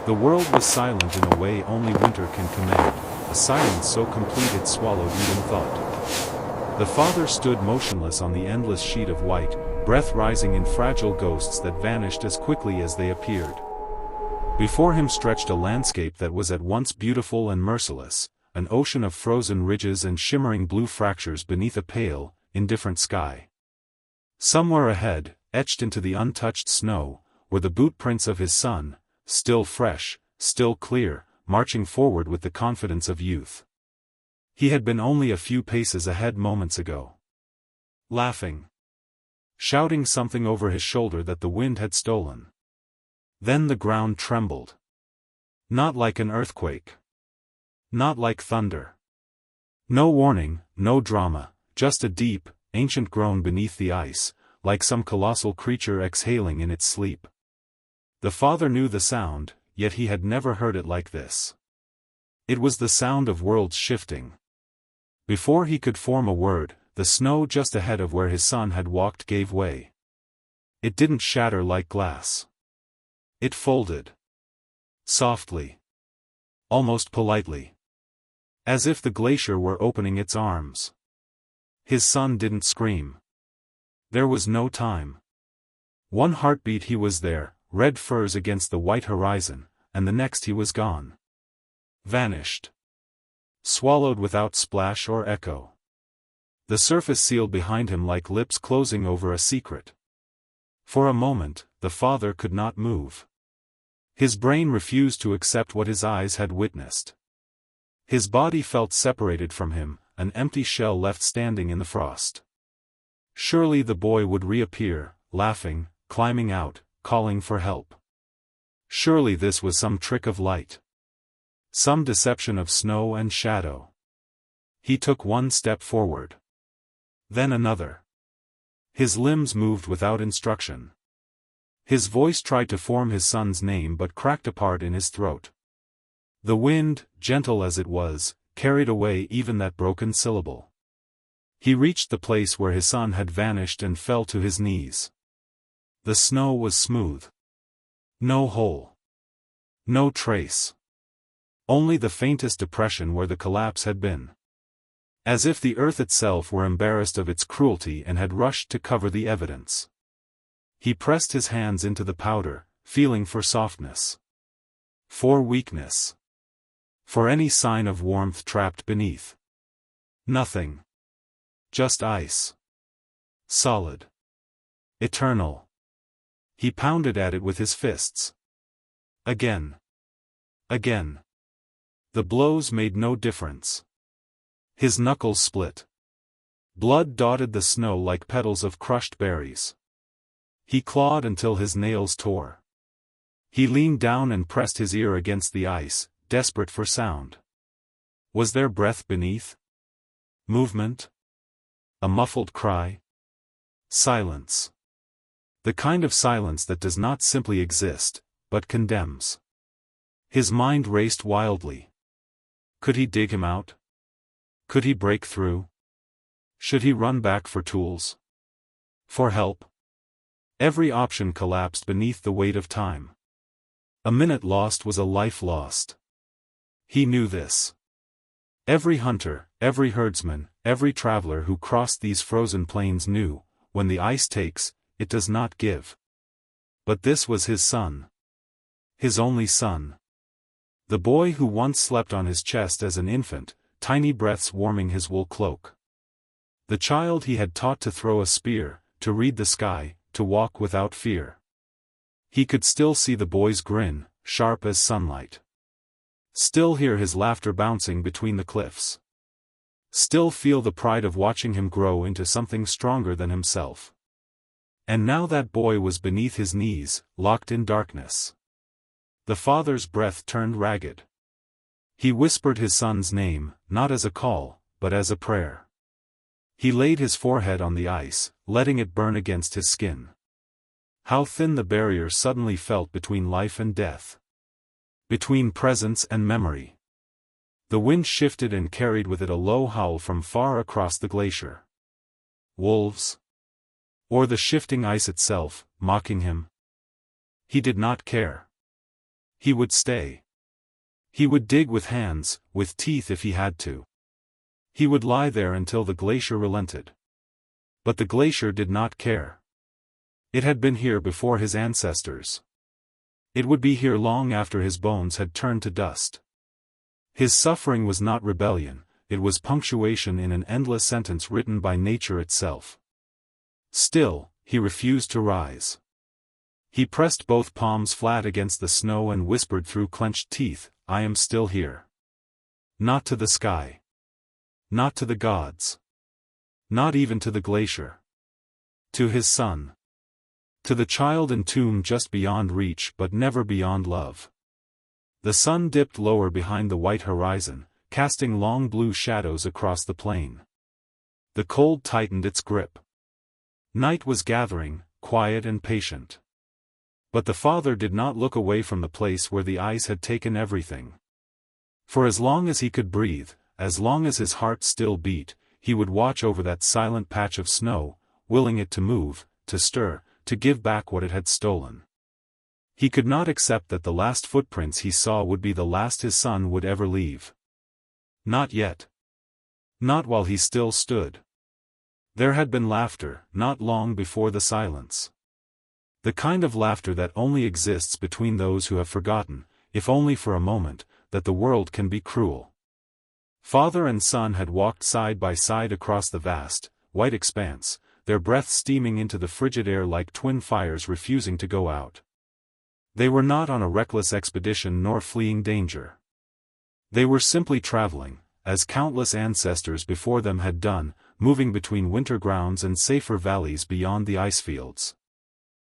The world was silent in a way only winter can command, a silence so complete it swallowed even thought. The father stood motionless on the endless sheet of white, breath rising in fragile ghosts that vanished as quickly as they appeared. Before him stretched a landscape that was at once beautiful and merciless, an ocean of frozen ridges and shimmering blue fractures beneath a pale, indifferent sky. Somewhere ahead, etched into the untouched snow, were the boot prints of his son, still fresh, still clear, marching forward with the confidence of youth. He had been only a few paces ahead moments ago. Laughing. Shouting something over his shoulder that the wind had stolen. Then the ground trembled. Not like an earthquake. Not like thunder. No warning, no drama, just a deep, ancient groan beneath the ice, like some colossal creature exhaling in its sleep. The father knew the sound, yet he had never heard it like this. It was the sound of worlds shifting. Before he could form a word, the snow just ahead of where his son had walked gave way. It didn't shatter like glass. It folded. Softly. Almost politely. As if the glacier were opening its arms. His son didn't scream. There was no time. One heartbeat he was there, red furs against the white horizon, and the next he was gone. Vanished. Swallowed without splash or echo. The surface sealed behind him like lips closing over a secret. For a moment, the father could not move. His brain refused to accept what his eyes had witnessed. His body felt separated from him, an empty shell left standing in the frost. Surely the boy would reappear, laughing, climbing out, calling for help. Surely this was some trick of light. Some deception of snow and shadow. He took one step forward. Then another. His limbs moved without instruction. His voice tried to form his son's name but cracked apart in his throat. The wind, gentle as it was, carried away even that broken syllable. He reached the place where his son had vanished and fell to his knees. The snow was smooth. No hole. No trace. Only the faintest depression where the collapse had been. As if the earth itself were embarrassed of its cruelty and had rushed to cover the evidence. He pressed his hands into the powder, feeling for softness. For weakness. For any sign of warmth trapped beneath. Nothing. Just ice. Solid. Eternal. He pounded at it with his fists. Again. Again. The blows made no difference. His knuckles split. Blood dotted the snow like petals of crushed berries. He clawed until his nails tore. He leaned down and pressed his ear against the ice, desperate for sound. Was there breath beneath? Movement? A muffled cry? Silence. The kind of silence that does not simply exist, but condemns. His mind raced wildly. Could he dig him out? Could he break through? Should he run back for tools? For help? Every option collapsed beneath the weight of time. A minute lost was a life lost. He knew this. Every hunter, every herdsman, every traveler who crossed these frozen plains knew, when the ice takes, it does not give. But this was his son. His only son. The boy who once slept on his chest as an infant, tiny breaths warming his wool cloak. The child he had taught to throw a spear, to read the sky, to walk without fear. He could still see the boy's grin, sharp as sunlight. Still hear his laughter bouncing between the cliffs. Still feel the pride of watching him grow into something stronger than himself. And now that boy was beneath his knees, locked in darkness. The father's breath turned ragged. He whispered his son's name, not as a call, but as a prayer. He laid his forehead on the ice, letting it burn against his skin. How thin the barrier suddenly felt between life and death. Between presence and memory. The wind shifted and carried with it a low howl from far across the glacier. Wolves? Or the shifting ice itself, mocking him? He did not care. He would stay. He would dig with hands, with teeth if he had to. He would lie there until the glacier relented. But the glacier did not care. It had been here before his ancestors. It would be here long after his bones had turned to dust. His suffering was not rebellion, it was punctuation in an endless sentence written by nature itself. Still, he refused to rise. He pressed both palms flat against the snow and whispered through clenched teeth, "I am still here." Not to the sky. Not to the gods. Not even to the glacier. To his son. To the child entombed just beyond reach but never beyond love. The sun dipped lower behind the white horizon, casting long blue shadows across the plain. The cold tightened its grip. Night was gathering, quiet and patient. But the father did not look away from the place where the ice had taken everything. For as long as he could breathe, as long as his heart still beat, he would watch over that silent patch of snow, willing it to move, to stir, to give back what it had stolen. He could not accept that the last footprints he saw would be the last his son would ever leave. Not yet. Not while he still stood. There had been laughter, not long before the silence. The kind of laughter that only exists between those who have forgotten, if only for a moment, that the world can be cruel. Father and son had walked side by side across the vast, white expanse, their breath steaming into the frigid air like twin fires refusing to go out. They were not on a reckless expedition nor fleeing danger. They were simply traveling, as countless ancestors before them had done, moving between winter grounds and safer valleys beyond the ice fields.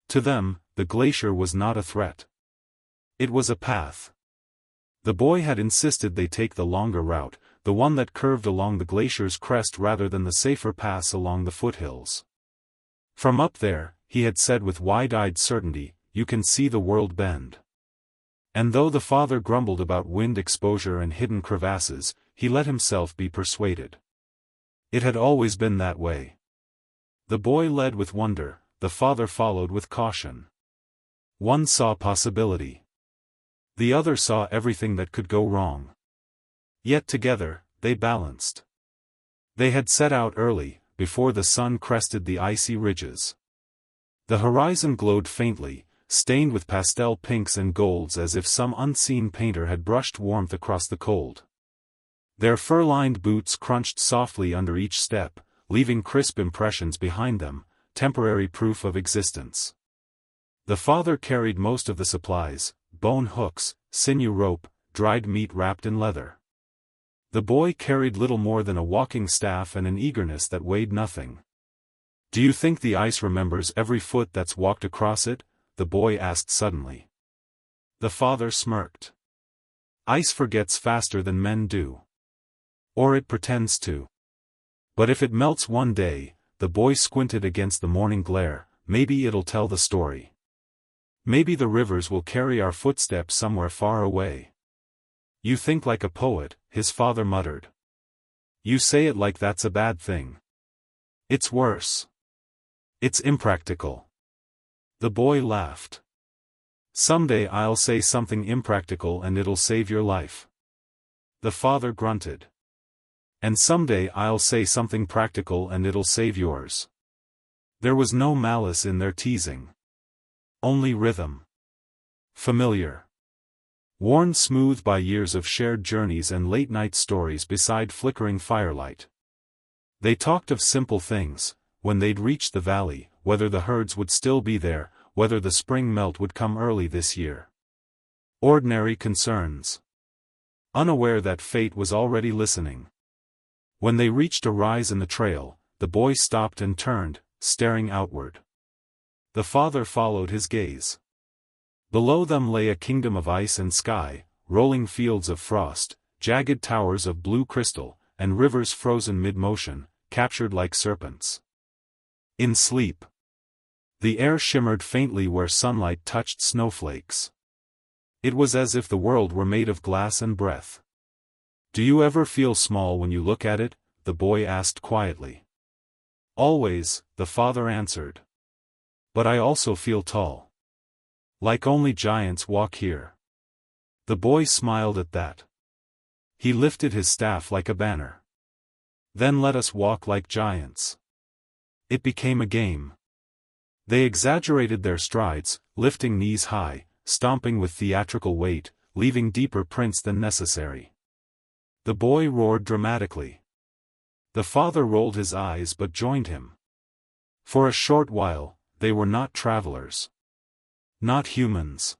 To them, the glacier was not a threat. It was a path. The boy had insisted they take the longer route, the one that curved along the glacier's crest rather than the safer pass along the foothills. From up there, he had said with wide-eyed certainty, you can see the world bend. And though the father grumbled about wind exposure and hidden crevasses, he let himself be persuaded. It had always been that way. The boy led with wonder, the father followed with caution. One saw possibility. The other saw everything that could go wrong. Yet together, they balanced. They had set out early, before the sun crested the icy ridges. The horizon glowed faintly, stained with pastel pinks and golds as if some unseen painter had brushed warmth across the cold. Their fur-lined boots crunched softly under each step, leaving crisp impressions behind them, temporary proof of existence. The father carried most of the supplies, bone hooks, sinew rope, dried meat wrapped in leather. The boy carried little more than a walking staff and an eagerness that weighed nothing. "Do you think the ice remembers every foot that's walked across it?" the boy asked suddenly. The father smirked. "Ice forgets faster than men do. Or it pretends to. But if it melts one day," the boy squinted against the morning glare, "maybe it'll tell the story. Maybe the rivers will carry our footsteps somewhere far away." "You think like a poet," his father muttered. "You say it like that's a bad thing." "It's worse. It's impractical." The boy laughed. "Someday I'll say something impractical and it'll save your life." The father grunted. "And someday I'll say something practical and it'll save yours." There was no malice in their teasing. Only rhythm. Familiar. Worn smooth by years of shared journeys and late-night stories beside flickering firelight. They talked of simple things, when they'd reached the valley, whether the herds would still be there, whether the spring melt would come early this year. Ordinary concerns. Unaware that fate was already listening. When they reached a rise in the trail, the boy stopped and turned, staring outward. The father followed his gaze. Below them lay a kingdom of ice and sky, rolling fields of frost, jagged towers of blue crystal, and rivers frozen mid-motion, captured like serpents. In sleep. The air shimmered faintly where sunlight touched snowflakes. It was as if the world were made of glass and breath. "Do you ever feel small when you look at it?" the boy asked quietly. "Always," the father answered. "But I also feel tall. Like only giants walk here." The boy smiled at that. He lifted his staff like a banner. Then let us walk like giants. It became a game. They exaggerated their strides, lifting knees high, stomping with theatrical weight, leaving deeper prints than necessary. The boy roared dramatically. The father rolled his eyes but joined him. For a short while, they were not travelers. Not humans.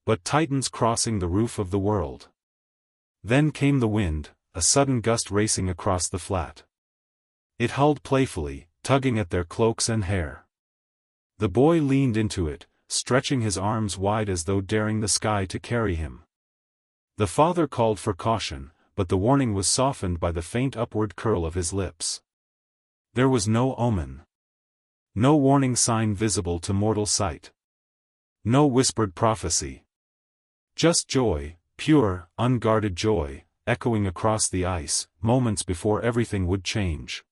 But titans crossing the roof of the world. Then came the wind, a sudden gust racing across the flat. It howled playfully, tugging at their cloaks and hair. The boy leaned into it, stretching his arms wide as though daring the sky to carry him. The father called for caution, but the warning was softened by the faint upward curl of his lips. There was no omen. No warning sign visible to mortal sight. No whispered prophecy. Just joy, pure, unguarded joy, echoing across the ice, moments before everything would change.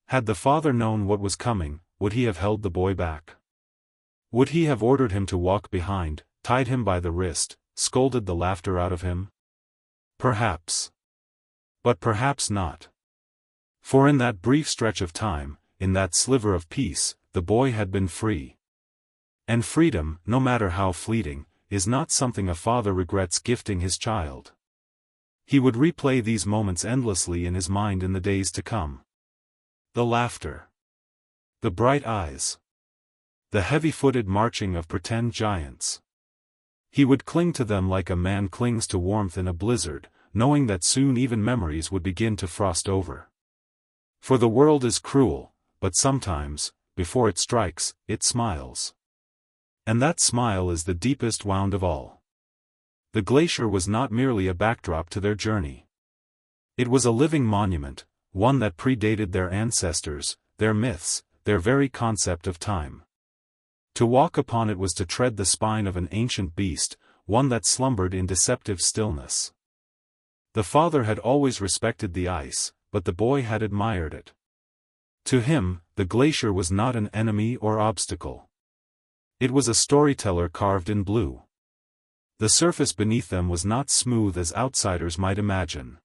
Had the father known what was coming, would he have held the boy back? Would he have ordered him to walk behind, tied him by the wrist, scolded the laughter out of him? Perhaps. But perhaps not. For in that brief stretch of time, in that sliver of peace, the boy had been free. And freedom, no matter how fleeting, is not something a father regrets gifting his child. He would replay these moments endlessly in his mind in the days to come. The laughter. The bright eyes. The heavy-footed marching of pretend giants. He would cling to them like a man clings to warmth in a blizzard, knowing that soon even memories would begin to frost over. For the world is cruel, but sometimes, before it strikes, it smiles. And that smile is the deepest wound of all. The glacier was not merely a backdrop to their journey. It was a living monument, one that predated their ancestors, their myths, their very concept of time. To walk upon it was to tread the spine of an ancient beast, one that slumbered in deceptive stillness. The father had always respected the ice, but the boy had admired it. To him, the glacier was not an enemy or obstacle. It was a storyteller carved in blue. The surface beneath them was not smooth as outsiders might imagine.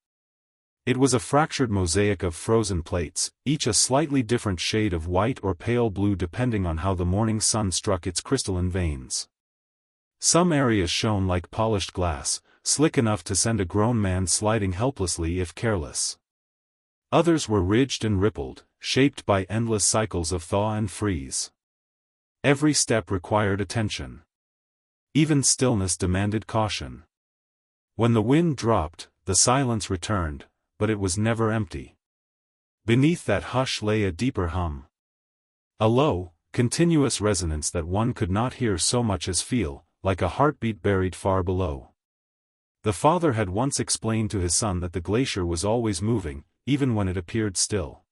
It was a fractured mosaic of frozen plates, each a slightly different shade of white or pale blue depending on how the morning sun struck its crystalline veins. Some areas shone like polished glass, slick enough to send a grown man sliding helplessly if careless. Others were ridged and rippled, shaped by endless cycles of thaw and freeze. Every step required attention. Even stillness demanded caution. When the wind dropped, the silence returned, but it was never empty. Beneath that hush lay a deeper hum. A low, continuous resonance that one could not hear so much as feel, like a heartbeat buried far below. The father had once explained to his son that the glacier was always moving, even when it appeared still.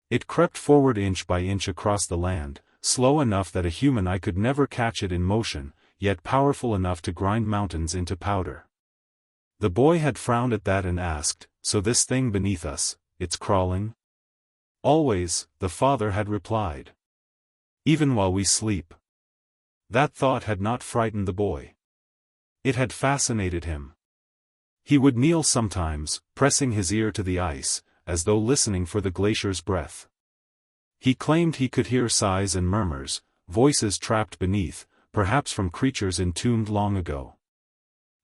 It crept forward inch by inch across the land, slow enough that a human eye could never catch it in motion, yet powerful enough to grind mountains into powder. The boy had frowned at that and asked, "So this thing beneath us, it's crawling?" "Always," the father had replied. "Even while we sleep." That thought had not frightened the boy. It had fascinated him. He would kneel sometimes, pressing his ear to the ice, as though listening for the glacier's breath. He claimed he could hear sighs and murmurs, voices trapped beneath, perhaps from creatures entombed long ago.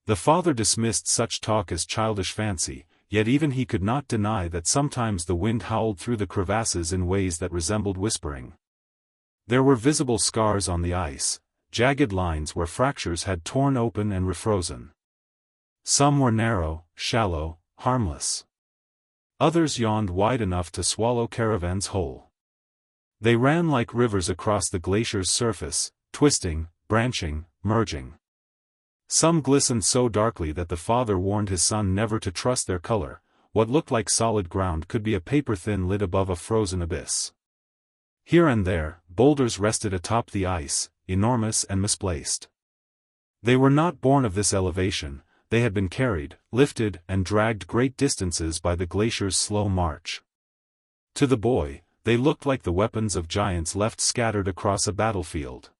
The father dismissed such talk as childish fancy, yet even he could not deny that sometimes the wind howled through the crevasses in ways that resembled whispering. There were visible scars on the ice, jagged lines where fractures had torn open and refrozen. Some were narrow, shallow, harmless. Others yawned wide enough to swallow caravans whole. They ran like rivers across the glacier's surface, twisting, branching, merging. Some glistened so darkly that the father warned his son never to trust their color. What looked like solid ground could be a paper-thin lid above a frozen abyss. Here and there, boulders rested atop the ice, enormous and misplaced. They were not born of this elevation, they had been carried, lifted, and dragged great distances by the glacier's slow march. To the boy, they looked like the weapons of giants left scattered across a battlefield.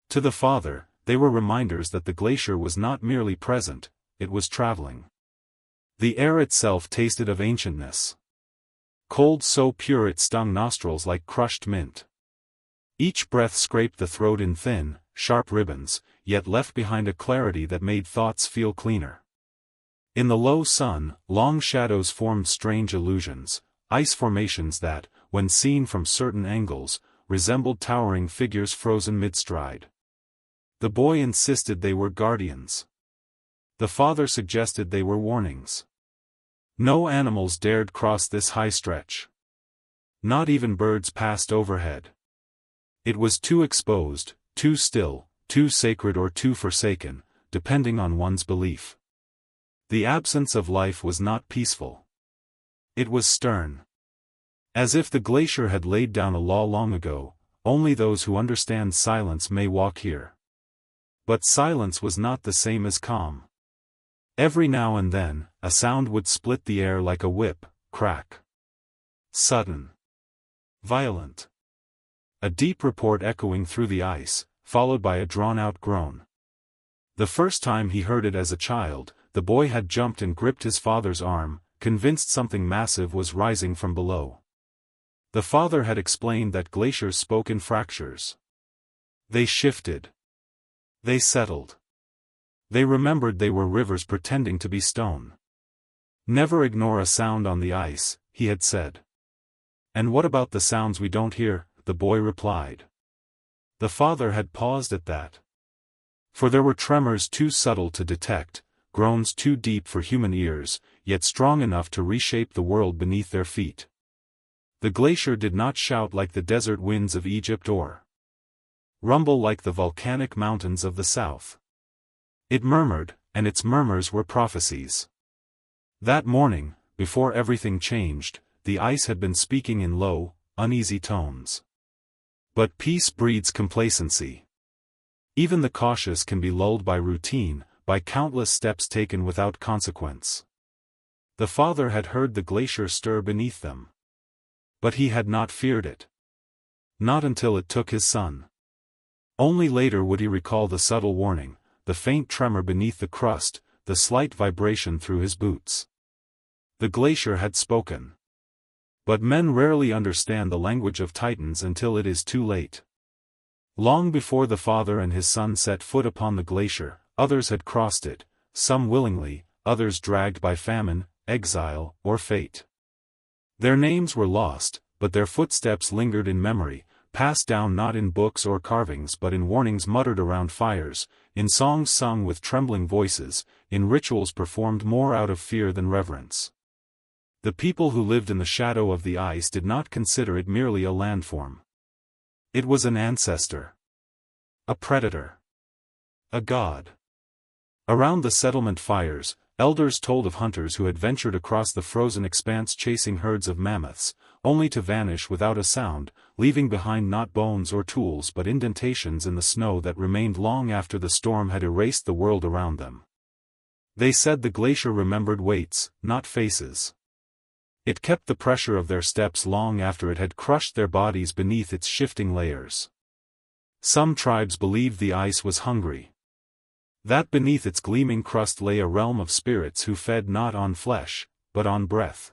To the father, they were reminders that the glacier was not merely present, it was traveling. The air itself tasted of ancientness. Cold so pure it stung nostrils like crushed mint. Each breath scraped the throat in thin, sharp ribbons, yet left behind a clarity that made thoughts feel cleaner. In the low sun, long shadows formed strange illusions, ice formations that, when seen from certain angles, resembled towering figures frozen mid-stride. The boy insisted they were guardians. The father suggested they were warnings. No animals dared cross this high stretch. Not even birds passed overhead. It was too exposed, too still, too sacred or too forsaken, depending on one's belief. The absence of life was not peaceful. It was stern. As if the glacier had laid down a law long ago, only those who understand silence may walk here. But silence was not the same as calm. Every now and then, a sound would split the air like a whip, crack. Sudden. Violent. A deep report echoing through the ice, followed by a drawn-out groan. The first time he heard it as a child, the boy had jumped and gripped his father's arm, convinced something massive was rising from below. The father had explained that glaciers spoke in fractures. They shifted. They settled. They remembered they were rivers pretending to be stone. Never ignore a sound on the ice, he had said. And what about the sounds we don't hear? The boy replied. The father had paused at that. For there were tremors too subtle to detect, groans too deep for human ears, yet strong enough to reshape the world beneath their feet. The glacier did not shout like the desert winds of Egypt or rumble like the volcanic mountains of the south. It murmured, and its murmurs were prophecies. That morning, before everything changed, the ice had been speaking in low, uneasy tones. But peace breeds complacency. Even the cautious can be lulled by routine, by countless steps taken without consequence. The father had heard the glacier stir beneath them. But he had not feared it. Not until it took his son. Only later would he recall the subtle warning, the faint tremor beneath the crust, the slight vibration through his boots. The glacier had spoken. But men rarely understand the language of titans until it is too late. Long before the father and his son set foot upon the glacier, others had crossed it, some willingly, others dragged by famine, exile, or fate. Their names were lost, but their footsteps lingered in memory, passed down not in books or carvings but in warnings muttered around fires, in songs sung with trembling voices, in rituals performed more out of fear than reverence. The people who lived in the shadow of the ice did not consider it merely a landform. It was an ancestor. A predator. A god. Around the settlement fires, elders told of hunters who had ventured across the frozen expanse chasing herds of mammoths, only to vanish without a sound, leaving behind not bones or tools but indentations in the snow that remained long after the storm had erased the world around them. They said the glacier remembered weights, not faces. It kept the pressure of their steps long after it had crushed their bodies beneath its shifting layers. Some tribes believed the ice was hungry. That beneath its gleaming crust lay a realm of spirits who fed not on flesh, but on breath.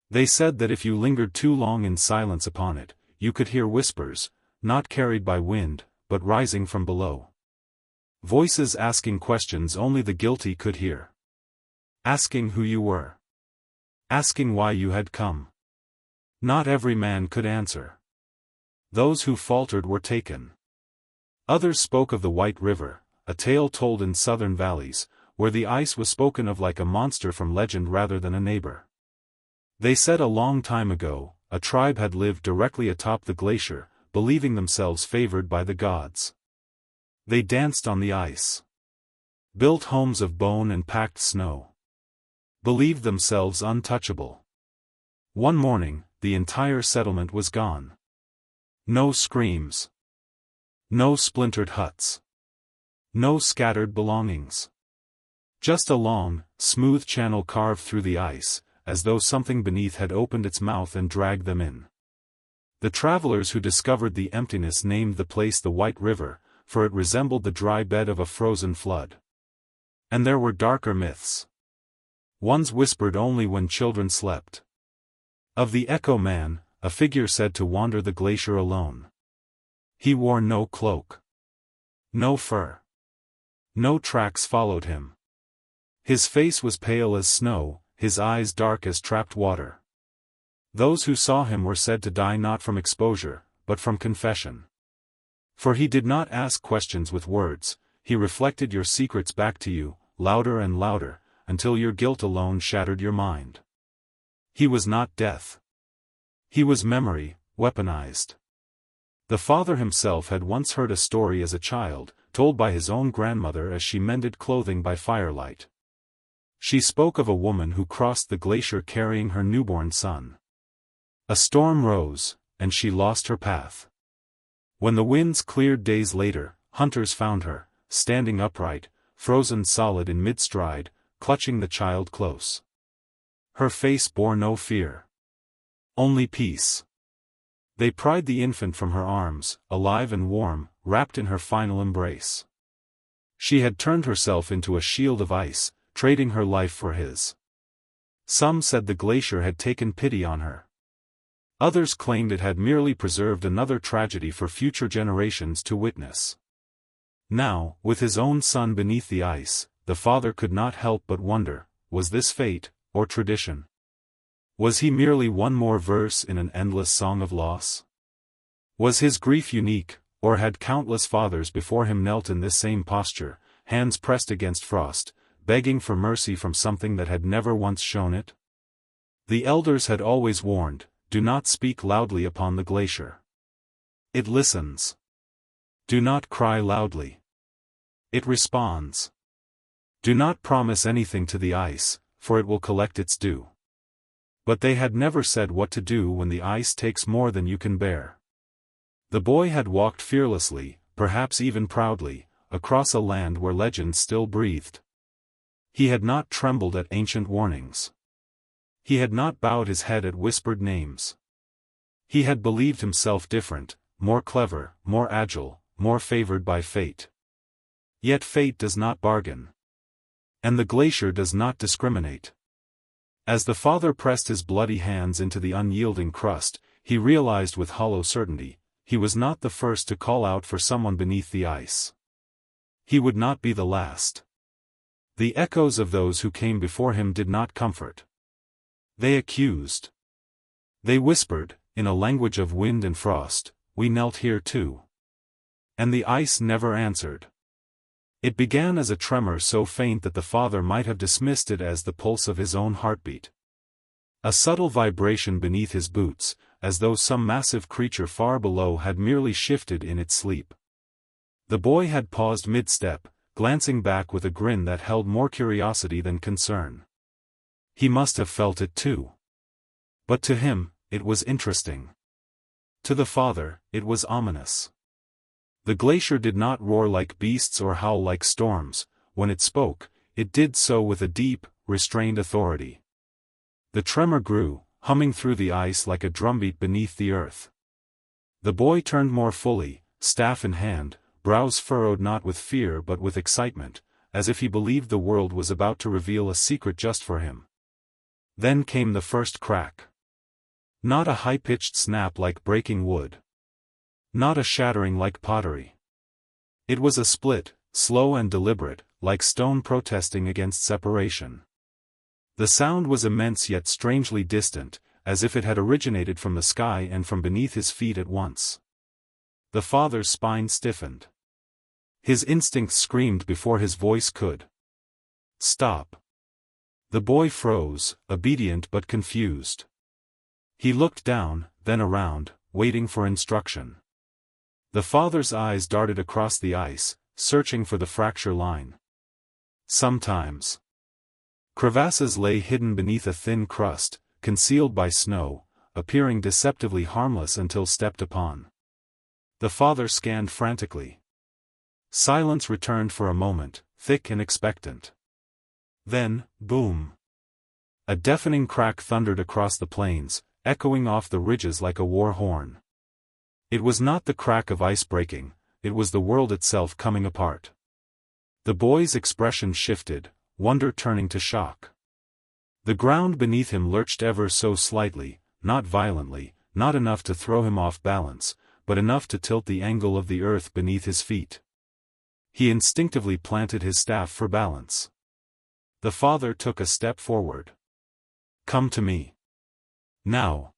They said that if you lingered too long in silence upon it, you could hear whispers, not carried by wind, but rising from below. Voices asking questions only the guilty could hear. Asking who you were. Asking why you had come. Not every man could answer. Those who faltered were taken. Others spoke of the White River, a tale told in southern valleys, where the ice was spoken of like a monster from legend rather than a neighbor. They said a long time ago, a tribe had lived directly atop the glacier, believing themselves favored by the gods. They danced on the ice. Built homes of bone and packed snow. Believed themselves untouchable. One morning, the entire settlement was gone. No screams. No splintered huts. No scattered belongings. Just a long, smooth channel carved through the ice, as though something beneath had opened its mouth and dragged them in. The travelers who discovered the emptiness named the place the White River, for it resembled the dry bed of a frozen flood. And there were darker myths. Ones whispered only when children slept. Of the Echo Man, a figure said to wander the glacier alone. He wore no cloak. No fur. No tracks followed him. His face was pale as snow, his eyes dark as trapped water. Those who saw him were said to die not from exposure, but from confession. For he did not ask questions with words, he reflected your secrets back to you, louder and louder, until your guilt alone shattered your mind. He was not death. He was memory, weaponized. The father himself had once heard a story as a child, told by his own grandmother as she mended clothing by firelight. She spoke of a woman who crossed the glacier carrying her newborn son. A storm rose, and she lost her path. When the winds cleared days later, hunters found her, standing upright, frozen solid in mid-stride, clutching the child close. Her face bore no fear. Only peace. They pried the infant from her arms, alive and warm, wrapped in her final embrace. She had turned herself into a shield of ice, trading her life for his. Some said the glacier had taken pity on her. Others claimed it had merely preserved another tragedy for future generations to witness. Now, with his own son beneath the ice, the father could not help but wonder, was this fate, or tradition? Was he merely one more verse in an endless song of loss? Was his grief unique, or had countless fathers before him knelt in this same posture, hands pressed against frost, begging for mercy from something that had never once shown it? The elders had always warned, do not speak loudly upon the glacier. It listens. Do not cry loudly. It responds. Do not promise anything to the ice, for it will collect its due. But they had never said what to do when the ice takes more than you can bear. The boy had walked fearlessly, perhaps even proudly, across a land where legend still breathed. He had not trembled at ancient warnings. He had not bowed his head at whispered names. He had believed himself different, more clever, more agile, more favored by fate. Yet fate does not bargain. And the glacier does not discriminate. As the father pressed his bloody hands into the unyielding crust, he realized with hollow certainty, he was not the first to call out for someone beneath the ice. He would not be the last. The echoes of those who came before him did not comfort. They accused. They whispered, in a language of wind and frost, we knelt here too. And the ice never answered. It began as a tremor so faint that the father might have dismissed it as the pulse of his own heartbeat. A subtle vibration beneath his boots, as though some massive creature far below had merely shifted in its sleep. The boy had paused mid-step, glancing back with a grin that held more curiosity than concern. He must have felt it too. But to him, it was interesting. To the father, it was ominous. The glacier did not roar like beasts or howl like storms. When it spoke, it did so with a deep, restrained authority. The tremor grew, humming through the ice like a drumbeat beneath the earth. The boy turned more fully, staff in hand, brows furrowed not with fear but with excitement, as if he believed the world was about to reveal a secret just for him. Then came the first crack. Not a high-pitched snap like breaking wood. Not a shattering like pottery. It was a split, slow and deliberate, like stone protesting against separation. The sound was immense yet strangely distant, as if it had originated from the sky and from beneath his feet at once. The father's spine stiffened. His instincts screamed before his voice could. Stop. The boy froze, obedient but confused. He looked down, then around, waiting for instruction. The father's eyes darted across the ice, searching for the fracture line. Sometimes crevasses lay hidden beneath a thin crust, concealed by snow, appearing deceptively harmless until stepped upon. The father scanned frantically. Silence returned for a moment, thick and expectant. Then, boom! A deafening crack thundered across the plains, echoing off the ridges like a war horn. It was not the crack of ice breaking, it was the world itself coming apart. The boy's expression shifted, wonder turning to shock. The ground beneath him lurched ever so slightly, not violently, not enough to throw him off balance, but enough to tilt the angle of the earth beneath his feet. He instinctively planted his staff for balance. The father took a step forward. "Come to me. Now."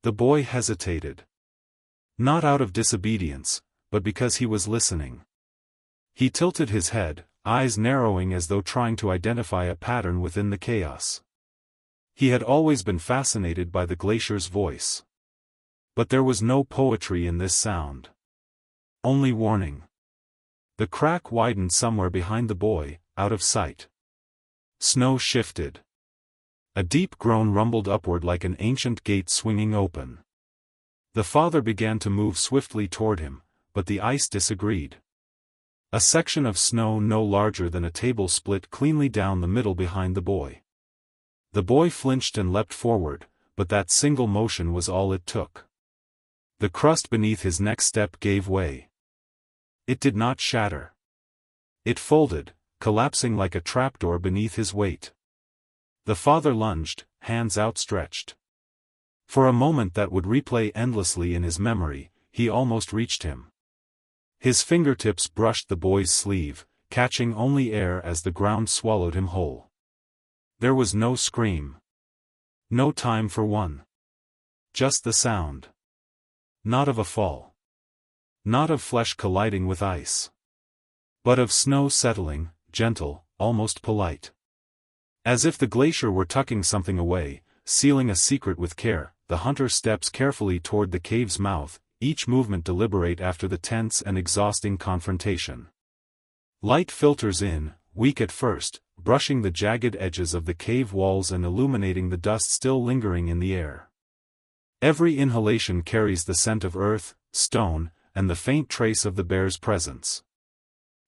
The boy hesitated. Not out of disobedience, but because he was listening. He tilted his head, eyes narrowing as though trying to identify a pattern within the chaos. He had always been fascinated by the glacier's voice. But there was no poetry in this sound. Only warning. The crack widened somewhere behind the boy, out of sight. Snow shifted. A deep groan rumbled upward like an ancient gate swinging open. The father began to move swiftly toward him, but the ice disagreed. A section of snow no larger than a table split cleanly down the middle behind the boy. The boy flinched and leapt forward, but that single motion was all it took. The crust beneath his next step gave way. It did not shatter. It folded, collapsing like a trapdoor beneath his weight. The father lunged, hands outstretched. For a moment that would replay endlessly in his memory, he almost reached him. His fingertips brushed the boy's sleeve, catching only air as the ground swallowed him whole. There was no scream. No time for one. Just the sound. Not of a fall. Not of flesh colliding with ice. But of snow settling, gentle, almost polite. As if the glacier were tucking something away, sealing a secret with care, the hunter steps carefully toward the cave's mouth, each movement deliberate after the tense and exhausting confrontation. Light filters in, weak at first, brushing the jagged edges of the cave walls and illuminating the dust still lingering in the air. Every inhalation carries the scent of earth, stone, and the faint trace of the bear's presence.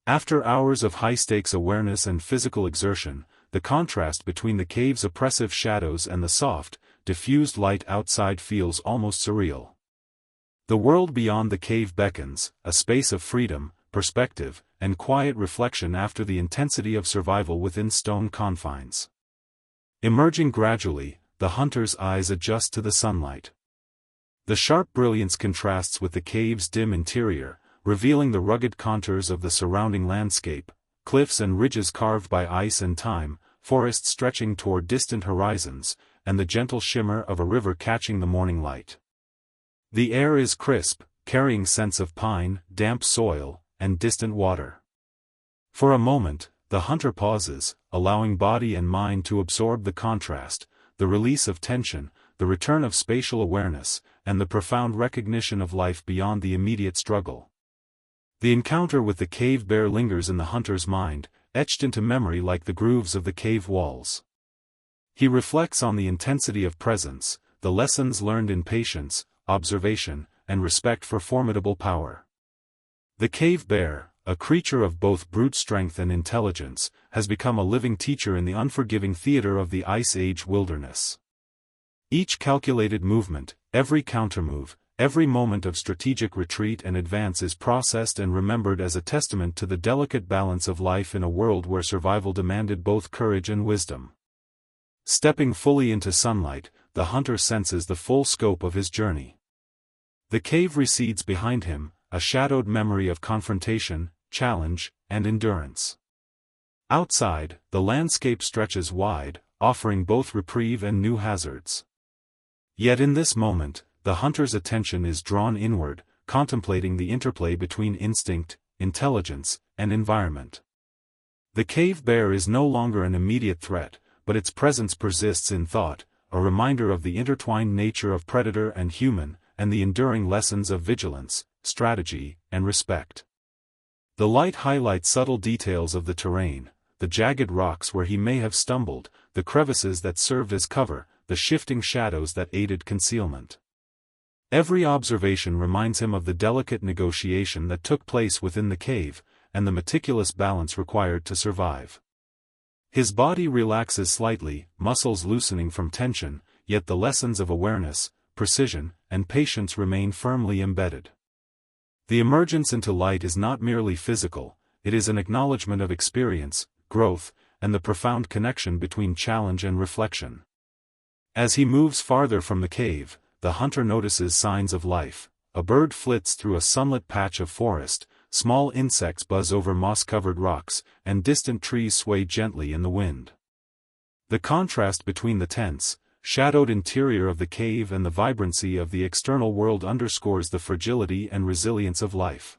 After hours of high-stakes awareness and physical exertion, the contrast between the cave's oppressive shadows and the soft, diffused light outside feels almost surreal. The world beyond the cave beckons, a space of freedom, perspective, and quiet reflection after the intensity of survival within stone confines. Emerging gradually, the hunter's eyes adjust to the sunlight. The sharp brilliance contrasts with the cave's dim interior, revealing the rugged contours of the surrounding landscape, cliffs and ridges carved by ice and time, forests stretching toward distant horizons, and the gentle shimmer of a river catching the morning light. The air is crisp, carrying scents of pine, damp soil, and distant water. For a moment, the hunter pauses, allowing body and mind to absorb the contrast, the release of tension, the return of spatial awareness, and the profound recognition of life beyond the immediate struggle. The encounter with the cave bear lingers in the hunter's mind, etched into memory like the grooves of the cave walls. He reflects on the intensity of presence, the lessons learned in patience, observation, and respect for formidable power. The cave bear, a creature of both brute strength and intelligence, has become a living teacher in the unforgiving theater of the Ice Age wilderness. Each calculated movement, every countermove, every moment of strategic retreat and advance is processed and remembered as a testament to the delicate balance of life in a world where survival demanded both courage and wisdom. Stepping fully into sunlight, the hunter senses the full scope of his journey. The cave recedes behind him, a shadowed memory of confrontation, challenge, and endurance. Outside, the landscape stretches wide, offering both reprieve and new hazards. Yet in this moment, the hunter's attention is drawn inward, contemplating the interplay between instinct, intelligence, and environment. The cave bear is no longer an immediate threat, but its presence persists in thought, a reminder of the intertwined nature of predator and human, and the enduring lessons of vigilance, strategy, and respect. The light highlights subtle details of the terrain, the jagged rocks where he may have stumbled, the crevices that served as cover, the shifting shadows that aided concealment. Every observation reminds him of the delicate negotiation that took place within the cave, and the meticulous balance required to survive. His body relaxes slightly, muscles loosening from tension, yet the lessons of awareness, precision, and patience remain firmly embedded. The emergence into light is not merely physical, it is an acknowledgement of experience, growth, and the profound connection between challenge and reflection. As he moves farther from the cave, the hunter notices signs of life. A bird flits through a sunlit patch of forest, small insects buzz over moss-covered rocks, and distant trees sway gently in the wind. The contrast between the tense, shadowed interior of the cave and the vibrancy of the external world underscores the fragility and resilience of life.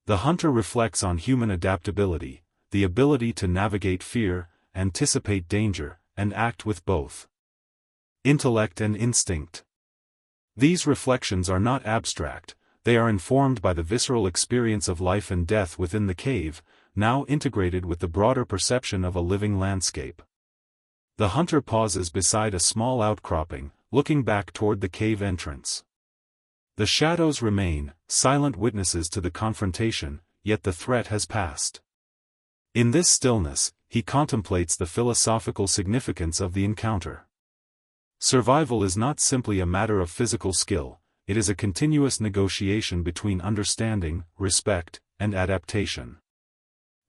The hunter reflects on human adaptability, the ability to navigate fear, anticipate danger, and act with both intellect and instinct. These reflections are not abstract, they are informed by the visceral experience of life and death within the cave, now integrated with the broader perception of a living landscape. The hunter pauses beside a small outcropping, looking back toward the cave entrance. The shadows remain, silent witnesses to the confrontation, yet the threat has passed. In this stillness, he contemplates the philosophical significance of the encounter. Survival is not simply a matter of physical skill, it is a continuous negotiation between understanding, respect, and adaptation.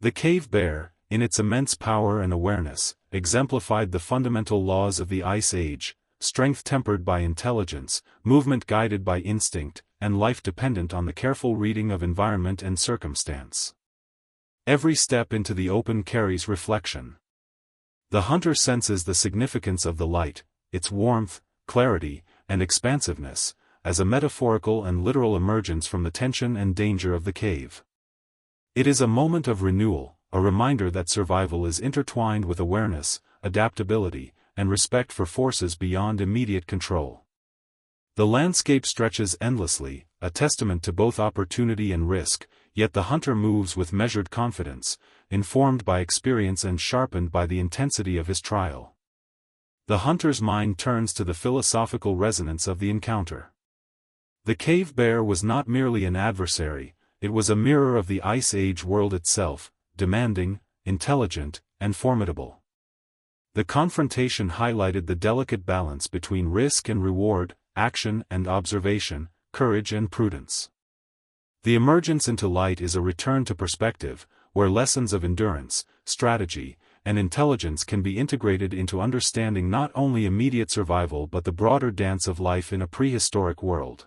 The cave bear, in its immense power and awareness, exemplified the fundamental laws of the Ice Age: strength tempered by intelligence, movement guided by instinct, and life dependent on the careful reading of environment and circumstance. Every step into the open carries reflection. The hunter senses the significance of the light, its warmth, clarity, and expansiveness, as a metaphorical and literal emergence from the tension and danger of the cave. It is a moment of renewal, a reminder that survival is intertwined with awareness, adaptability, and respect for forces beyond immediate control. The landscape stretches endlessly, a testament to both opportunity and risk, yet the hunter moves with measured confidence, informed by experience and sharpened by the intensity of his trial. The hunter's mind turns to the philosophical resonance of the encounter. The cave bear was not merely an adversary, it was a mirror of the Ice Age world itself, demanding, intelligent, and formidable. The confrontation highlighted the delicate balance between risk and reward, action and observation, courage and prudence. The emergence into light is a return to perspective, where lessons of endurance, strategy, and intelligence can be integrated into understanding not only immediate survival but the broader dance of life in a prehistoric world.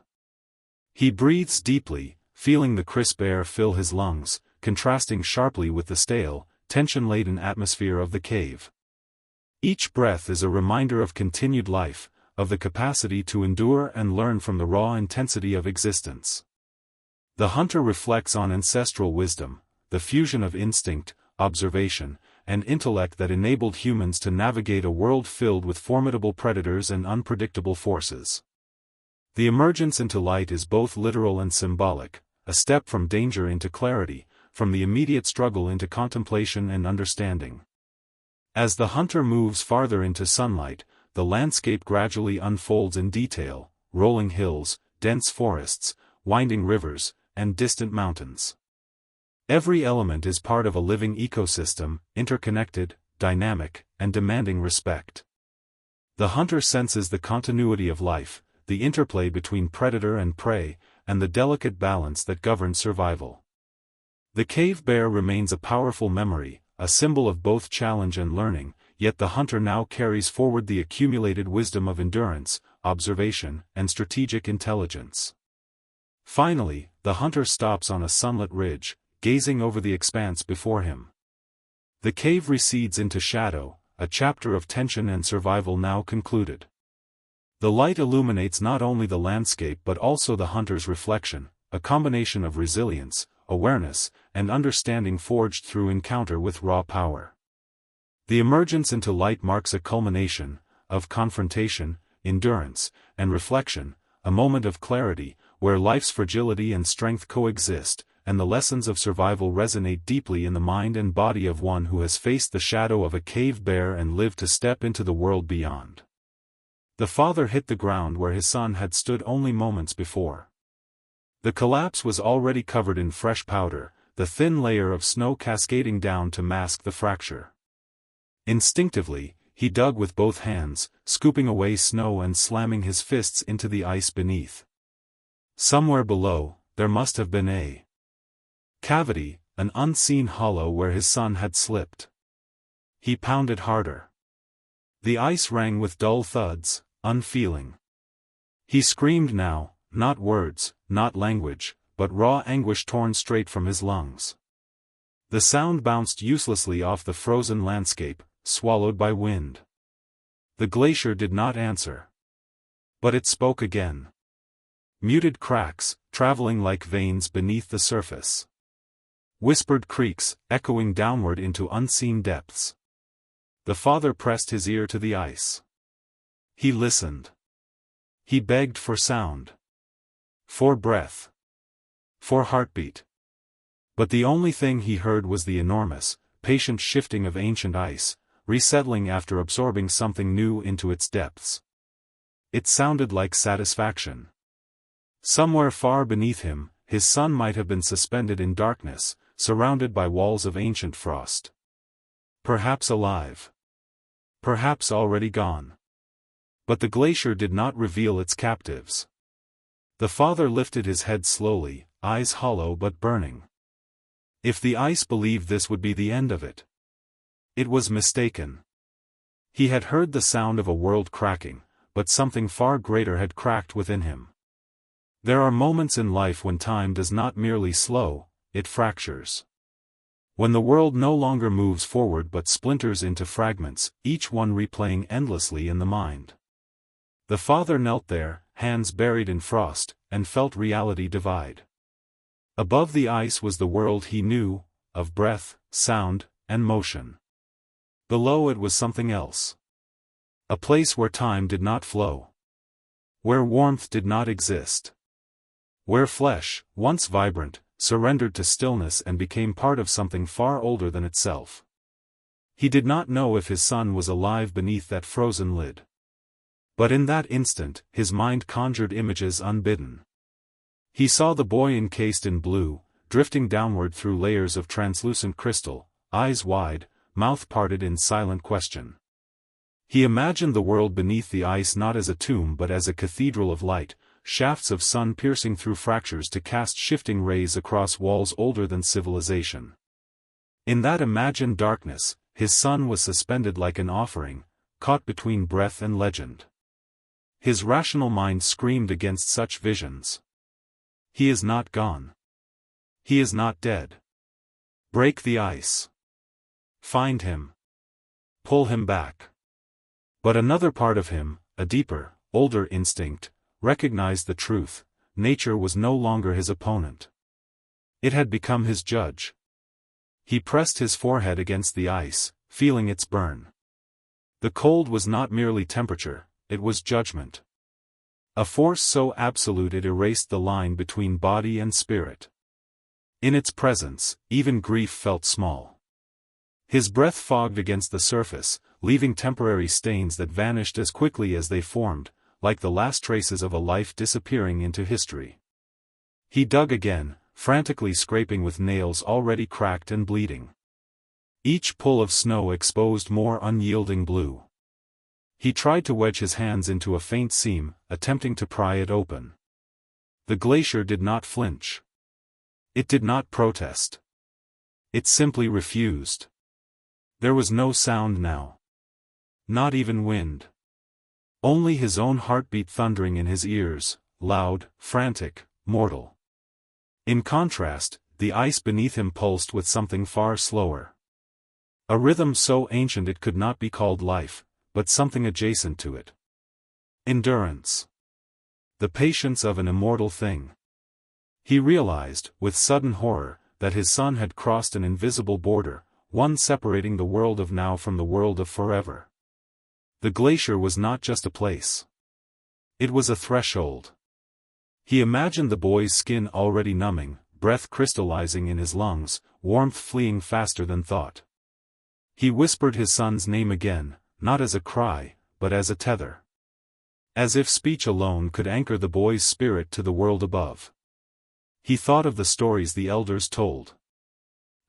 He breathes deeply, feeling the crisp air fill his lungs, contrasting sharply with the stale, tension-laden atmosphere of the cave. Each breath is a reminder of continued life, of the capacity to endure and learn from the raw intensity of existence. The hunter reflects on ancestral wisdom, the fusion of instinct, observation, and intellect that enabled humans to navigate a world filled with formidable predators and unpredictable forces. The emergence into light is both literal and symbolic, a step from danger into clarity, from the immediate struggle into contemplation and understanding. As the hunter moves farther into sunlight, the landscape gradually unfolds in detail: rolling hills, dense forests, winding rivers, and distant mountains. Every element is part of a living ecosystem, interconnected, dynamic, and demanding respect. The hunter senses the continuity of life, the interplay between predator and prey, and the delicate balance that governs survival. The cave bear remains a powerful memory, a symbol of both challenge and learning, yet the hunter now carries forward the accumulated wisdom of endurance, observation, and strategic intelligence. Finally, the hunter stops on a sunlit ridge, gazing over the expanse before him. The cave recedes into shadow, a chapter of tension and survival now concluded. The light illuminates not only the landscape but also the hunter's reflection, a combination of resilience, awareness, and understanding forged through encounter with raw power. The emergence into light marks a culmination of confrontation, endurance, and reflection, a moment of clarity, where life's fragility and strength coexist, and the lessons of survival resonate deeply in the mind and body of one who has faced the shadow of a cave bear and lived to step into the world beyond. The father hit the ground where his son had stood only moments before. The collapse was already covered in fresh powder, the thin layer of snow cascading down to mask the fracture. Instinctively, he dug with both hands, scooping away snow and slamming his fists into the ice beneath. Somewhere below, there must have been a cavity, an unseen hollow where his son had slipped. He pounded harder. The ice rang with dull thuds, unfeeling. He screamed now, not words, not language, but raw anguish torn straight from his lungs. The sound bounced uselessly off the frozen landscape, swallowed by wind. The glacier did not answer. But it spoke again. Muted cracks, traveling like veins beneath the surface. Whispered creaks, echoing downward into unseen depths. The father pressed his ear to the ice. He listened. He begged for sound. For breath. For heartbeat. But the only thing he heard was the enormous, patient shifting of ancient ice, resettling after absorbing something new into its depths. It sounded like satisfaction. Somewhere far beneath him, his son might have been suspended in darkness, surrounded by walls of ancient frost. Perhaps alive. Perhaps already gone. But the glacier did not reveal its captives. The father lifted his head slowly, eyes hollow but burning. If the ice believed this would be the end of it, it was mistaken. He had heard the sound of a world cracking, but something far greater had cracked within him. There are moments in life when time does not merely slow, it fractures. When the world no longer moves forward but splinters into fragments, each one replaying endlessly in the mind. The father knelt there, hands buried in frost, and felt reality divide. Above the ice was the world he knew, of breath, sound, and motion. Below it was something else. A place where time did not flow. Where warmth did not exist. Where flesh, once vibrant, surrendered to stillness and became part of something far older than itself. He did not know if his son was alive beneath that frozen lid. But in that instant, his mind conjured images unbidden. He saw the boy encased in blue, drifting downward through layers of translucent crystal, eyes wide, mouth parted in silent question. He imagined the world beneath the ice not as a tomb but as a cathedral of light, shafts of sun piercing through fractures to cast shifting rays across walls older than civilization. In that imagined darkness, his son was suspended like an offering, caught between breath and legend. His rational mind screamed against such visions. He is not gone. He is not dead. Break the ice. Find him. Pull him back. But another part of him, a deeper, older instinct, recognized the truth: nature was no longer his opponent. It had become his judge. He pressed his forehead against the ice, feeling its burn. The cold was not merely temperature, it was judgment. A force so absolute it erased the line between body and spirit. In its presence, even grief felt small. His breath fogged against the surface, leaving temporary stains that vanished as quickly as they formed, like the last traces of a life disappearing into history. He dug again, frantically scraping with nails already cracked and bleeding. Each pull of snow exposed more unyielding blue. He tried to wedge his hands into a faint seam, attempting to pry it open. The glacier did not flinch. It did not protest. It simply refused. There was no sound now. Not even wind. Only his own heartbeat thundering in his ears, loud, frantic, mortal. In contrast, the ice beneath him pulsed with something far slower. A rhythm so ancient it could not be called life, but something adjacent to it. Endurance. The patience of an immortal thing. He realized, with sudden horror, that his son had crossed an invisible border, one separating the world of now from the world of forever. The glacier was not just a place. It was a threshold. He imagined the boy's skin already numbing, breath crystallizing in his lungs, warmth fleeing faster than thought. He whispered his son's name again, not as a cry, but as a tether. As if speech alone could anchor the boy's spirit to the world above. He thought of the stories the elders told.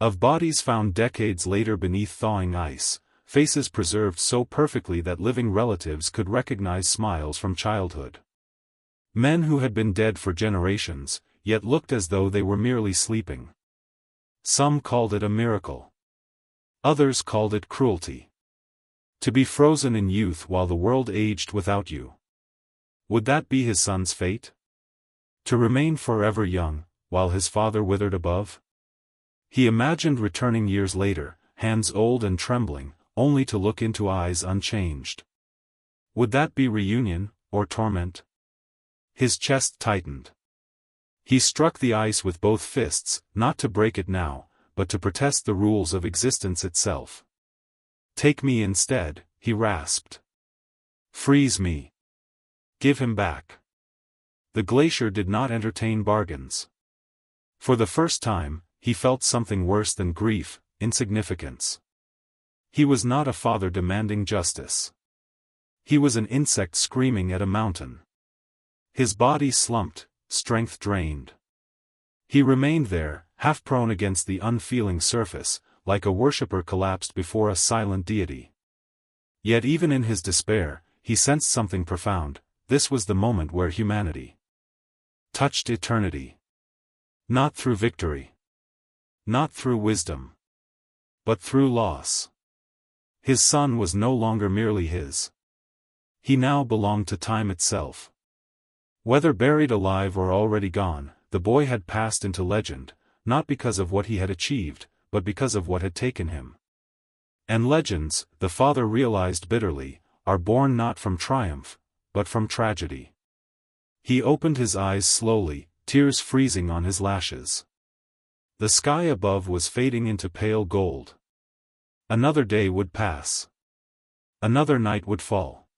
Of bodies found decades later beneath thawing ice, faces preserved so perfectly that living relatives could recognize smiles from childhood. Men who had been dead for generations, yet looked as though they were merely sleeping. Some called it a miracle. Others called it cruelty. To be frozen in youth while the world aged without you. Would that be his son's fate? To remain forever young, while his father withered above? He imagined returning years later, hands old and trembling, only to look into eyes unchanged. Would that be reunion, or torment? His chest tightened. He struck the ice with both fists, not to break it now, but to protest the rules of existence itself. Take me instead, he rasped. Freeze me. Give him back. The glacier did not entertain bargains. For the first time, he felt something worse than grief, insignificance. He was not a father demanding justice. He was an insect screaming at a mountain. His body slumped, strength drained. He remained there, half prone against the unfeeling surface, like a worshipper collapsed before a silent deity. Yet even in his despair, he sensed something profound. This was the moment where humanity touched eternity. Not through victory. Not through wisdom. But through loss. His son was no longer merely his. He now belonged to time itself. Whether buried alive or already gone, the boy had passed into legend, not because of what he had achieved, but because of what had taken him. And legends, the father realized bitterly, are born not from triumph, but from tragedy. He opened his eyes slowly, tears freezing on his lashes. The sky above was fading into pale gold. Another day would pass. Another night would fall.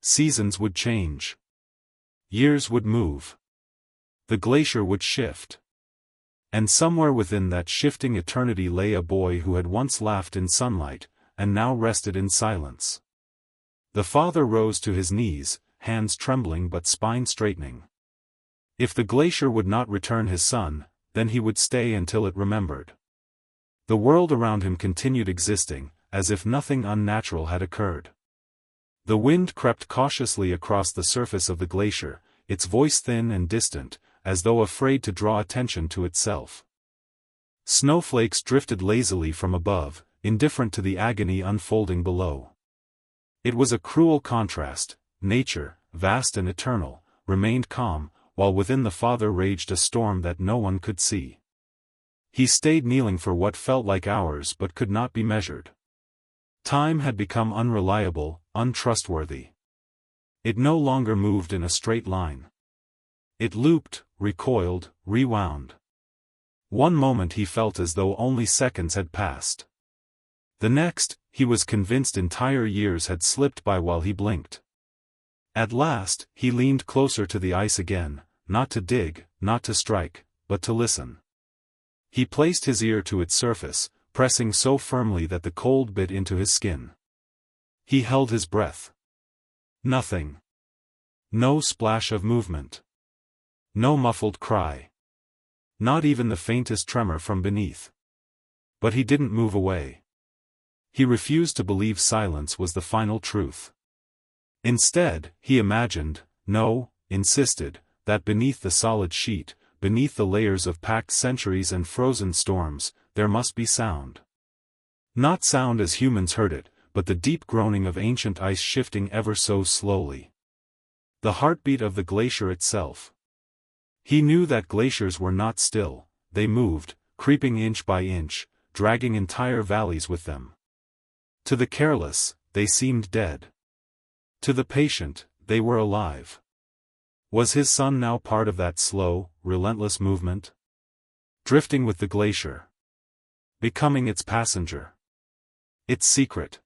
Seasons would change. Years would move. The glacier would shift. And somewhere within that shifting eternity lay a boy who had once laughed in sunlight, and now rested in silence. The father rose to his knees, hands trembling but spine straightening. If the glacier would not return his son, then he would stay until it remembered. The world around him continued existing, as if nothing unnatural had occurred. The wind crept cautiously across the surface of the glacier, its voice thin and distant, as though afraid to draw attention to itself. Snowflakes drifted lazily from above, indifferent to the agony unfolding below. It was a cruel contrast. Nature, vast and eternal, remained calm, while within the father raged a storm that no one could see. He stayed kneeling for what felt like hours but could not be measured. Time had become unreliable, untrustworthy. It no longer moved in a straight line. It looped, recoiled, rewound. One moment he felt as though only seconds had passed. The next, he was convinced entire years had slipped by while he blinked. At last, he leaned closer to the ice again, not to dig, not to strike, but to listen. He placed his ear to its surface, pressing so firmly that the cold bit into his skin. He held his breath. Nothing. No splash of movement. No muffled cry. Not even the faintest tremor from beneath. But he didn't move away. He refused to believe silence was the final truth. Instead, he imagined, no, insisted, that beneath the solid sheet, beneath the layers of packed centuries and frozen storms, there must be sound. Not sound as humans heard it, but the deep groaning of ancient ice shifting ever so slowly. The heartbeat of the glacier itself. He knew that glaciers were not still, they moved, creeping inch by inch, dragging entire valleys with them. To the careless, they seemed dead. To the patient, they were alive. Was his son now part of that slow, relentless movement? Drifting with the glacier. Becoming its passenger. Its secret.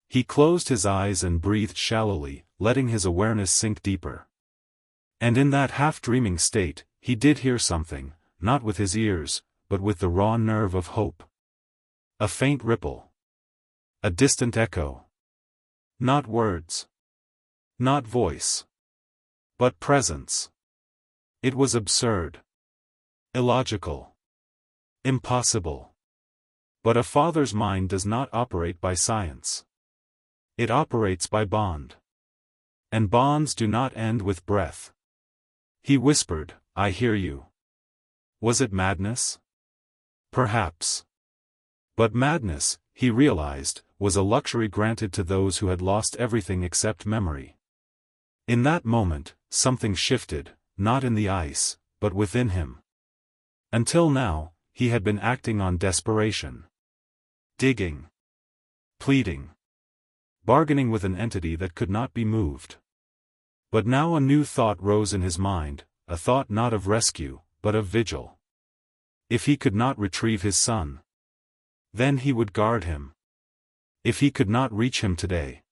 He closed his eyes and breathed shallowly, letting his awareness sink deeper. And in that half-dreaming state, he did hear something, not with his ears, but with the raw nerve of hope. A faint ripple. A distant echo. Not words. Not voice. But presence. It was absurd. Illogical. Impossible. But a father's mind does not operate by science. It operates by bond. And bonds do not end with breath. He whispered, I hear you. Was it madness? Perhaps. But madness, he realized, was a luxury granted to those who had lost everything except memory. In that moment, something shifted, not in the ice, but within him. Until now, he had been acting on desperation. Digging. Pleading. Bargaining with an entity that could not be moved. But now a new thought rose in his mind, a thought not of rescue, but of vigil. If he could not retrieve his son, then he would guard him. If he could not reach him today,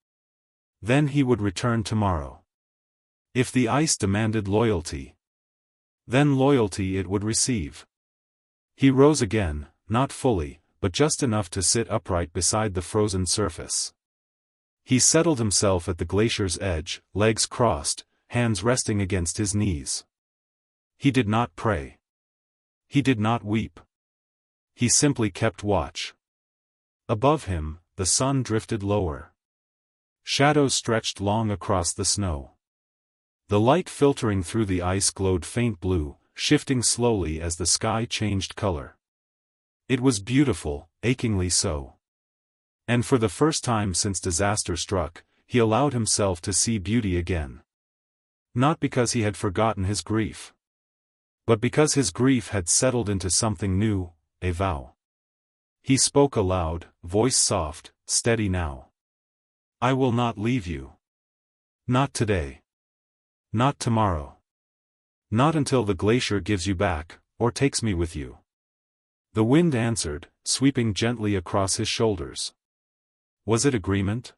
then he would return tomorrow. If the ice demanded loyalty, then loyalty it would receive. He rose again, not fully, but just enough to sit upright beside the frozen surface. He settled himself at the glacier's edge, legs crossed, hands resting against his knees. He did not pray. He did not weep. He simply kept watch. Above him, the sun drifted lower. Shadows stretched long across the snow. The light filtering through the ice glowed faint blue, shifting slowly as the sky changed color. It was beautiful, achingly so. And for the first time since disaster struck, he allowed himself to see beauty again. Not because he had forgotten his grief, but because his grief had settled into something new, a vow. He spoke aloud, voice soft, steady now. I will not leave you. Not today. Not tomorrow. Not until the glacier gives you back, or takes me with you. The wind answered, sweeping gently across his shoulders. Was it agreement?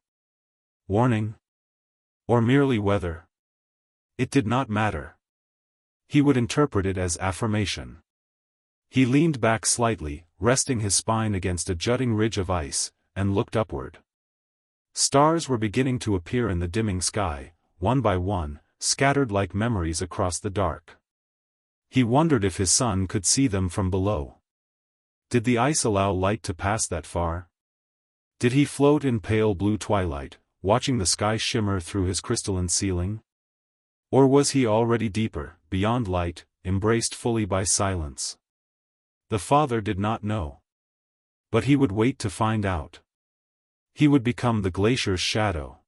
Warning? Or merely weather? It did not matter. He would interpret it as affirmation. He leaned back slightly, resting his spine against a jutting ridge of ice, and looked upward. Stars were beginning to appear in the dimming sky, one by one, scattered like memories across the dark. He wondered if his son could see them from below. Did the ice allow light to pass that far? Did he float in pale blue twilight, watching the sky shimmer through his crystalline ceiling? Or was he already deeper, beyond light, embraced fully by silence? The father did not know. But he would wait to find out. He would become the glacier's shadow.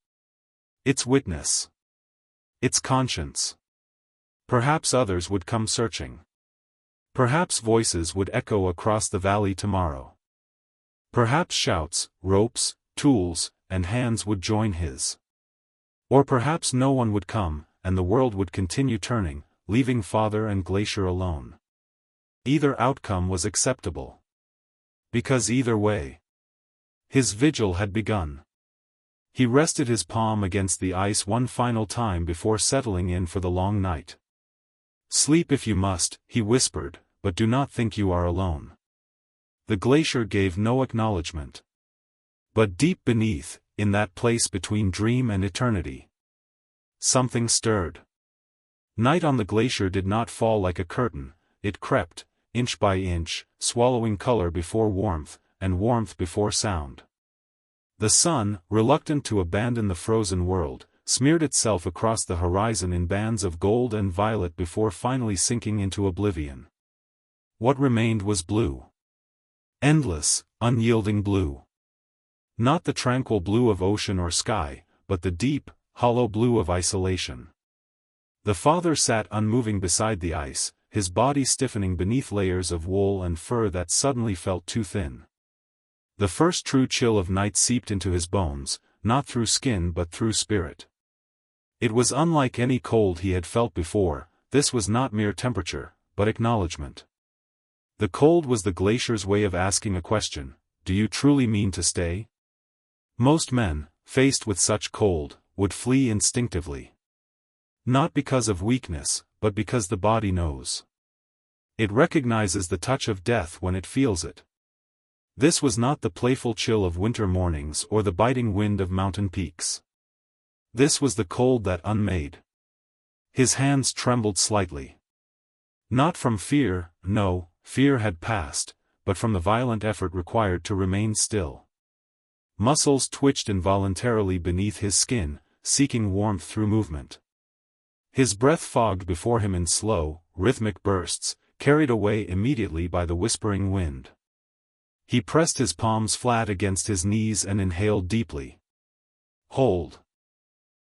Its witness. Its conscience. Perhaps others would come searching. Perhaps voices would echo across the valley tomorrow. Perhaps shouts, ropes, tools, and hands would join his. Or perhaps no one would come, and the world would continue turning, leaving father and glacier alone. Either outcome was acceptable. Because either way, his vigil had begun. He rested his palm against the ice one final time before settling in for the long night. Sleep if you must, he whispered, but do not think you are alone. The glacier gave no acknowledgement. But deep beneath, in that place between dream and eternity, something stirred. Night on the glacier did not fall like a curtain, it crept, inch by inch, swallowing color before warmth, and warmth before sound. The sun, reluctant to abandon the frozen world, smeared itself across the horizon in bands of gold and violet before finally sinking into oblivion. What remained was blue. Endless, unyielding blue. Not the tranquil blue of ocean or sky, but the deep, hollow blue of isolation. The father sat unmoving beside the ice, his body stiffening beneath layers of wool and fur that suddenly felt too thin. The first true chill of night seeped into his bones, not through skin but through spirit. It was unlike any cold he had felt before. This was not mere temperature, but acknowledgement. The cold was the glacier's way of asking a question: do you truly mean to stay? Most men, faced with such cold, would flee instinctively. Not because of weakness, but because the body knows. It recognizes the touch of death when it feels it. This was not the playful chill of winter mornings or the biting wind of mountain peaks. This was the cold that unmade. His hands trembled slightly. Not from fear, no, fear had passed, but from the violent effort required to remain still. Muscles twitched involuntarily beneath his skin, seeking warmth through movement. His breath fogged before him in slow, rhythmic bursts, carried away immediately by the whispering wind. He pressed his palms flat against his knees and inhaled deeply. Hold.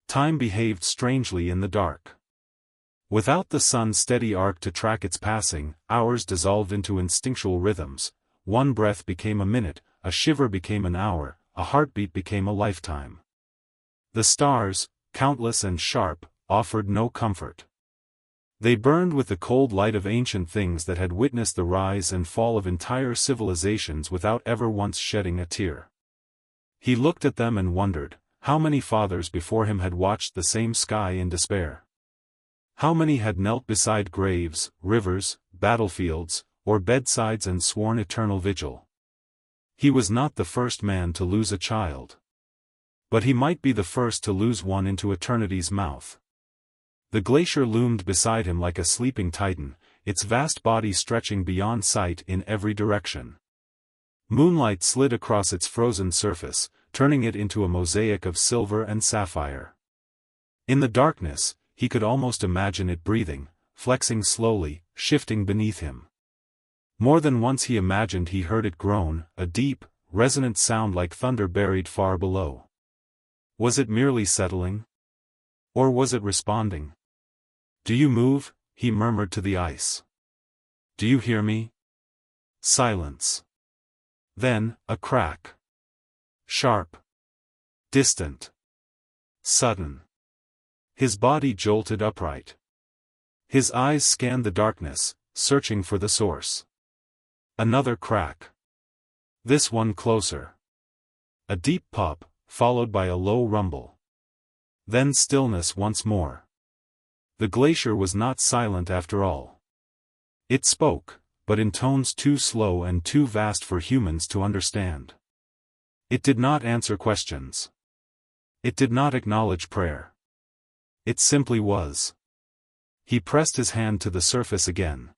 Time behaved strangely in the dark. Without the sun's steady arc to track its passing, hours dissolved into instinctual rhythms. One breath became a minute, a shiver became an hour, a heartbeat became a lifetime. The stars, countless and sharp, offered no comfort. They burned with the cold light of ancient things that had witnessed the rise and fall of entire civilizations without ever once shedding a tear. He looked at them and wondered, how many fathers before him had watched the same sky in despair? How many had knelt beside graves, rivers, battlefields, or bedsides and sworn eternal vigil? He was not the first man to lose a child. But he might be the first to lose one into eternity's mouth. The glacier loomed beside him like a sleeping titan, its vast body stretching beyond sight in every direction. Moonlight slid across its frozen surface, turning it into a mosaic of silver and sapphire. In the darkness, he could almost imagine it breathing, flexing slowly, shifting beneath him. More than once he imagined he heard it groan, a deep, resonant sound like thunder buried far below. Was it merely settling? Or was it responding? "Do you move?" he murmured to the ice. "Do you hear me?" Silence. Then, a crack. Sharp. Distant. Sudden. His body jolted upright. His eyes scanned the darkness, searching for the source. Another crack. This one closer. A deep pop, followed by a low rumble. Then stillness once more. The glacier was not silent after all. It spoke, but in tones too slow and too vast for humans to understand. It did not answer questions. It did not acknowledge prayer. It simply was. He pressed his hand to the surface again.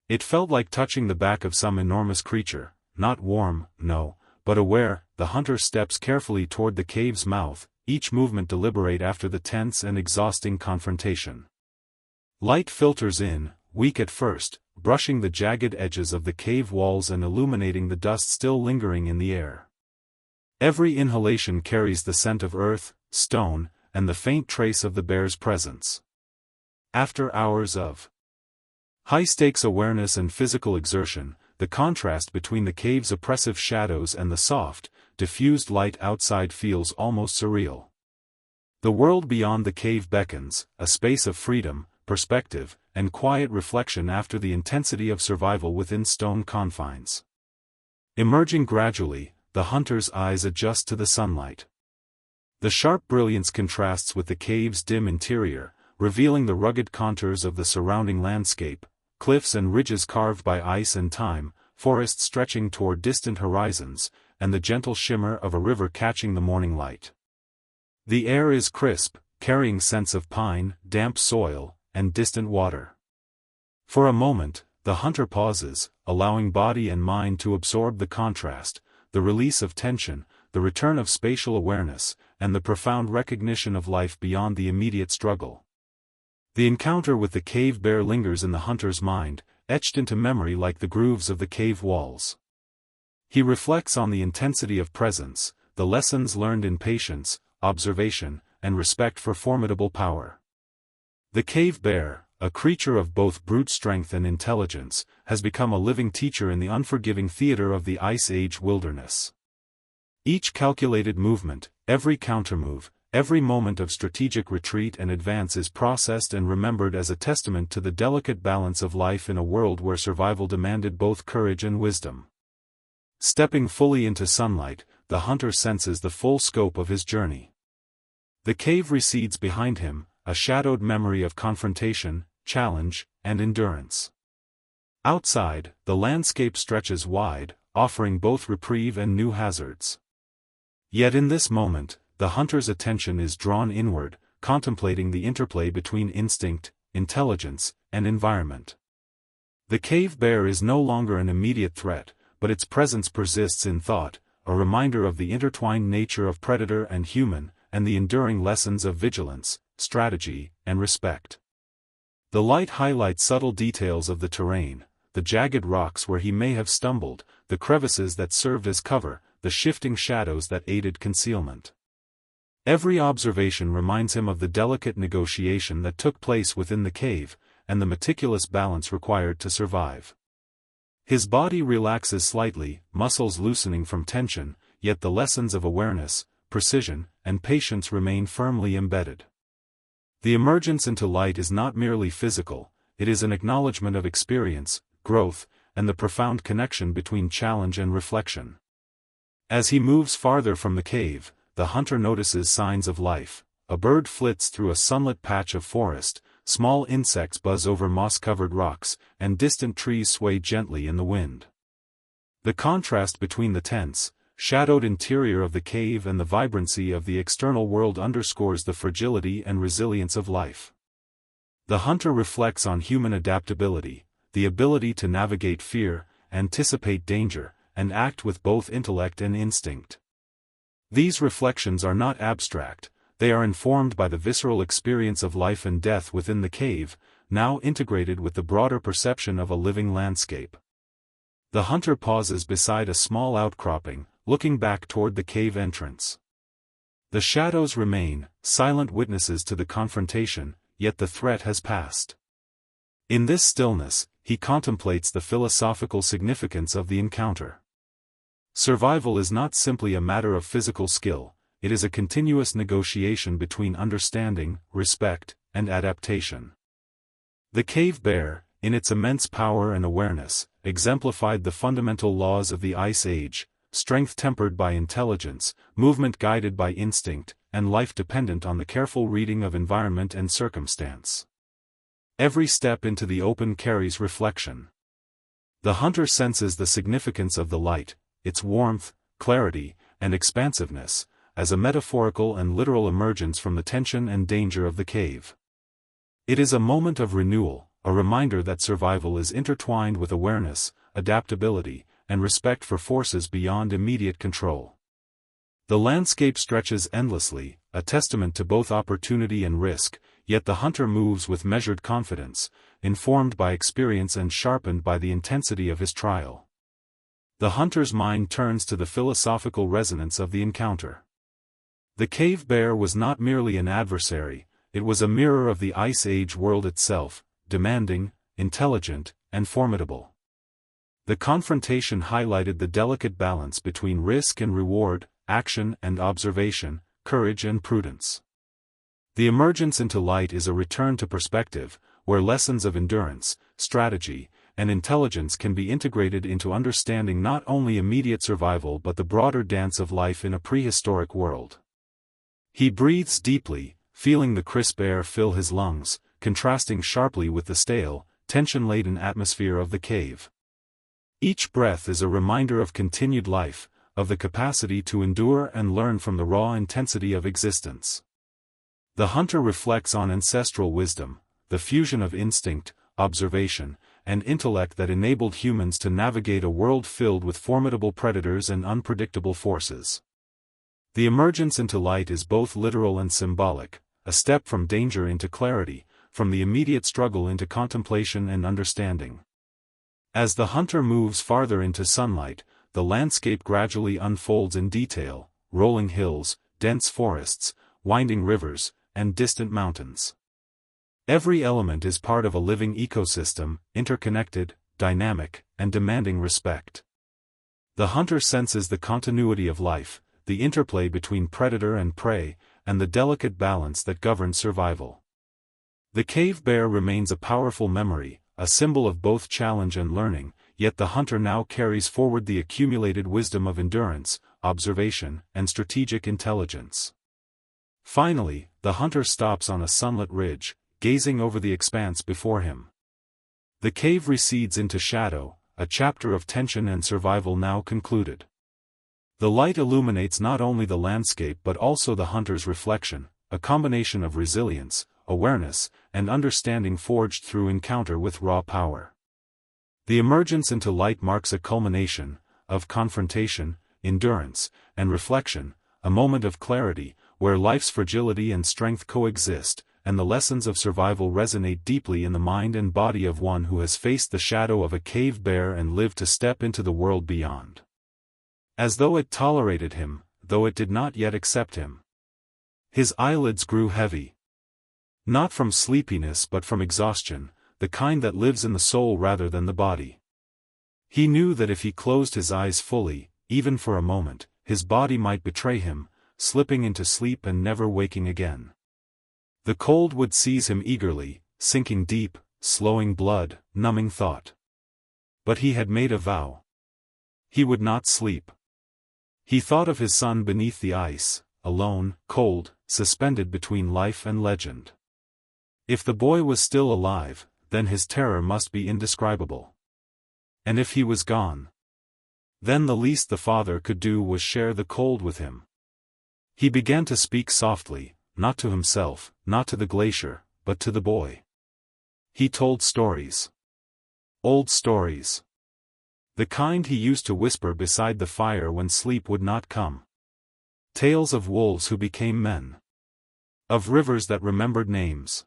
It felt like touching the back of some enormous creature, not warm, no, but aware. The hunter steps carefully toward the cave's mouth, each movement deliberate after the tense and exhausting confrontation. Light filters in, weak at first, brushing the jagged edges of the cave walls and illuminating the dust still lingering in the air. Every inhalation carries the scent of earth, stone, and the faint trace of the bear's presence. After hours of high-stakes awareness and physical exertion, the contrast between the cave's oppressive shadows and the soft, diffused light outside feels almost surreal. The world beyond the cave beckons, a space of freedom, perspective, and quiet reflection after the intensity of survival within stone confines. Emerging gradually, the hunter's eyes adjust to the sunlight. The sharp brilliance contrasts with the cave's dim interior, revealing the rugged contours of the surrounding landscape, cliffs and ridges carved by ice and time, forests stretching toward distant horizons, and the gentle shimmer of a river catching the morning light. The air is crisp, carrying scents of pine, damp soil, and distant water. For a moment, the hunter pauses, allowing body and mind to absorb the contrast, the release of tension, the return of spatial awareness, and the profound recognition of life beyond the immediate struggle. The encounter with the cave bear lingers in the hunter's mind, etched into memory like the grooves of the cave walls. He reflects on the intensity of presence, the lessons learned in patience, observation, and respect for formidable power. The cave bear, a creature of both brute strength and intelligence, has become a living teacher in the unforgiving theater of the Ice Age wilderness. Each calculated movement, every countermove, every moment of strategic retreat and advance is processed and remembered as a testament to the delicate balance of life in a world where survival demanded both courage and wisdom. Stepping fully into sunlight, the hunter senses the full scope of his journey. The cave recedes behind him, a shadowed memory of confrontation, challenge, and endurance. Outside, the landscape stretches wide, offering both reprieve and new hazards. Yet in this moment, the hunter's attention is drawn inward, contemplating the interplay between instinct, intelligence, and environment. The cave bear is no longer an immediate threat, but its presence persists in thought, a reminder of the intertwined nature of predator and human, and the enduring lessons of vigilance, strategy, and respect. The light highlights subtle details of the terrain, the jagged rocks where he may have stumbled, the crevices that served as cover, the shifting shadows that aided concealment. Every observation reminds him of the delicate negotiation that took place within the cave, and the meticulous balance required to survive. His body relaxes slightly, muscles loosening from tension, yet the lessons of awareness, precision, and patience remain firmly embedded. The emergence into light is not merely physical, it is an acknowledgement of experience, growth, and the profound connection between challenge and reflection. As he moves farther from the cave, the hunter notices signs of life. A bird flits through a sunlit patch of forest, small insects buzz over moss-covered rocks, and distant trees sway gently in the wind. The contrast between the tense, shadowed interior of the cave and the vibrancy of the external world underscores the fragility and resilience of life. The hunter reflects on human adaptability, the ability to navigate fear, anticipate danger, and act with both intellect and instinct. These reflections are not abstract, they are informed by the visceral experience of life and death within the cave, now integrated with the broader perception of a living landscape. The hunter pauses beside a small outcropping, looking back toward the cave entrance. The shadows remain, silent witnesses to the confrontation, yet the threat has passed. In this stillness, he contemplates the philosophical significance of the encounter. Survival is not simply a matter of physical skill, it is a continuous negotiation between understanding, respect, and adaptation. The cave bear, in its immense power and awareness, exemplified the fundamental laws of the Ice Age: strength tempered by intelligence, movement guided by instinct, and life dependent on the careful reading of environment and circumstance. Every step into the open carries reflection. The hunter senses the significance of the light, its warmth, clarity, and expansiveness, as a metaphorical and literal emergence from the tension and danger of the cave. It is a moment of renewal, a reminder that survival is intertwined with awareness, adaptability, and respect for forces beyond immediate control. The landscape stretches endlessly, a testament to both opportunity and risk, yet the hunter moves with measured confidence, informed by experience and sharpened by the intensity of his trial. The hunter's mind turns to the philosophical resonance of the encounter. The cave bear was not merely an adversary, it was a mirror of the Ice Age world itself, demanding, intelligent, and formidable. The confrontation highlighted the delicate balance between risk and reward, action and observation, courage and prudence. The emergence into light is a return to perspective, where lessons of endurance, strategy, and intelligence can be integrated into understanding not only immediate survival but the broader dance of life in a prehistoric world. He breathes deeply, feeling the crisp air fill his lungs, contrasting sharply with the stale, tension-laden atmosphere of the cave. Each breath is a reminder of continued life, of the capacity to endure and learn from the raw intensity of existence. The hunter reflects on ancestral wisdom, the fusion of instinct, observation, and intellect that enabled humans to navigate a world filled with formidable predators and unpredictable forces. The emergence into light is both literal and symbolic, a step from danger into clarity, from the immediate struggle into contemplation and understanding. As the hunter moves farther into sunlight, the landscape gradually unfolds in detail: rolling hills, dense forests, winding rivers, and distant mountains. Every element is part of a living ecosystem, interconnected, dynamic, and demanding respect. The hunter senses the continuity of life, the interplay between predator and prey, and the delicate balance that governs survival. The cave bear remains a powerful memory, a symbol of both challenge and learning, yet the hunter now carries forward the accumulated wisdom of endurance, observation, and strategic intelligence. Finally, the hunter stops on a sunlit ridge, gazing over the expanse before him. The cave recedes into shadow, a chapter of tension and survival now concluded. The light illuminates not only the landscape but also the hunter's reflection, a combination of resilience, awareness, and understanding forged through encounter with raw power. The emergence into light marks a culmination of confrontation, endurance, and reflection, a moment of clarity, where life's fragility and strength coexist, and the lessons of survival resonate deeply in the mind and body of one who has faced the shadow of a cave bear and lived to step into the world beyond. As though it tolerated him, though it did not yet accept him. His eyelids grew heavy. Not from sleepiness but from exhaustion, the kind that lives in the soul rather than the body. He knew that if he closed his eyes fully, even for a moment, his body might betray him, slipping into sleep and never waking again. The cold would seize him eagerly, sinking deep, slowing blood, numbing thought. But he had made a vow. He would not sleep. He thought of his son beneath the ice, alone, cold, suspended between life and legend. If the boy was still alive, then his terror must be indescribable. And if he was gone, then the least the father could do was share the cold with him. He began to speak softly, not to himself, not to the glacier, but to the boy. He told stories. Old stories. The kind he used to whisper beside the fire when sleep would not come. Tales of wolves who became men. Of rivers that remembered names.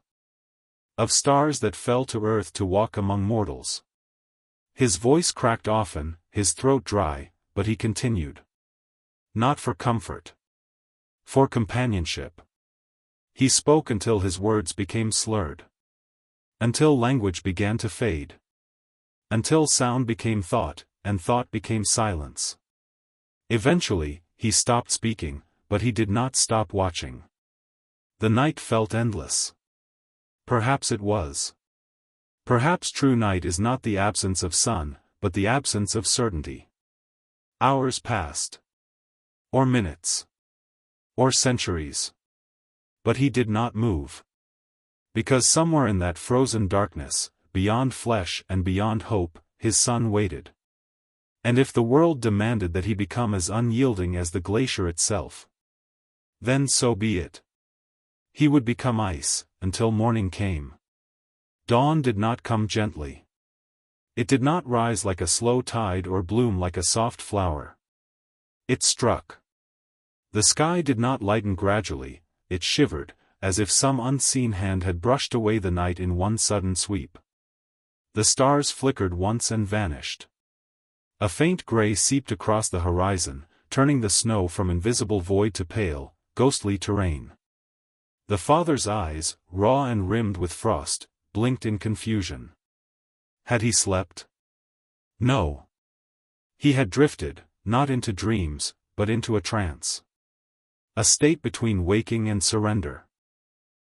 Of stars that fell to earth to walk among mortals. His voice cracked often, his throat dry, but he continued. Not for comfort. For companionship. He spoke until his words became slurred. Until language began to fade. Until sound became thought, and thought became silence. Eventually, he stopped speaking, but he did not stop watching. The night felt endless. Perhaps it was. Perhaps true night is not the absence of sun, but the absence of certainty. Hours passed. Or minutes. Or centuries. But he did not move. Because somewhere in that frozen darkness, beyond flesh and beyond hope, his son waited. And if the world demanded that he become as unyielding as the glacier itself, then so be it. He would become ice, until morning came. Dawn did not come gently. It did not rise like a slow tide or bloom like a soft flower. It struck. The sky did not lighten gradually, it shivered, as if some unseen hand had brushed away the night in one sudden sweep. The stars flickered once and vanished. A faint gray seeped across the horizon, turning the snow from invisible void to pale, ghostly terrain. The father's eyes, raw and rimmed with frost, blinked in confusion. Had he slept? No. He had drifted, not into dreams, but into a trance. A state between waking and surrender.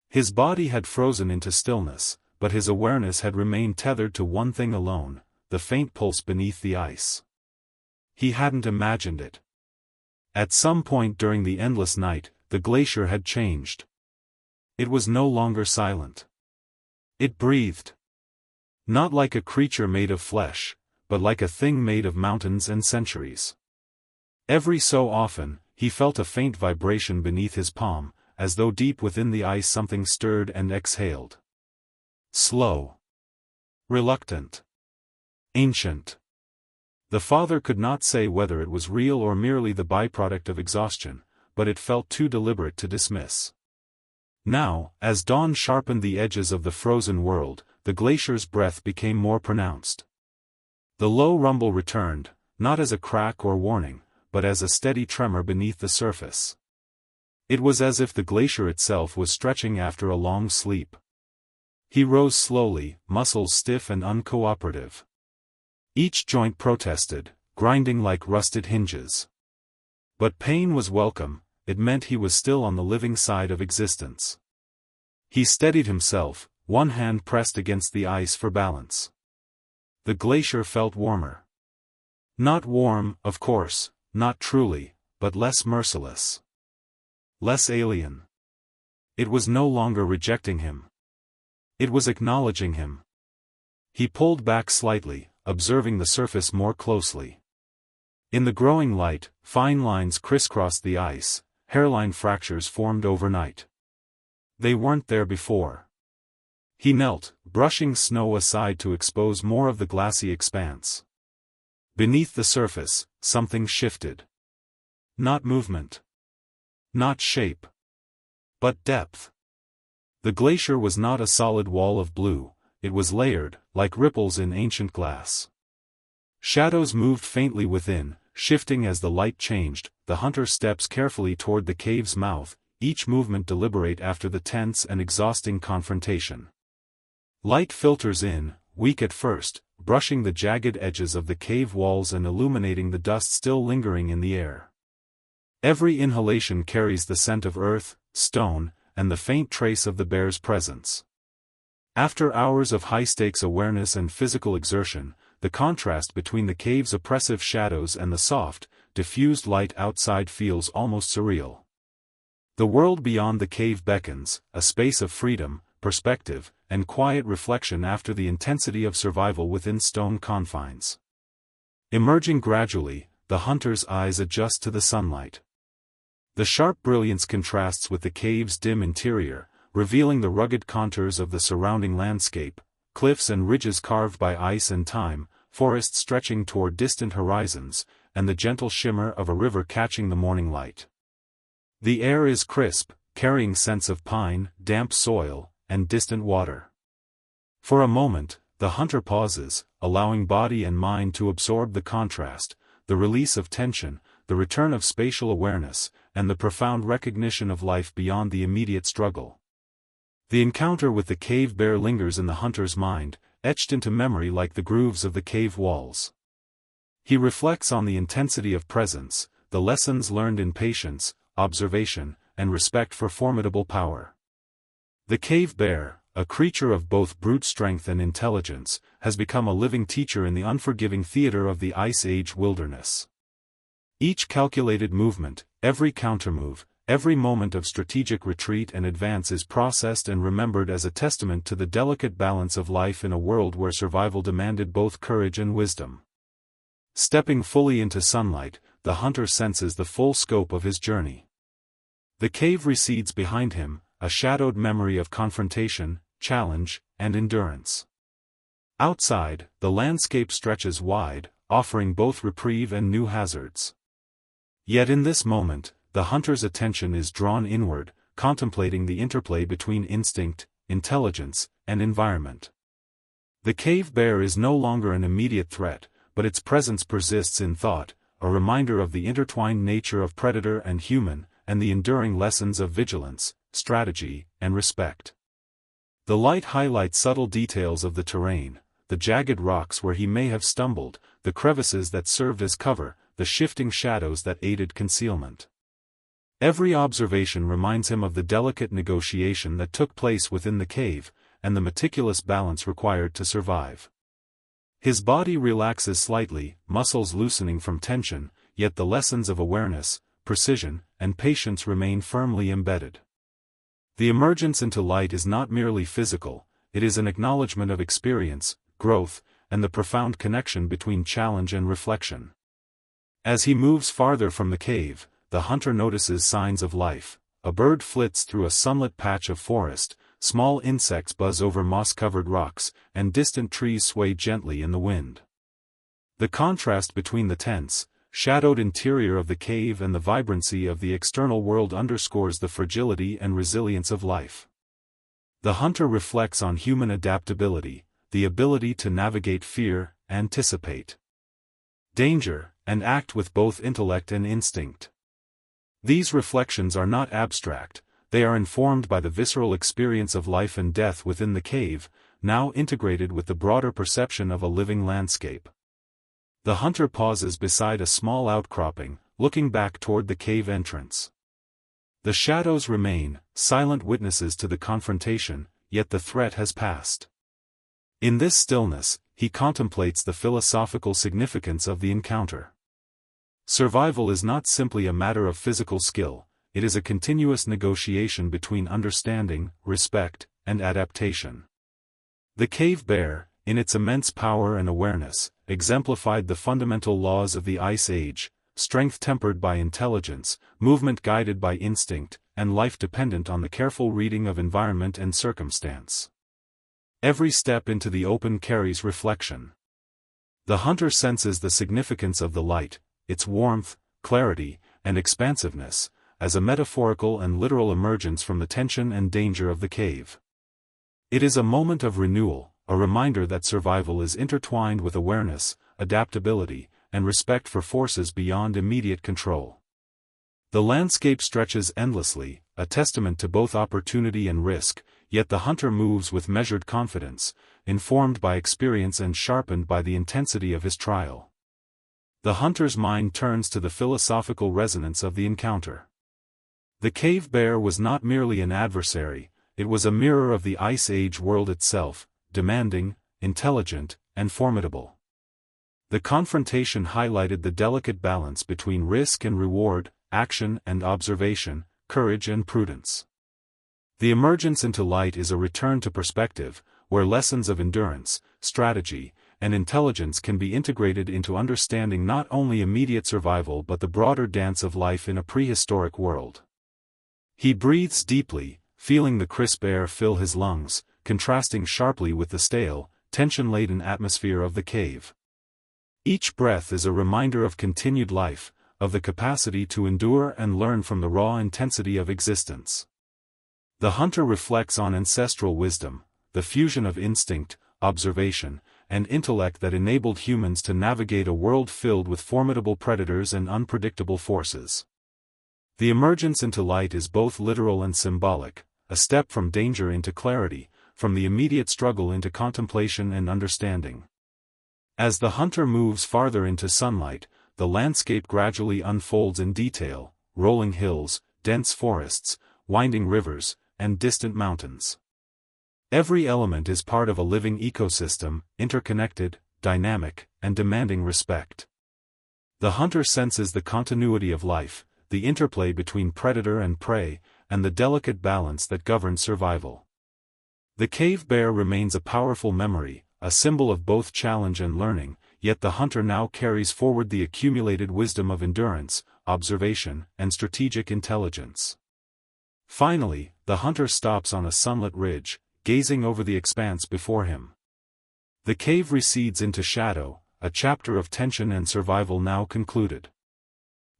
His body had frozen into stillness, but his awareness had remained tethered to one thing alone, the faint pulse beneath the ice. He hadn't imagined it. At some point during the endless night, the glacier had changed. It was no longer silent. It breathed. Not like a creature made of flesh, but like a thing made of mountains and centuries. Every so often, he felt a faint vibration beneath his palm, as though deep within the ice something stirred and exhaled. Slow. Reluctant. Ancient. The father could not say whether it was real or merely the byproduct of exhaustion, but it felt too deliberate to dismiss. Now, as dawn sharpened the edges of the frozen world, the glacier's breath became more pronounced. The low rumble returned, not as a crack or warning, but as a steady tremor beneath the surface. It was as if the glacier itself was stretching after a long sleep. He rose slowly, muscles stiff and uncooperative. Each joint protested, grinding like rusted hinges. But pain was welcome, it meant he was still on the living side of existence. He steadied himself, one hand pressed against the ice for balance. The glacier felt warmer. Not warm, of course, not truly, but less merciless. Less alien. It was no longer rejecting him. It was acknowledging him. He pulled back slightly, observing the surface more closely. In the growing light, fine lines crisscrossed the ice, hairline fractures formed overnight. They weren't there before. He knelt, brushing snow aside to expose more of the glassy expanse. Beneath the surface, something shifted. Not movement. Not shape. But depth. The glacier was not a solid wall of blue, it was layered, like ripples in ancient glass. Shadows moved faintly within, shifting as the light changed. The hunter steps carefully toward the cave's mouth, each movement deliberate after the tense and exhausting confrontation. Light filters in, weak at first, brushing the jagged edges of the cave walls and illuminating the dust still lingering in the air. Every inhalation carries the scent of earth, stone, and the faint trace of the bear's presence. After hours of high-stakes awareness and physical exertion, the contrast between the cave's oppressive shadows and the soft, diffused light outside feels almost surreal. The world beyond the cave beckons, a space of freedom, perspective, and quiet reflection after the intensity of survival within stone confines. Emerging gradually, the hunter's eyes adjust to the sunlight. The sharp brilliance contrasts with the cave's dim interior, revealing the rugged contours of the surrounding landscape, cliffs and ridges carved by ice and time, forests stretching toward distant horizons, and the gentle shimmer of a river catching the morning light. The air is crisp, carrying scents of pine, damp soil, and distant water. For a moment, the hunter pauses, allowing body and mind to absorb the contrast, the release of tension, the return of spatial awareness, and the profound recognition of life beyond the immediate struggle. The encounter with the cave bear lingers in the hunter's mind, etched into memory like the grooves of the cave walls. He reflects on the intensity of presence, the lessons learned in patience, observation, and respect for formidable power. The cave bear, a creature of both brute strength and intelligence, has become a living teacher in the unforgiving theater of the Ice Age wilderness. Each calculated movement, every countermove, every moment of strategic retreat and advance is processed and remembered as a testament to the delicate balance of life in a world where survival demanded both courage and wisdom. Stepping fully into sunlight, the hunter senses the full scope of his journey. The cave recedes behind him, a shadowed memory of confrontation, challenge, and endurance. Outside, the landscape stretches wide, offering both reprieve and new hazards. Yet in this moment, the hunter's attention is drawn inward, contemplating the interplay between instinct, intelligence, and environment. The cave bear is no longer an immediate threat, but its presence persists in thought, a reminder of the intertwined nature of predator and human, and the enduring lessons of vigilance, strategy, and respect. The light highlights subtle details of the terrain, the jagged rocks where he may have stumbled, the crevices that served as cover, the shifting shadows that aided concealment. Every observation reminds him of the delicate negotiation that took place within the cave, and the meticulous balance required to survive. His body relaxes slightly, muscles loosening from tension, yet the lessons of awareness, precision, and patience remain firmly embedded. The emergence into light is not merely physical, it is an acknowledgement of experience, growth, and the profound connection between challenge and reflection. As he moves farther from the cave, the hunter notices signs of life. A bird flits through a sunlit patch of forest, small insects buzz over moss-covered rocks, and distant trees sway gently in the wind. The contrast between the tense, shadowed interior of the cave and the vibrancy of the external world underscores the fragility and resilience of life. The hunter reflects on human adaptability, the ability to navigate fear, anticipate danger, and act with both intellect and instinct. These reflections are not abstract, they are informed by the visceral experience of life and death within the cave, now integrated with the broader perception of a living landscape. The hunter pauses beside a small outcropping, looking back toward the cave entrance. The shadows remain, silent witnesses to the confrontation, yet the threat has passed. In this stillness, he contemplates the philosophical significance of the encounter. Survival is not simply a matter of physical skill, it is a continuous negotiation between understanding, respect, and adaptation. The cave bear, in its immense power and awareness, exemplified the fundamental laws of the Ice Age, strength tempered by intelligence, movement guided by instinct, and life dependent on the careful reading of environment and circumstance. Every step into the open carries reflection. The hunter senses the significance of the light, its warmth, clarity, and expansiveness, as a metaphorical and literal emergence from the tension and danger of the cave. It is a moment of renewal, a reminder that survival is intertwined with awareness, adaptability, and respect for forces beyond immediate control. The landscape stretches endlessly, a testament to both opportunity and risk, yet the hunter moves with measured confidence, informed by experience and sharpened by the intensity of his trial. The hunter's mind turns to the philosophical resonance of the encounter. The cave bear was not merely an adversary, it was a mirror of the Ice Age world itself, demanding, intelligent, and formidable. The confrontation highlighted the delicate balance between risk and reward, action and observation, courage and prudence. The emergence into light is a return to perspective, where lessons of endurance, strategy, and intelligence can be integrated into understanding not only immediate survival but the broader dance of life in a prehistoric world. He breathes deeply, feeling the crisp air fill his lungs, contrasting sharply with the stale, tension-laden atmosphere of the cave. Each breath is a reminder of continued life, of the capacity to endure and learn from the raw intensity of existence. The hunter reflects on ancestral wisdom, the fusion of instinct, observation, and intellect that enabled humans to navigate a world filled with formidable predators and unpredictable forces. The emergence into light is both literal and symbolic, a step from danger into clarity, from the immediate struggle into contemplation and understanding. As the hunter moves farther into sunlight, the landscape gradually unfolds in detail, rolling hills, dense forests, winding rivers, and distant mountains. Every element is part of a living ecosystem, interconnected, dynamic, and demanding respect. The hunter senses the continuity of life, the interplay between predator and prey, and the delicate balance that governs survival. The cave bear remains a powerful memory, a symbol of both challenge and learning, yet the hunter now carries forward the accumulated wisdom of endurance, observation, and strategic intelligence. Finally, the hunter stops on a sunlit ridge, gazing over the expanse before him. The cave recedes into shadow, a chapter of tension and survival now concluded.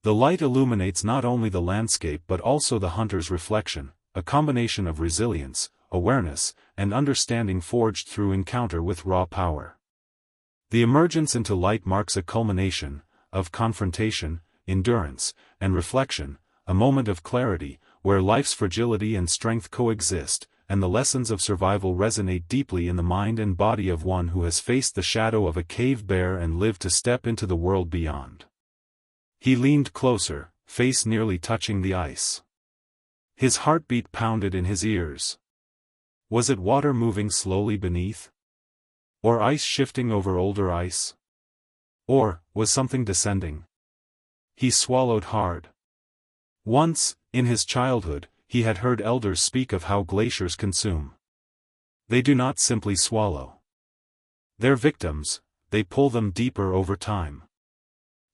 The light illuminates not only the landscape but also the hunter's reflection, a combination of resilience, awareness, and understanding forged through encounter with raw power. The emergence into light marks a culmination, of confrontation, endurance, and reflection, a moment of clarity, where life's fragility and strength coexist, and the lessons of survival resonate deeply in the mind and body of one who has faced the shadow of a cave bear and lived to step into the world beyond. He leaned closer, face nearly touching the ice. His heartbeat pounded in his ears. Was it water moving slowly beneath? Or ice shifting over older ice? Or, was something descending? He swallowed hard. Once, in his childhood, he had heard elders speak of how glaciers consume. They do not simply swallow their victims, they pull them deeper over time.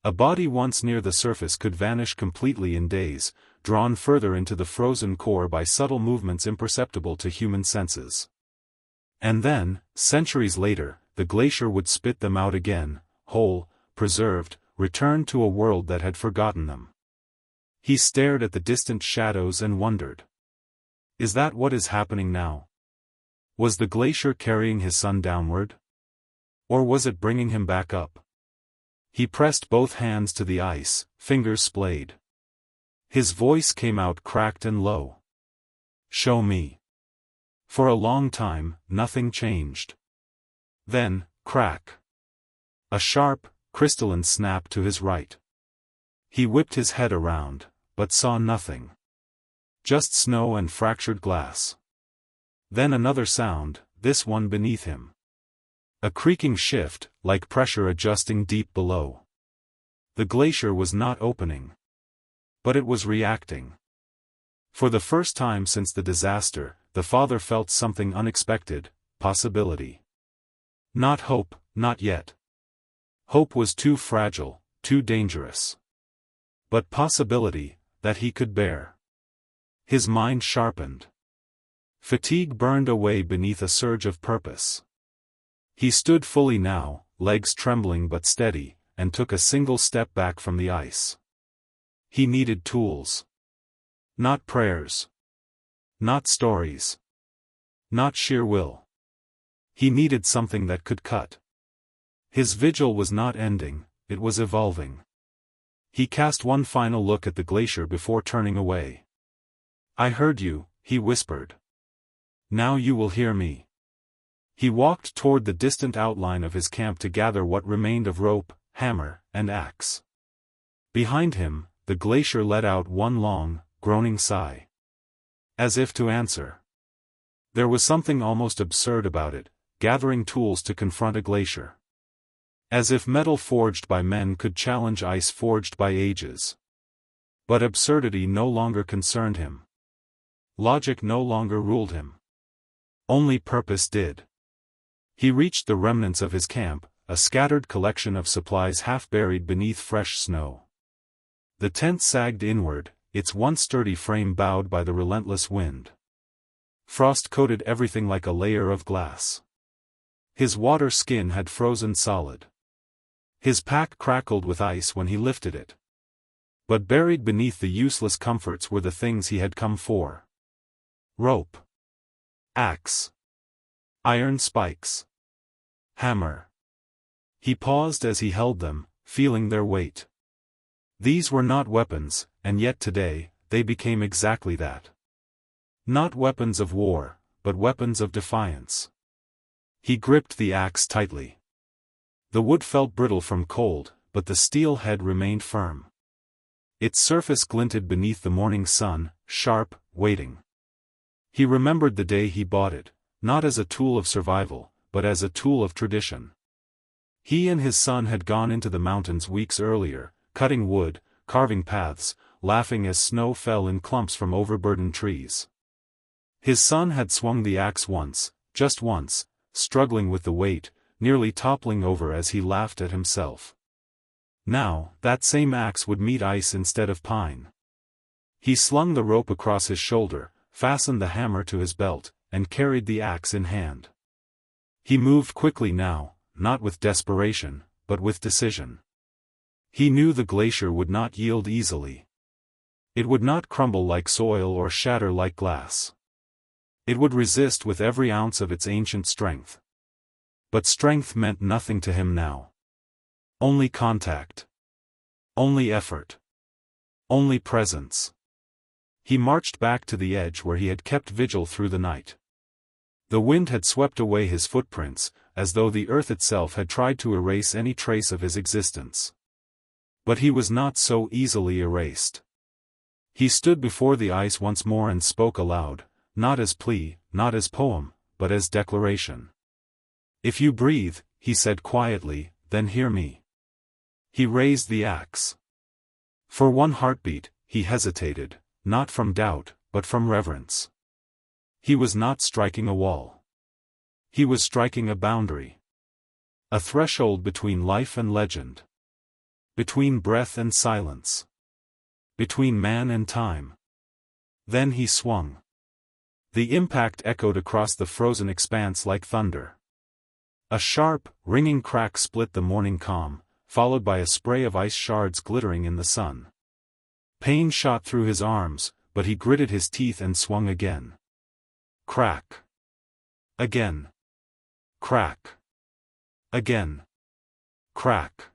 A body once near the surface could vanish completely in days, drawn further into the frozen core by subtle movements imperceptible to human senses. And then, centuries later, the glacier would spit them out again, whole, preserved, returned to a world that had forgotten them. He stared at the distant shadows and wondered. Is that what is happening now? Was the glacier carrying his son downward? Or was it bringing him back up? He pressed both hands to the ice, fingers splayed. His voice came out cracked and low. Show me. For a long time, nothing changed. Then, crack. A sharp, crystalline snap to his right. He whipped his head around, but saw nothing. Just snow and fractured glass. Then another sound, this one beneath him. A creaking shift, like pressure adjusting deep below. The glacier was not opening. But it was reacting. For the first time since the disaster, the father felt something unexpected, possibility. Not hope, not yet. Hope was too fragile, too dangerous. But possibility, that he could bear. His mind sharpened. Fatigue burned away beneath a surge of purpose. He stood fully now, legs trembling but steady, and took a single step back from the ice. He needed tools. Not prayers. Not stories. Not sheer will. He needed something that could cut. His vigil was not ending, it was evolving. He cast one final look at the glacier before turning away. "I heard you," he whispered. "Now you will hear me." He walked toward the distant outline of his camp to gather what remained of rope, hammer, and axe. Behind him, the glacier let out one long, groaning sigh. As if to answer. There was something almost absurd about it, gathering tools to confront a glacier. As if metal forged by men could challenge ice forged by ages. But absurdity no longer concerned him. Logic no longer ruled him. Only purpose did. He reached the remnants of his camp, a scattered collection of supplies half buried beneath fresh snow. The tent sagged inward, its once sturdy frame bowed by the relentless wind. Frost coated everything like a layer of glass. His water skin had frozen solid. His pack crackled with ice when he lifted it. But buried beneath the useless comforts were the things he had come for. Rope. Axe. Iron spikes. Hammer. He paused as he held them, feeling their weight. These were not weapons, and yet today, they became exactly that. Not weapons of war, but weapons of defiance. He gripped the axe tightly. The wood felt brittle from cold, but the steel head remained firm. Its surface glinted beneath the morning sun, sharp, waiting. He remembered the day he bought it, not as a tool of survival, but as a tool of tradition. He and his son had gone into the mountains weeks earlier, cutting wood, carving paths, laughing as snow fell in clumps from overburdened trees. His son had swung the axe once, just once, struggling with the weight, nearly toppling over as he laughed at himself. Now, that same axe would meet ice instead of pine. He slung the rope across his shoulder, fastened the hammer to his belt, and carried the axe in hand. He moved quickly now, not with desperation, but with decision. He knew the glacier would not yield easily. It would not crumble like soil or shatter like glass. It would resist with every ounce of its ancient strength. But strength meant nothing to him now. Only contact. Only effort. Only presence. He marched back to the edge where he had kept vigil through the night. The wind had swept away his footprints, as though the earth itself had tried to erase any trace of his existence. But he was not so easily erased. He stood before the ice once more and spoke aloud, not as plea, not as poem, but as declaration. "If you breathe," he said quietly, "then hear me." He raised the axe. For one heartbeat, he hesitated, not from doubt, but from reverence. He was not striking a wall. He was striking a boundary. A threshold between life and legend. Between breath and silence. Between man and time. Then he swung. The impact echoed across the frozen expanse like thunder. A sharp, ringing crack split the morning calm, followed by a spray of ice shards glittering in the sun. Pain shot through his arms, but he gritted his teeth and swung again. Crack. Again. Crack. Again. Crack.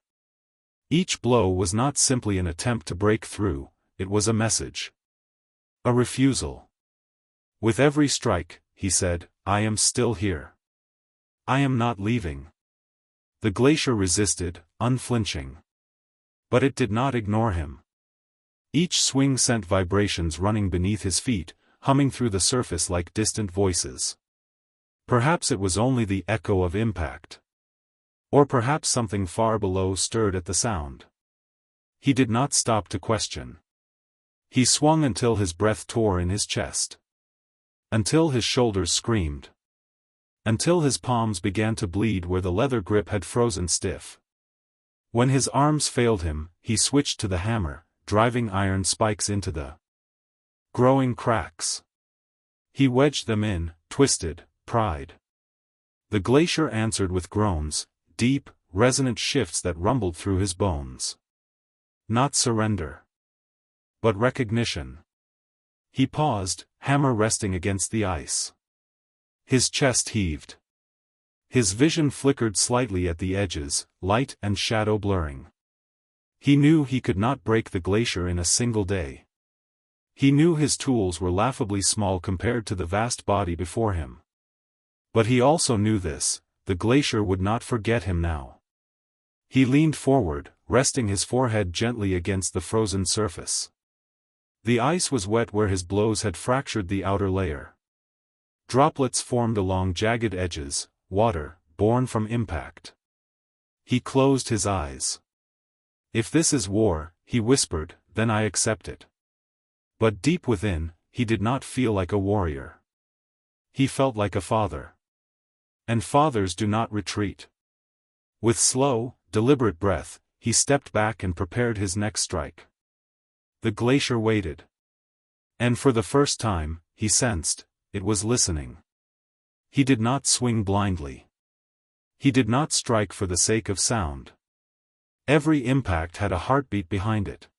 Each blow was not simply an attempt to break through, it was a message. A refusal. With every strike, he said, "I am still here. I am not leaving." The glacier resisted, unflinching. But it did not ignore him. Each swing sent vibrations running beneath his feet, humming through the surface like distant voices. Perhaps it was only the echo of impact. Or perhaps something far below stirred at the sound. He did not stop to question. He swung until his breath tore in his chest. Until his shoulders screamed. Until his palms began to bleed where the leather grip had frozen stiff. When his arms failed him, he switched to the hammer, driving iron spikes into the growing cracks. He wedged them in, twisted, pried. The glacier answered with groans, deep, resonant shifts that rumbled through his bones. Not surrender. But recognition. He paused, hammer resting against the ice. His chest heaved. His vision flickered slightly at the edges, light and shadow blurring. He knew he could not break the glacier in a single day. He knew his tools were laughably small compared to the vast body before him. But he also knew this: the glacier would not forget him now. He leaned forward, resting his forehead gently against the frozen surface. The ice was wet where his blows had fractured the outer layer. Droplets formed along jagged edges, water, born from impact. He closed his eyes. "If this is war," he whispered, "then I accept it." But deep within, he did not feel like a warrior. He felt like a father. And fathers do not retreat. With slow, deliberate breath, he stepped back and prepared his next strike. The glacier waited. And for the first time, he sensed, it was listening. He did not swing blindly. He did not strike for the sake of sound. Every impact had a heartbeat behind it.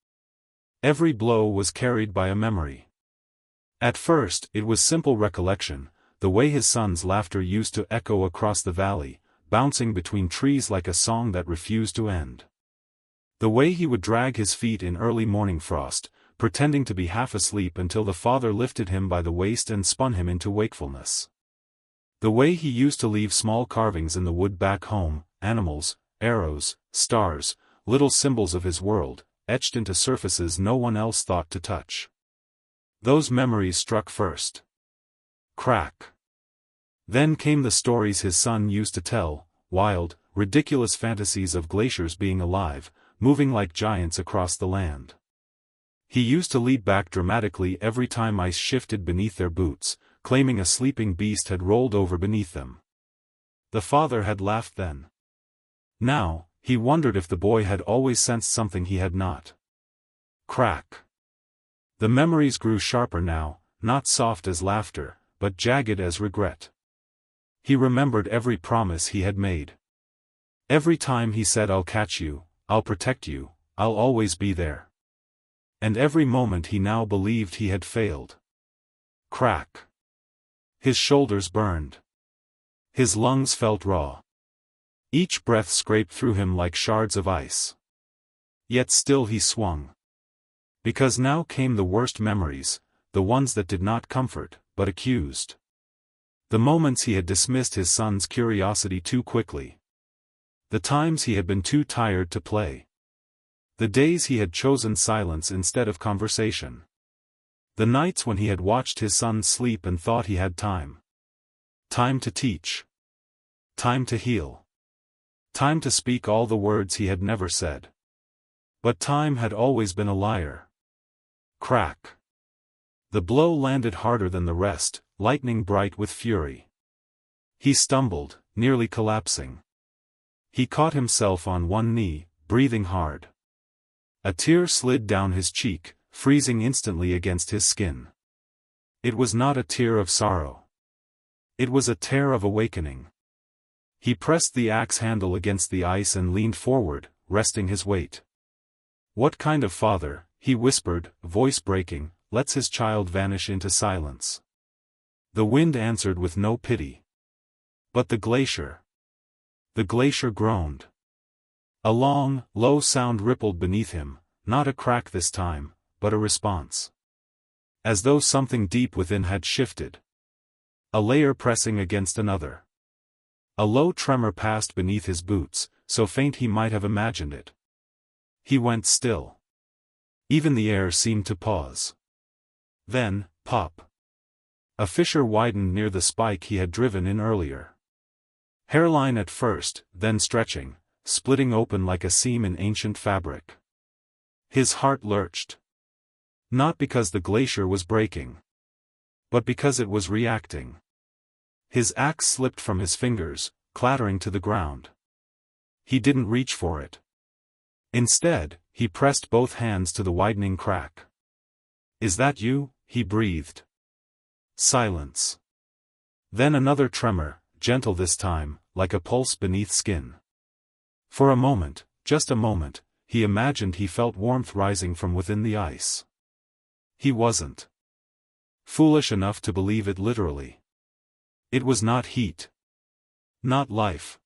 Every blow was carried by a memory. At first, it was simple recollection, the way his son's laughter used to echo across the valley, bouncing between trees like a song that refused to end. The way he would drag his feet in early morning frost, pretending to be half asleep until the father lifted him by the waist and spun him into wakefulness. The way he used to leave small carvings in the wood back home, animals, arrows, stars, little symbols of his world, etched into surfaces no one else thought to touch. Those memories struck first. Crack. Then came the stories his son used to tell, wild, ridiculous fantasies of glaciers being alive, moving like giants across the land. He used to lead back dramatically every time ice shifted beneath their boots, claiming a sleeping beast had rolled over beneath them. The father had laughed then. Now, he wondered if the boy had always sensed something he had not. Crack. The memories grew sharper now, not soft as laughter, but jagged as regret. He remembered every promise he had made. Every time he said, "I'll catch you, I'll protect you, I'll always be there." And every moment he now believed he had failed. Crack. His shoulders burned. His lungs felt raw. Each breath scraped through him like shards of ice. Yet still he swung. Because now came the worst memories, the ones that did not comfort, but accused. The moments he had dismissed his son's curiosity too quickly. The times he had been too tired to play. The days he had chosen silence instead of conversation. The nights when he had watched his son sleep and thought he had time. Time to teach. Time to heal. Time to speak all the words he had never said. But time had always been a liar. Crack. The blow landed harder than the rest, lightning bright with fury. He stumbled, nearly collapsing. He caught himself on one knee, breathing hard. A tear slid down his cheek, freezing instantly against his skin. It was not a tear of sorrow. It was a tear of awakening. He pressed the axe handle against the ice and leaned forward, resting his weight. "What kind of father," he whispered, voice breaking, "lets his child vanish into silence?" The wind answered with no pity. But the glacier. The glacier groaned. A long, low sound rippled beneath him, not a crack this time, but a response. As though something deep within had shifted. A layer pressing against another. A low tremor passed beneath his boots, so faint he might have imagined it. He went still. Even the air seemed to pause. Then, pop. A fissure widened near the spike he had driven in earlier. Hairline at first, then stretching, splitting open like a seam in ancient fabric. His heart lurched. Not because the glacier was breaking. But because it was reacting. His axe slipped from his fingers, clattering to the ground. He didn't reach for it. Instead, he pressed both hands to the widening crack. "Is that you?" he breathed. Silence. Then another tremor, gentle this time, like a pulse beneath skin. For a moment, just a moment, he imagined he felt warmth rising from within the ice. He wasn't. Foolish enough to believe it literally. It was not heat. Not life.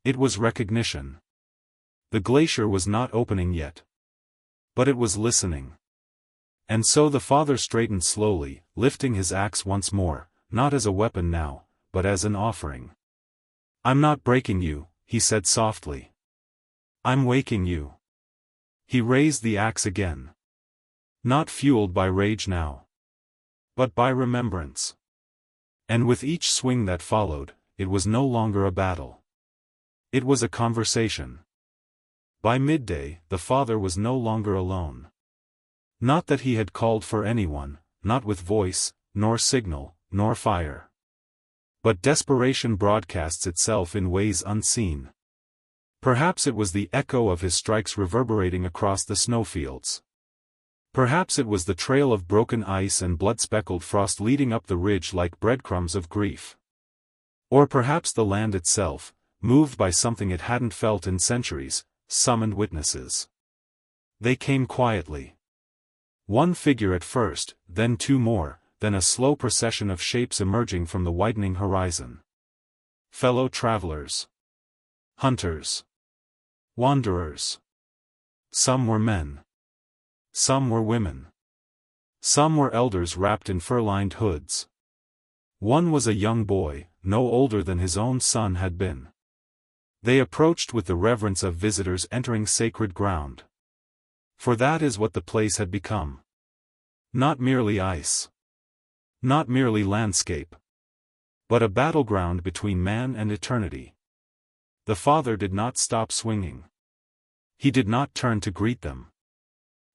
It was recognition. The glacier was not opening yet. But it was listening. And so the father straightened slowly, lifting his axe once more, not as a weapon now, but as an offering. "I'm not breaking you," he said softly. "I'm waking you." He raised the axe again. Not fueled by rage now, but by remembrance. And with each swing that followed, it was no longer a battle. It was a conversation. By midday, the father was no longer alone. Not that he had called for anyone, not with voice, nor signal, nor fire. But desperation broadcasts itself in ways unseen. Perhaps it was the echo of his strikes reverberating across the snowfields. Perhaps it was the trail of broken ice and blood-speckled frost leading up the ridge like breadcrumbs of grief. Or perhaps the land itself, moved by something it hadn't felt in centuries, summoned witnesses. They came quietly. One figure at first, then two more, then a slow procession of shapes emerging from the widening horizon. Fellow travelers. Hunters. Wanderers. Some were men. Some were women. Some were elders wrapped in fur-lined hoods. One was a young boy, no older than his own son had been. They approached with the reverence of visitors entering sacred ground. For that is what the place had become. Not merely ice. Not merely landscape. But a battleground between man and eternity. The father did not stop swinging. He did not turn to greet them.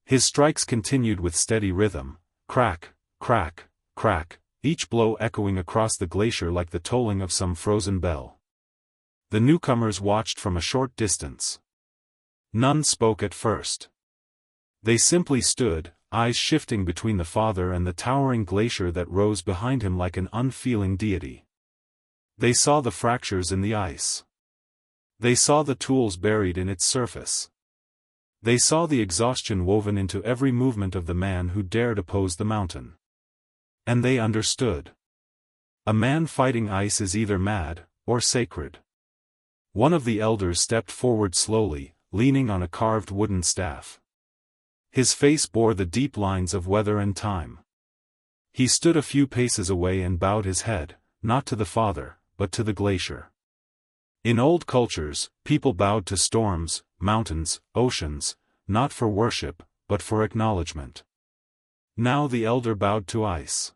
His strikes continued with steady rhythm, crack, crack, crack, each blow echoing across the glacier like the tolling of some frozen bell. The newcomers watched from a short distance. None spoke at first. They simply stood, eyes shifting between the father and the towering glacier that rose behind him like an unfeeling deity. They saw the fractures in the ice. They saw the tools buried in its surface. They saw the exhaustion woven into every movement of the man who dared oppose the mountain. And they understood. A man fighting ice is either mad, or sacred. One of the elders stepped forward slowly, leaning on a carved wooden staff. His face bore the deep lines of weather and time. He stood a few paces away and bowed his head, not to the father, but to the glacier. In old cultures, people bowed to storms, mountains, oceans, not for worship, but for acknowledgement. Now the elder bowed to ice.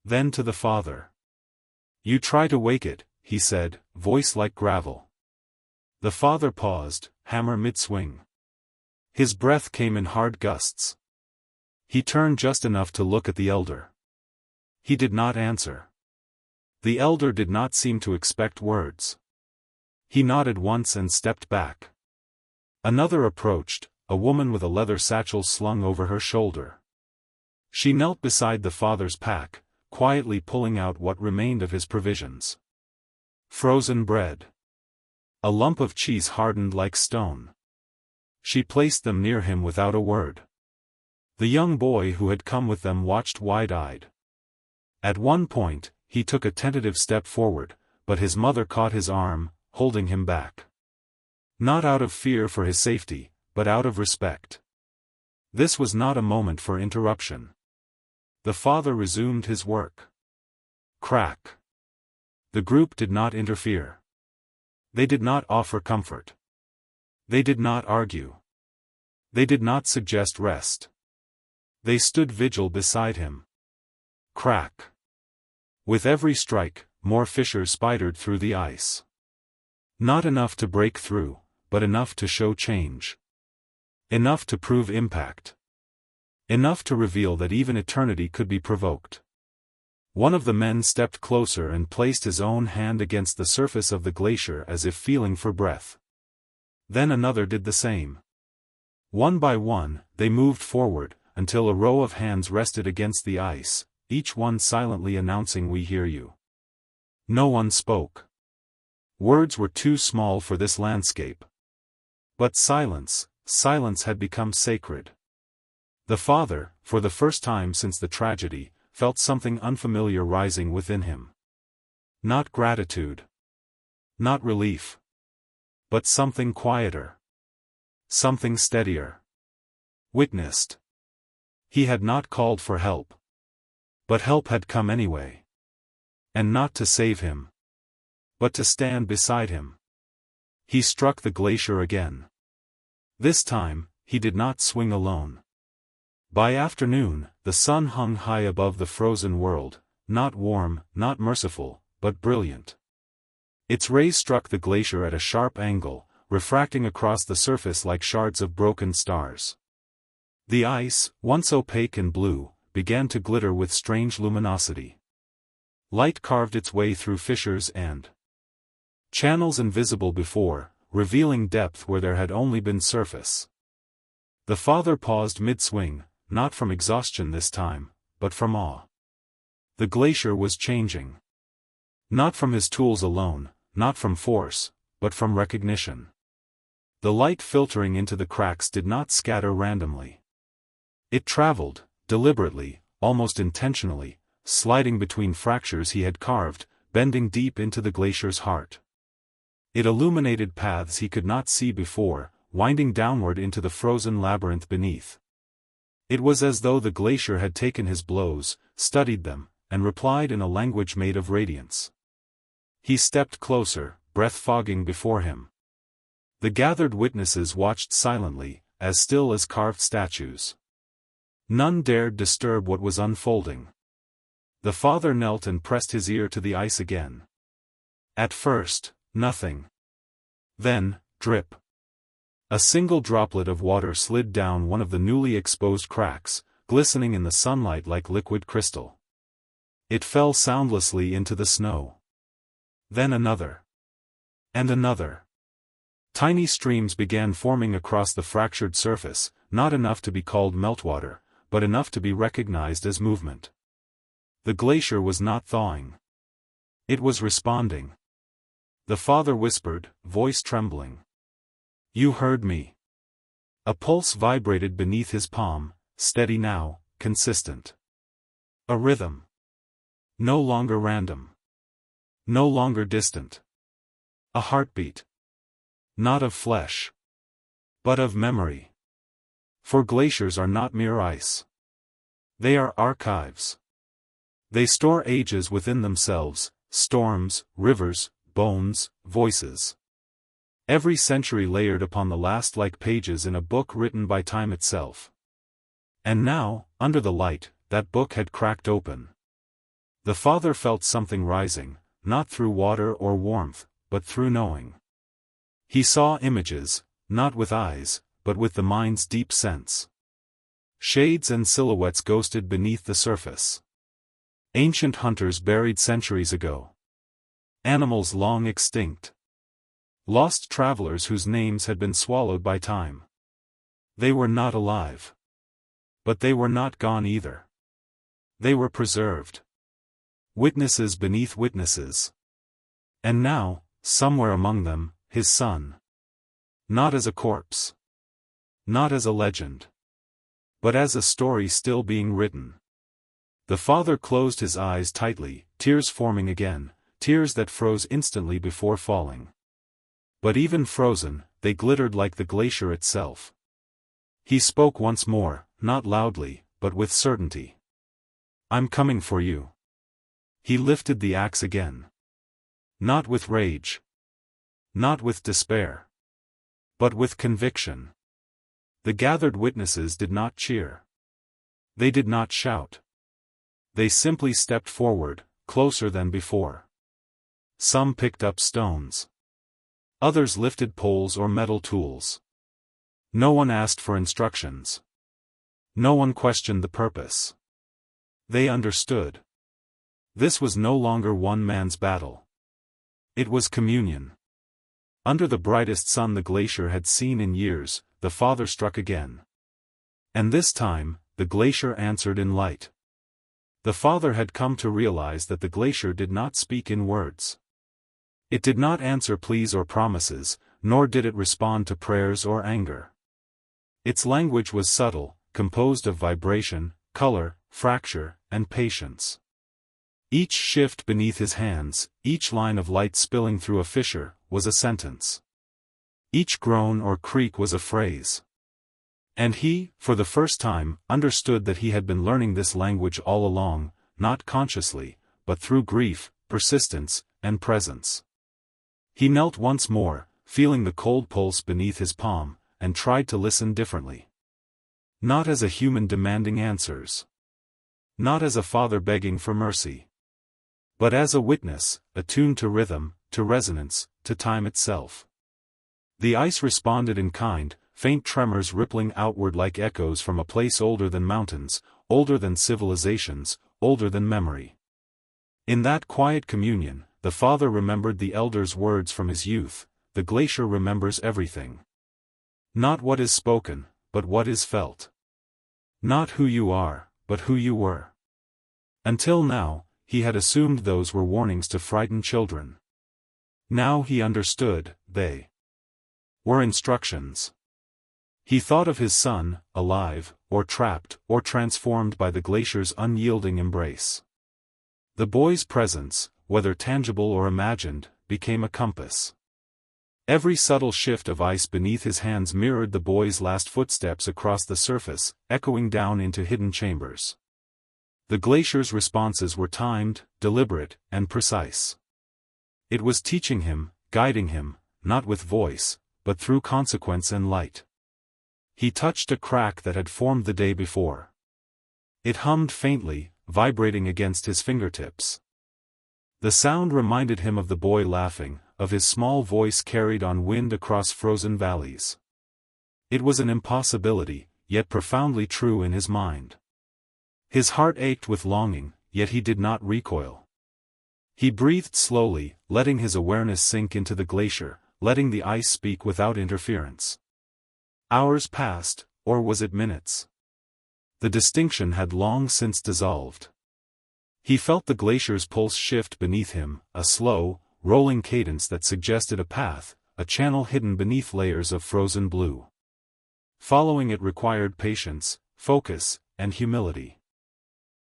Then to the father. "You try to wake it," he said, voice like gravel. The father paused, hammer mid-swing. His breath came in hard gusts. He turned just enough to look at the elder. He did not answer. The elder did not seem to expect words. He nodded once and stepped back. Another approached, a woman with a leather satchel slung over her shoulder. She knelt beside the father's pack, quietly pulling out what remained of his provisions. Frozen bread. A lump of cheese hardened like stone. She placed them near him without a word. The young boy who had come with them watched wide-eyed. At one point, he took a tentative step forward, but his mother caught his arm, holding him back. Not out of fear for his safety, but out of respect. This was not a moment for interruption. The father resumed his work. Crack. The group did not interfere. They did not offer comfort. They did not argue. They did not suggest rest. They stood vigil beside him. Crack. With every strike, more fissures spidered through the ice. Not enough to break through, but enough to show change. Enough to prove impact. Enough to reveal that even eternity could be provoked. One of the men stepped closer and placed his own hand against the surface of the glacier as if feeling for breath. Then another did the same. One by one, they moved forward, until a row of hands rested against the ice, each one silently announcing, "We hear you." No one spoke. Words were too small for this landscape. But silence had become sacred. The father, for the first time since the tragedy, felt something unfamiliar rising within him. Not gratitude. Not relief. But something quieter. Something steadier. Witnessed. He had not called for help. But help had come anyway. And not to save him. But to stand beside him. He struck the glacier again. This time, he did not swing alone. By afternoon, the sun hung high above the frozen world, not warm, not merciful, but brilliant. Its rays struck the glacier at a sharp angle, refracting across the surface like shards of broken stars. The ice, once opaque and blue, began to glitter with strange luminosity. Light carved its way through fissures and channels invisible before, revealing depth where there had only been surface. The father paused mid-swing, not from exhaustion this time, but from awe. The glacier was changing. Not from his tools alone, not from force, but from recognition. The light filtering into the cracks did not scatter randomly. It traveled, deliberately, almost intentionally, sliding between fractures he had carved, bending deep into the glacier's heart. It illuminated paths he could not see before, winding downward into the frozen labyrinth beneath. It was as though the glacier had taken his blows, studied them, and replied in a language made of radiance. He stepped closer, breath fogging before him. The gathered witnesses watched silently, as still as carved statues. None dared disturb what was unfolding. The father knelt and pressed his ear to the ice again. At first, nothing. Then, drip. A single droplet of water slid down one of the newly exposed cracks, glistening in the sunlight like liquid crystal. It fell soundlessly into the snow. Then another. And another. Tiny streams began forming across the fractured surface, not enough to be called meltwater, but enough to be recognized as movement. The glacier was not thawing. It was responding. The father whispered, voice trembling. "You heard me." A pulse vibrated beneath his palm, steady now, consistent. A rhythm. No longer random. No longer distant. A heartbeat. Not of flesh. But of memory. For glaciers are not mere ice. They are archives. They store ages within themselves, storms, rivers, bones, voices. Every century layered upon the last like pages in a book written by time itself. And now, under the light, that book had cracked open. The father felt something rising, not through water or warmth, but through knowing. He saw images, not with eyes, but with the mind's deep sense. Shades and silhouettes ghosted beneath the surface. Ancient hunters buried centuries ago. Animals long extinct. Lost travelers whose names had been swallowed by time. They were not alive. But they were not gone either. They were preserved. Witnesses beneath witnesses. And now, somewhere among them, his son. Not as a corpse. Not as a legend. But as a story still being written. The father closed his eyes tightly, tears forming again, tears that froze instantly before falling. But even frozen, they glittered like the glacier itself. He spoke once more, not loudly, but with certainty. "I'm coming for you." He lifted the axe again. Not with rage. Not with despair. But with conviction. The gathered witnesses did not cheer. They did not shout. They simply stepped forward, closer than before. Some picked up stones. Others lifted poles or metal tools. No one asked for instructions. No one questioned the purpose. They understood. This was no longer one man's battle. It was communion. Under the brightest sun the glacier had seen in years, the father struck again. And this time, the glacier answered in light. The father had come to realize that the glacier did not speak in words. It did not answer pleas or promises, nor did it respond to prayers or anger. Its language was subtle, composed of vibration, color, fracture, and patience. Each shift beneath his hands, each line of light spilling through a fissure, was a sentence. Each groan or creak was a phrase. And he, for the first time, understood that he had been learning this language all along, not consciously, but through grief, persistence, and presence. He knelt once more, feeling the cold pulse beneath his palm, and tried to listen differently. Not as a human demanding answers. Not as a father begging for mercy. But as a witness, attuned to rhythm, to resonance, to time itself. The ice responded in kind, faint tremors rippling outward like echoes from a place older than mountains, older than civilizations, older than memory. In that quiet communion, the father remembered the elder's words from his youth: the glacier remembers everything. Not what is spoken, but what is felt. Not who you are, but who you were. Until now, he had assumed those were warnings to frightened children. Now he understood, they were instructions. He thought of his son, alive, or trapped, or transformed by the glacier's unyielding embrace. The boy's presence, whether tangible or imagined, became a compass. Every subtle shift of ice beneath his hands mirrored the boy's last footsteps across the surface, echoing down into hidden chambers. The glacier's responses were timed, deliberate, and precise. It was teaching him, guiding him, not with voice, but through consequence and light. He touched a crack that had formed the day before. It hummed faintly, vibrating against his fingertips. The sound reminded him of the boy laughing, of his small voice carried on wind across frozen valleys. It was an impossibility, yet profoundly true in his mind. His heart ached with longing, yet he did not recoil. He breathed slowly, letting his awareness sink into the glacier, letting the ice speak without interference. Hours passed, or was it minutes? The distinction had long since dissolved. He felt the glacier's pulse shift beneath him, a slow, rolling cadence that suggested a path, a channel hidden beneath layers of frozen blue. Following it required patience, focus, and humility.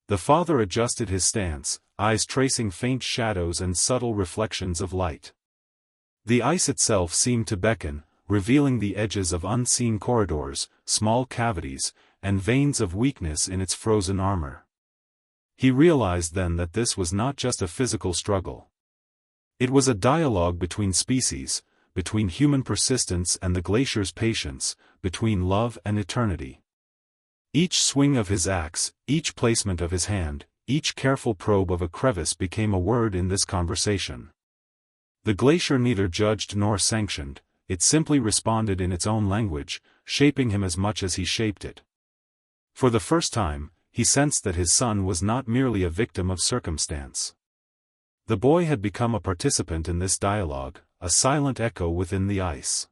The father adjusted his stance, eyes tracing faint shadows and subtle reflections of light. The ice itself seemed to beckon, revealing the edges of unseen corridors, small cavities, and veins of weakness in its frozen armor. He realized then that this was not just a physical struggle. It was a dialogue between species, between human persistence and the glacier's patience, between love and eternity. Each swing of his axe, each placement of his hand, each careful probe of a crevice became a word in this conversation. The glacier neither judged nor sanctioned, it simply responded in its own language, shaping him as much as he shaped it. For the first time, he sensed that his son was not merely a victim of circumstance. The boy had become a participant in this dialogue, a silent echo within the ice.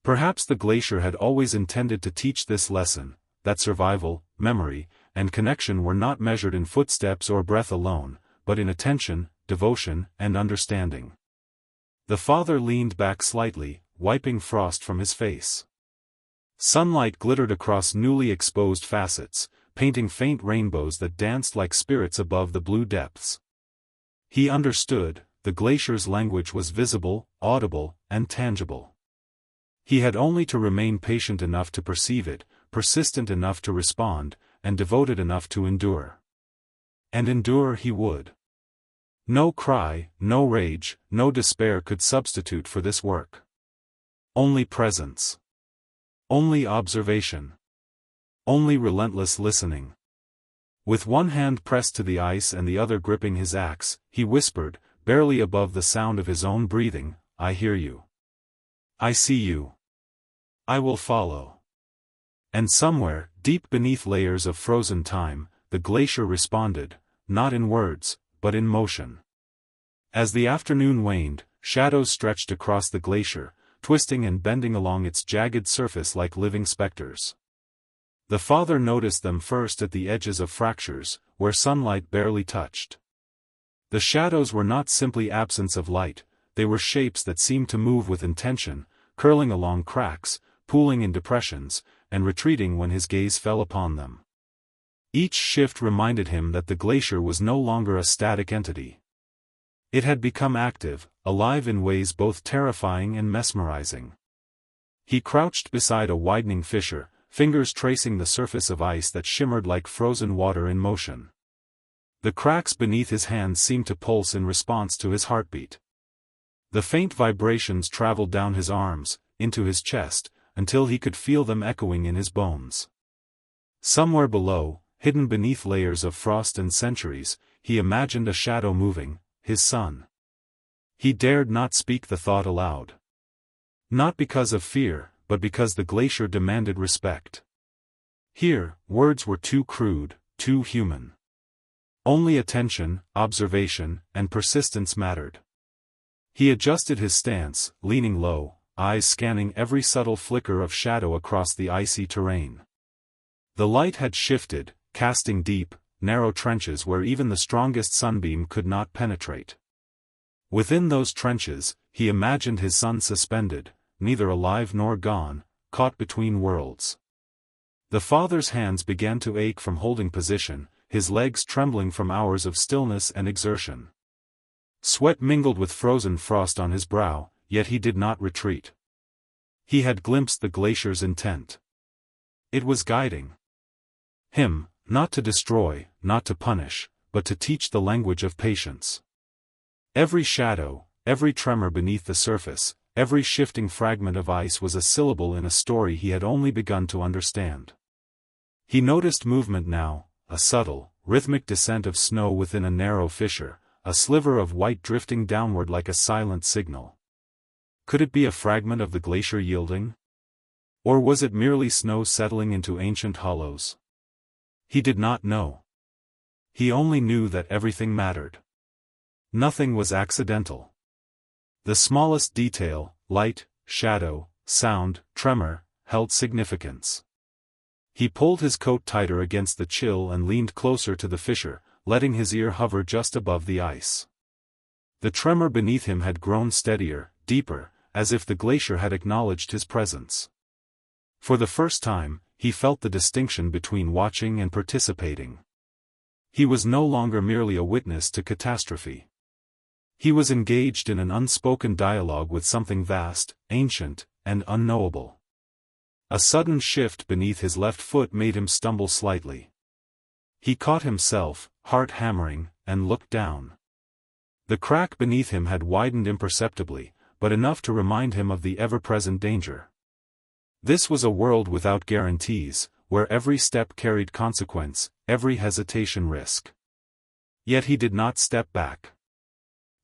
Perhaps the glacier had always intended to teach this lesson, that survival, memory, and connection were not measured in footsteps or breath alone, but in attention, devotion, and understanding. The father leaned back slightly, wiping frost from his face. Sunlight glittered across newly exposed facets, painting faint rainbows that danced like spirits above the blue depths. He understood, the glacier's language was visible, audible, and tangible. He had only to remain patient enough to perceive it, persistent enough to respond, and devoted enough to endure. And endure he would. No cry, no rage, no despair could substitute for this work. Only presence. Only observation. Only relentless listening. With one hand pressed to the ice and the other gripping his axe, he whispered, barely above the sound of his own breathing, "I hear you. I see you. I will follow." And somewhere, deep beneath layers of frozen time, the glacier responded, not in words, but in motion. As the afternoon waned, shadows stretched across the glacier, twisting and bending along its jagged surface like living specters. The father noticed them first at the edges of fractures, where sunlight barely touched. The shadows were not simply absence of light, they were shapes that seemed to move with intention, curling along cracks, pooling in depressions, and retreating when his gaze fell upon them. Each shift reminded him that the glacier was no longer a static entity. It had become active, alive in ways both terrifying and mesmerizing. He crouched beside a widening fissure, fingers tracing the surface of ice that shimmered like frozen water in motion. The cracks beneath his hands seemed to pulse in response to his heartbeat. The faint vibrations traveled down his arms, into his chest, until he could feel them echoing in his bones. Somewhere below, hidden beneath layers of frost and centuries, he imagined a shadow moving, his son. He dared not speak the thought aloud. Not because of fear, but because the glacier demanded respect. Here, words were too crude, too human. Only attention, observation, and persistence mattered. He adjusted his stance, leaning low, eyes scanning every subtle flicker of shadow across the icy terrain. The light had shifted, casting deep, narrow trenches where even the strongest sunbeam could not penetrate. Within those trenches, he imagined his son suspended, neither alive nor gone, caught between worlds. The father's hands began to ache from holding position, his legs trembling from hours of stillness and exertion. Sweat mingled with frozen frost on his brow, yet he did not retreat. He had glimpsed the glacier's intent. It was guiding him, not to destroy, not to punish, but to teach the language of patience. Every shadow, every tremor beneath the surface, every shifting fragment of ice was a syllable in a story he had only begun to understand. He noticed movement now, a subtle, rhythmic descent of snow within a narrow fissure, a sliver of white drifting downward like a silent signal. Could it be a fragment of the glacier yielding? Or was it merely snow settling into ancient hollows? He did not know. He only knew that everything mattered. Nothing was accidental. The smallest detail, light, shadow, sound, tremor, held significance. He pulled his coat tighter against the chill and leaned closer to the fissure, letting his ear hover just above the ice. The tremor beneath him had grown steadier, deeper, as if the glacier had acknowledged his presence. For the first time, he felt the distinction between watching and participating. He was no longer merely a witness to catastrophe. He was engaged in an unspoken dialogue with something vast, ancient, and unknowable. A sudden shift beneath his left foot made him stumble slightly. He caught himself, heart hammering, and looked down. The crack beneath him had widened imperceptibly, but enough to remind him of the ever-present danger. This was a world without guarantees, where every step carried consequence, every hesitation risk. Yet he did not step back.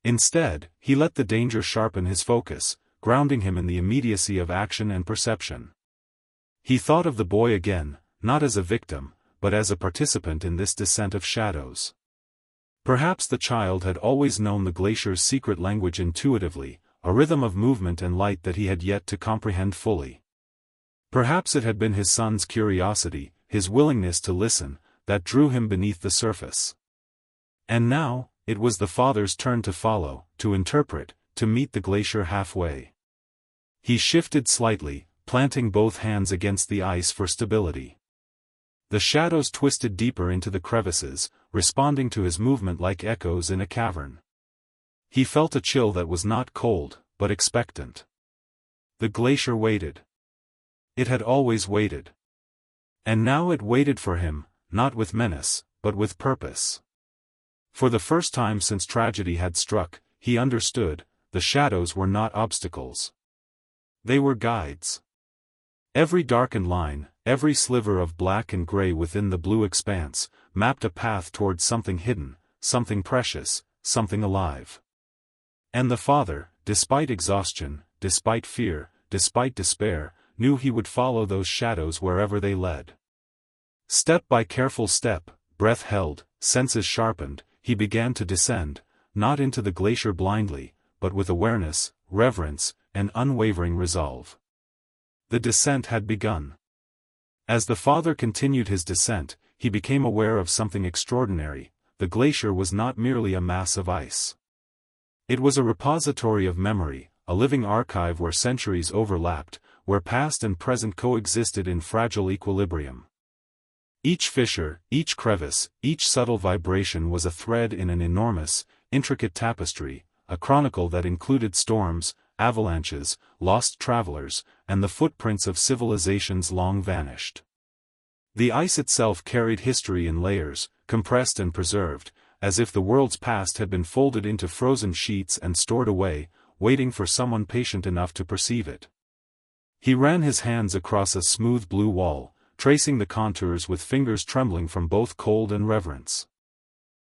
Instead, he let the danger sharpen his focus, grounding him in the immediacy of action and perception. He thought of the boy again, not as a victim, but as a participant in this descent of shadows. Perhaps the child had always known the glacier's secret language intuitively, a rhythm of movement and light that he had yet to comprehend fully. Perhaps it had been his son's curiosity, his willingness to listen, that drew him beneath the surface. And now, it was the father's turn to follow, to interpret, to meet the glacier halfway. He shifted slightly, planting both hands against the ice for stability. The shadows twisted deeper into the crevices, responding to his movement like echoes in a cavern. He felt a chill that was not cold, but expectant. The glacier waited. It had always waited. And now it waited for him, not with menace, but with purpose. For the first time since tragedy had struck, he understood, the shadows were not obstacles. They were guides. Every darkened line, every sliver of black and gray within the blue expanse, mapped a path towards something hidden, something precious, something alive. And the father, despite exhaustion, despite fear, despite despair, knew he would follow those shadows wherever they led. Step by careful step, breath held, senses sharpened, he began to descend, not into the glacier blindly, but with awareness, reverence, and unwavering resolve. The descent had begun. As the father continued his descent, he became aware of something extraordinary. The glacier was not merely a mass of ice. It was a repository of memory, a living archive where centuries overlapped, where past and present coexisted in fragile equilibrium. Each fissure, each crevice, each subtle vibration was a thread in an enormous, intricate tapestry, a chronicle that included storms, avalanches, lost travelers, and the footprints of civilizations long vanished. The ice itself carried history in layers, compressed and preserved, as if the world's past had been folded into frozen sheets and stored away, waiting for someone patient enough to perceive it. He ran his hands across a smooth blue wall, tracing the contours with fingers trembling from both cold and reverence.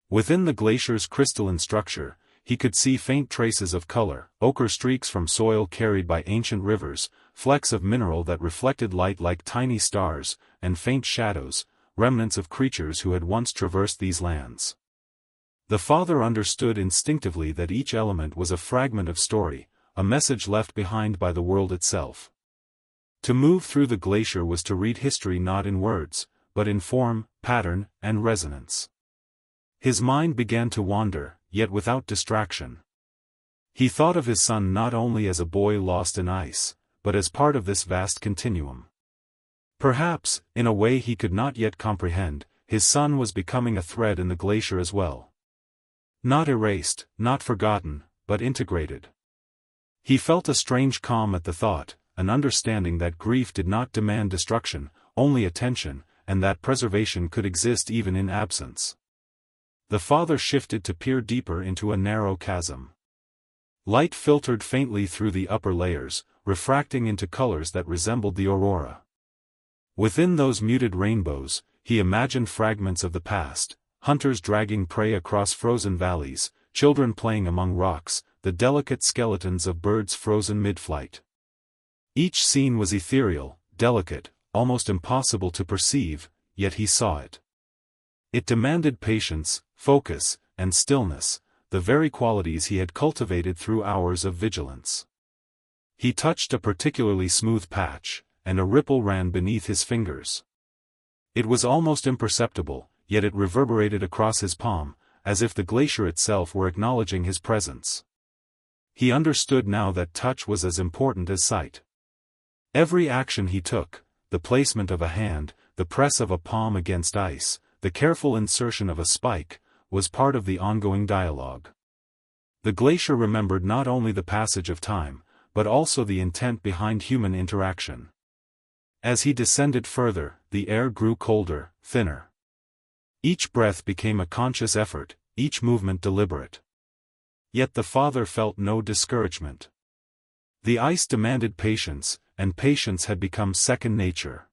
Within the glacier's crystalline structure, he could see faint traces of color, ochre streaks from soil carried by ancient rivers, flecks of mineral that reflected light like tiny stars, and faint shadows, remnants of creatures who had once traversed these lands. The father understood instinctively that each element was a fragment of story, a message left behind by the world itself. To move through the glacier was to read history not in words, but in form, pattern, and resonance. His mind began to wander, yet without distraction. He thought of his son not only as a boy lost in ice, but as part of this vast continuum. Perhaps, in a way he could not yet comprehend, his son was becoming a thread in the glacier as well. Not erased, not forgotten, but integrated. He felt a strange calm at the thought, an understanding that grief did not demand destruction, only attention, and that preservation could exist even in absence. The father shifted to peer deeper into a narrow chasm. Light filtered faintly through the upper layers, refracting into colors that resembled the aurora. Within those muted rainbows, he imagined fragments of the past, hunters dragging prey across frozen valleys, children playing among rocks, the delicate skeletons of birds frozen mid-flight. Each scene was ethereal, delicate, almost impossible to perceive, yet he saw it. It demanded patience, focus, and stillness, the very qualities he had cultivated through hours of vigilance. He touched a particularly smooth patch, and a ripple ran beneath his fingers. It was almost imperceptible, yet it reverberated across his palm, as if the glacier itself were acknowledging his presence. He understood now that touch was as important as sight. Every action he took, the placement of a hand, the press of a palm against ice, the careful insertion of a spike, was part of the ongoing dialogue. The glacier remembered not only the passage of time, but also the intent behind human interaction. As he descended further, the air grew colder, thinner. Each breath became a conscious effort, each movement deliberate. Yet the father felt no discouragement. The ice demanded patience, and patience had become second nature.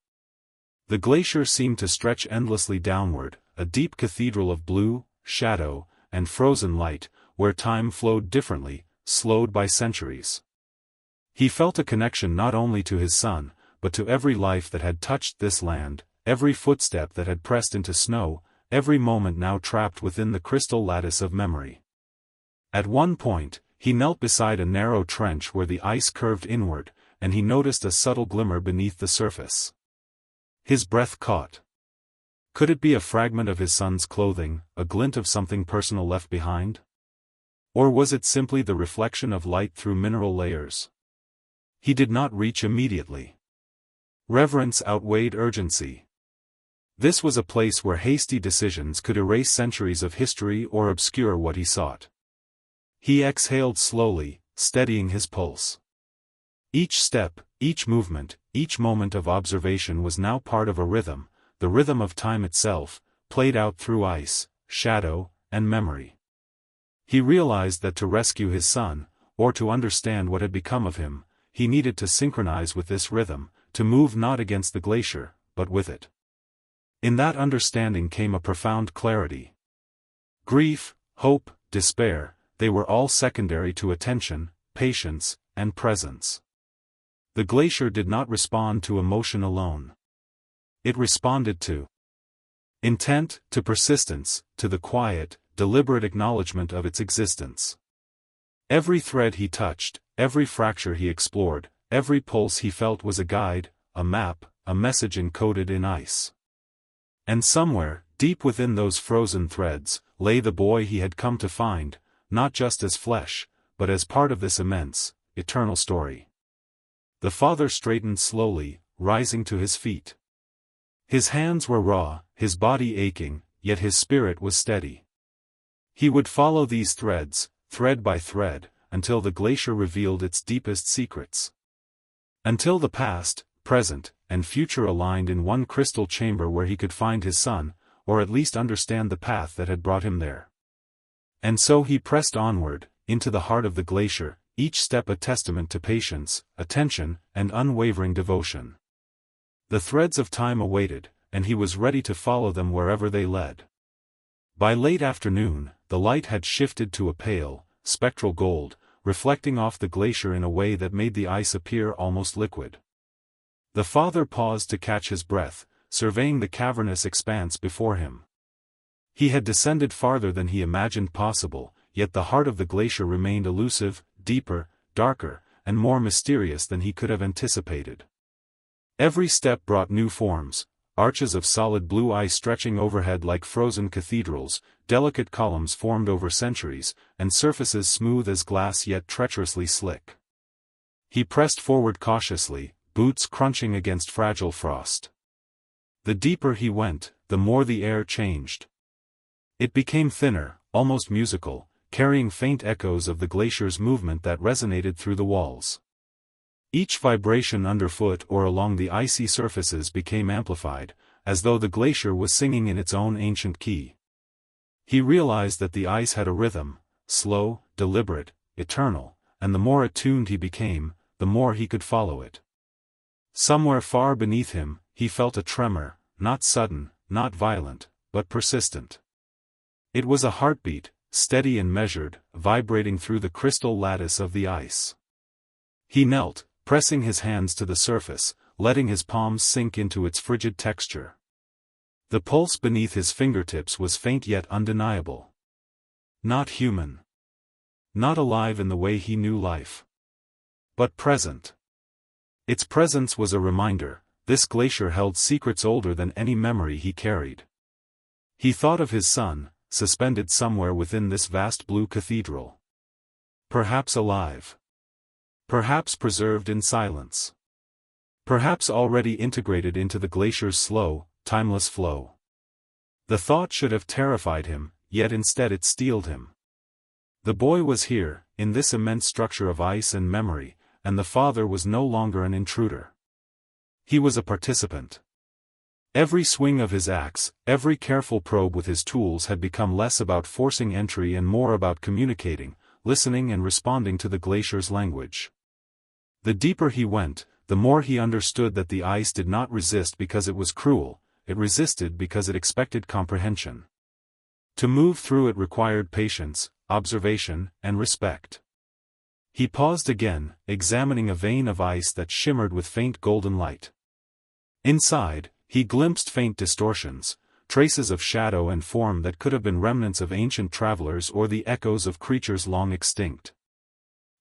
The glacier seemed to stretch endlessly downward, a deep cathedral of blue, shadow, and frozen light, where time flowed differently, slowed by centuries. He felt a connection not only to his son, but to every life that had touched this land, every footstep that had pressed into snow, every moment now trapped within the crystal lattice of memory. At one point, he knelt beside a narrow trench where the ice curved inward, and he noticed a subtle glimmer beneath the surface. His breath caught. Could it be a fragment of his son's clothing, a glint of something personal left behind? Or was it simply the reflection of light through mineral layers? He did not reach immediately. Reverence outweighed urgency. This was a place where hasty decisions could erase centuries of history or obscure what he sought. He exhaled slowly, steadying his pulse. Each step, each movement, each moment of observation was now part of a rhythm, the rhythm of time itself, played out through ice, shadow, and memory. He realized that to rescue his son, or to understand what had become of him, he needed to synchronize with this rhythm, to move not against the glacier, but with it. In that understanding came a profound clarity. Grief, hope, despair, they were all secondary to attention, patience, and presence. The glacier did not respond to emotion alone. It responded to intent, to persistence, to the quiet, deliberate acknowledgement of its existence. Every thread he touched, every fracture he explored, every pulse he felt was a guide, a map, a message encoded in ice. And somewhere, deep within those frozen threads, lay the boy he had come to find, not just as flesh, but as part of this immense, eternal story. The father straightened slowly, rising to his feet. His hands were raw, his body aching, yet his spirit was steady. He would follow these threads, thread by thread, until the glacier revealed its deepest secrets. Until the past, present, and future aligned in one crystal chamber where he could find his son, or at least understand the path that had brought him there. And so he pressed onward, into the heart of the glacier, each step a testament to patience, attention, and unwavering devotion. The threads of time awaited, and he was ready to follow them wherever they led. By late afternoon, the light had shifted to a pale, spectral gold, reflecting off the glacier in a way that made the ice appear almost liquid. The father paused to catch his breath, surveying the cavernous expanse before him. He had descended farther than he imagined possible, yet the heart of the glacier remained elusive, deeper, darker, and more mysterious than he could have anticipated. Every step brought new forms, arches of solid blue ice stretching overhead like frozen cathedrals, delicate columns formed over centuries, and surfaces smooth as glass yet treacherously slick. He pressed forward cautiously, boots crunching against fragile frost. The deeper he went, the more the air changed. It became thinner, almost musical, carrying faint echoes of the glacier's movement that resonated through the walls. Each vibration underfoot or along the icy surfaces became amplified, as though the glacier was singing in its own ancient key. He realized that the ice had a rhythm, slow, deliberate, eternal, and the more attuned he became, the more he could follow it. Somewhere far beneath him, he felt a tremor, not sudden, not violent, but persistent. It was a heartbeat, steady and measured, vibrating through the crystal lattice of the ice. He knelt, pressing his hands to the surface, letting his palms sink into its frigid texture. The pulse beneath his fingertips was faint yet undeniable. Not human. Not alive in the way he knew life. But present. Its presence was a reminder, this glacier held secrets older than any memory he carried. He thought of his son, suspended somewhere within this vast blue cathedral. Perhaps alive. Perhaps preserved in silence. Perhaps already integrated into the glacier's slow, timeless flow. The thought should have terrified him, yet instead it steeled him. The boy was here, in this immense structure of ice and memory, and the father was no longer an intruder. He was a participant. Every swing of his axe, every careful probe with his tools had become less about forcing entry and more about communicating, listening and responding to the glacier's language. The deeper he went, the more he understood that the ice did not resist because it was cruel, it resisted because it expected comprehension. To move through it required patience, observation, and respect. He paused again, examining a vein of ice that shimmered with faint golden light. Inside, he glimpsed faint distortions, traces of shadow and form that could have been remnants of ancient travelers or the echoes of creatures long extinct.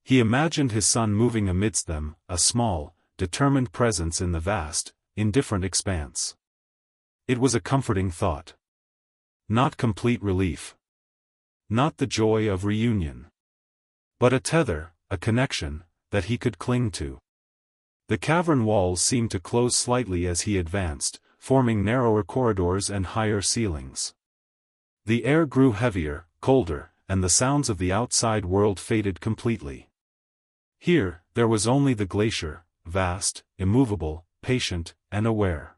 He imagined his son moving amidst them, a small, determined presence in the vast, indifferent expanse. It was a comforting thought. Not complete relief. Not the joy of reunion. But a tether, a connection, that he could cling to. The cavern walls seemed to close slightly as he advanced, forming narrower corridors and higher ceilings. The air grew heavier, colder, and the sounds of the outside world faded completely. Here, there was only the glacier, vast, immovable, patient, and aware.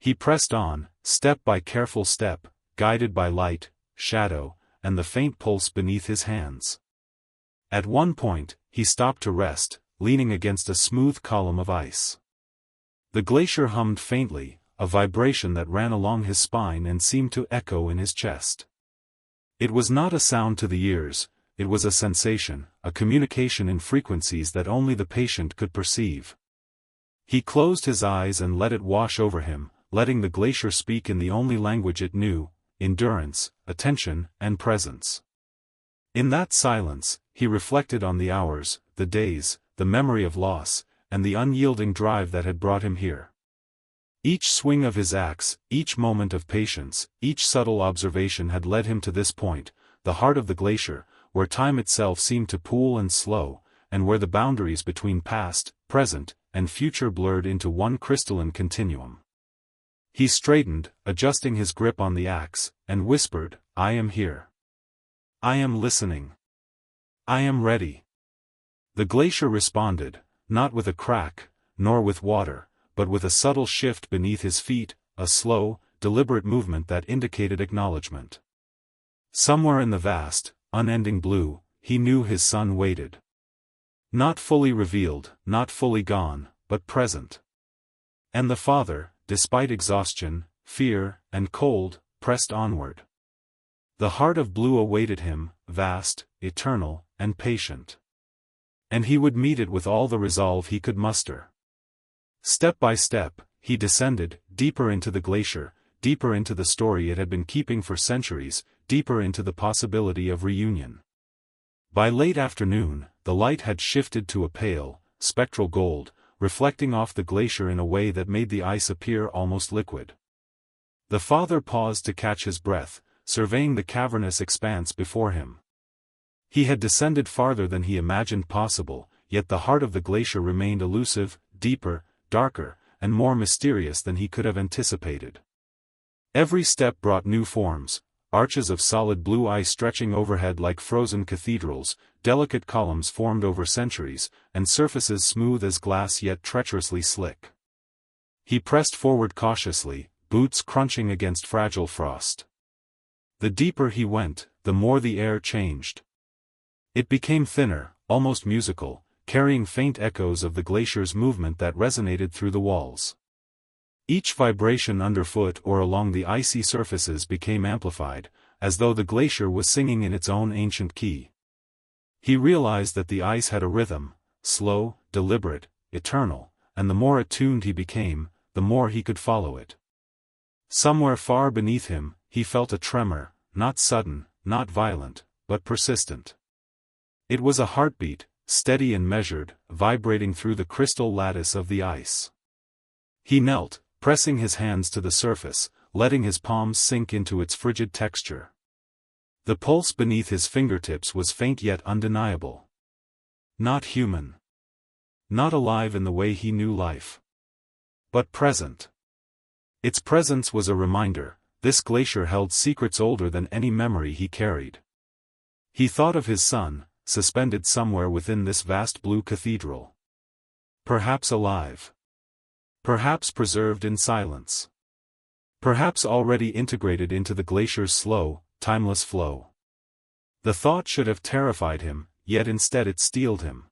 He pressed on, step by careful step, guided by light, shadow, and the faint pulse beneath his hands. At one point, he stopped to rest, leaning against a smooth column of ice. The glacier hummed faintly, a vibration that ran along his spine and seemed to echo in his chest. It was not a sound to the ears, it was a sensation, a communication in frequencies that only the patient could perceive. He closed his eyes and let it wash over him, letting the glacier speak in the only language it knew, endurance, attention, and presence. In that silence, he reflected on the hours, the days, the memory of loss, and the unyielding drive that had brought him here. Each swing of his axe, each moment of patience, each subtle observation had led him to this point, the heart of the glacier, where time itself seemed to pool and slow, and where the boundaries between past, present, and future blurred into one crystalline continuum. He straightened, adjusting his grip on the axe, and whispered, "I am here. I am listening. I am ready." The glacier responded, not with a crack, nor with water, but with a subtle shift beneath his feet, a slow, deliberate movement that indicated acknowledgement. Somewhere in the vast, unending blue, he knew his son waited. Not fully revealed, not fully gone, but present. And the father, despite exhaustion, fear, and cold, pressed onward. The heart of blue awaited him, vast, eternal, and patient. And he would meet it with all the resolve he could muster. Step by step, he descended, deeper into the glacier, deeper into the story it had been keeping for centuries, deeper into the possibility of reunion. By late afternoon, the light had shifted to a pale, spectral gold, reflecting off the glacier in a way that made the ice appear almost liquid. The father paused to catch his breath, surveying the cavernous expanse before him. He had descended farther than he imagined possible, yet the heart of the glacier remained elusive, deeper, darker, and more mysterious than he could have anticipated. Every step brought new forms, arches of solid blue ice stretching overhead like frozen cathedrals, delicate columns formed over centuries, and surfaces smooth as glass yet treacherously slick. He pressed forward cautiously, boots crunching against fragile frost. The deeper he went, the more the air changed. It became thinner, almost musical, carrying faint echoes of the glacier's movement that resonated through the walls. Each vibration underfoot or along the icy surfaces became amplified, as though the glacier was singing in its own ancient key. He realized that the ice had a rhythm, slow, deliberate, eternal, and the more attuned he became, the more he could follow it. Somewhere far beneath him, he felt a tremor, not sudden, not violent, but persistent. It was a heartbeat, steady and measured, vibrating through the crystal lattice of the ice. He knelt, pressing his hands to the surface, letting his palms sink into its frigid texture. The pulse beneath his fingertips was faint yet undeniable. Not human. Not alive in the way he knew life. But present. Its presence was a reminder, this glacier held secrets older than any memory he carried. He thought of his son, suspended somewhere within this vast blue cathedral. Perhaps alive. Perhaps preserved in silence. Perhaps already integrated into the glacier's slow, timeless flow. The thought should have terrified him, yet instead it steeled him.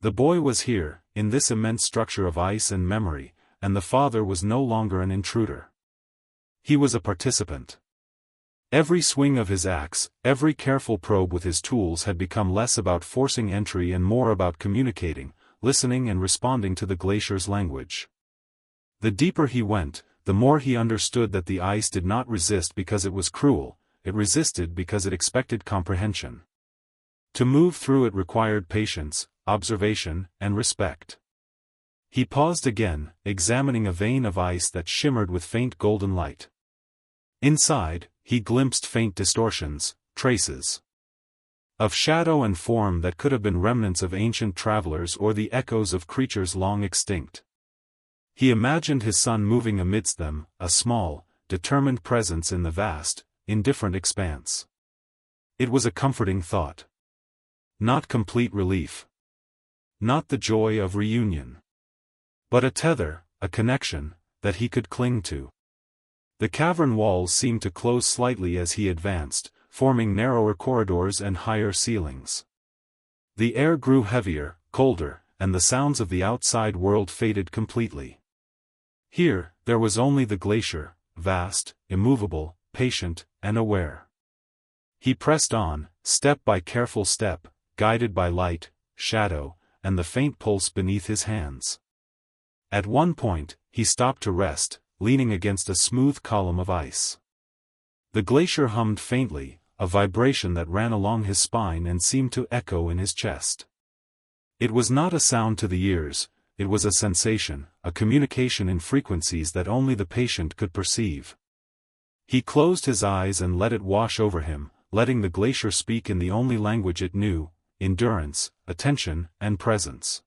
The boy was here, in this immense structure of ice and memory, and the father was no longer an intruder. He was a participant. Every swing of his axe, every careful probe with his tools had become less about forcing entry and more about communicating, listening and responding to the glacier's language. The deeper he went, the more he understood that the ice did not resist because it was cruel, it resisted because it expected comprehension. To move through it required patience, observation, and respect. He paused again, examining a vein of ice that shimmered with faint golden light. Inside, he glimpsed faint distortions, traces of shadow and form that could have been remnants of ancient travelers or the echoes of creatures long extinct. He imagined his son moving amidst them, a small, determined presence in the vast, indifferent expanse. It was a comforting thought. Not complete relief. Not the joy of reunion. But a tether, a connection, that he could cling to. The cavern walls seemed to close slightly as he advanced, forming narrower corridors and higher ceilings. The air grew heavier, colder, and the sounds of the outside world faded completely. Here, there was only the glacier, vast, immovable, patient, and aware. He pressed on, step by careful step, guided by light, shadow, and the faint pulse beneath his hands. At one point, he stopped to rest, leaning against a smooth column of ice. The glacier hummed faintly, a vibration that ran along his spine and seemed to echo in his chest. It was not a sound to the ears, it was a sensation, a communication in frequencies that only the patient could perceive. He closed his eyes and let it wash over him, letting the glacier speak in the only language it knew, endurance, attention, and presence.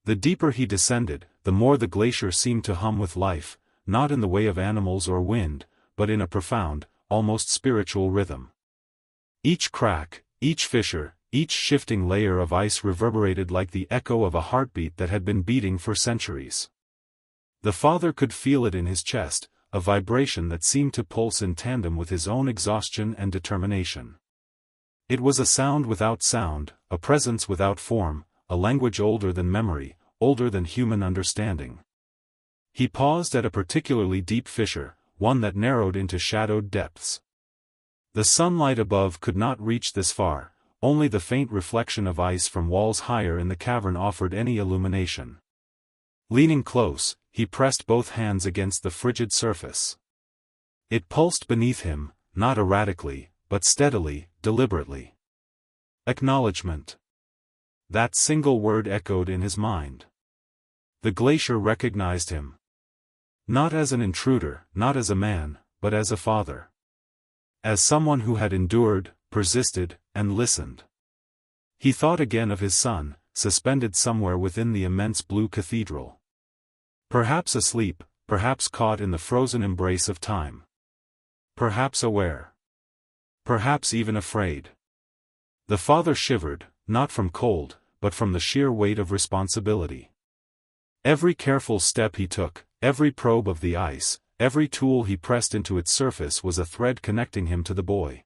The deeper he descended, the more the glacier seemed to hum with life, not in the way of animals or wind, but in a profound, almost spiritual rhythm. Each crack, each fissure, each shifting layer of ice reverberated like the echo of a heartbeat that had been beating for centuries. The father could feel it in his chest, a vibration that seemed to pulse in tandem with his own exhaustion and determination. It was a sound without sound, a presence without form, a language older than memory, older than human understanding. He paused at a particularly deep fissure, one that narrowed into shadowed depths. The sunlight above could not reach this far, only the faint reflection of ice from walls higher in the cavern offered any illumination. Leaning close, he pressed both hands against the frigid surface. It pulsed beneath him, not erratically, but steadily, deliberately. Acknowledgement. That single word echoed in his mind. The glacier recognized him. Not as an intruder, not as a man, but as a father. As someone who had endured, persisted, and listened. He thought again of his son, suspended somewhere within the immense blue cathedral. Perhaps asleep, perhaps caught in the frozen embrace of time. Perhaps aware. Perhaps even afraid. The father shivered, not from cold, but from the sheer weight of responsibility. Every careful step he took, every probe of the ice, every tool he pressed into its surface was a thread connecting him to the boy.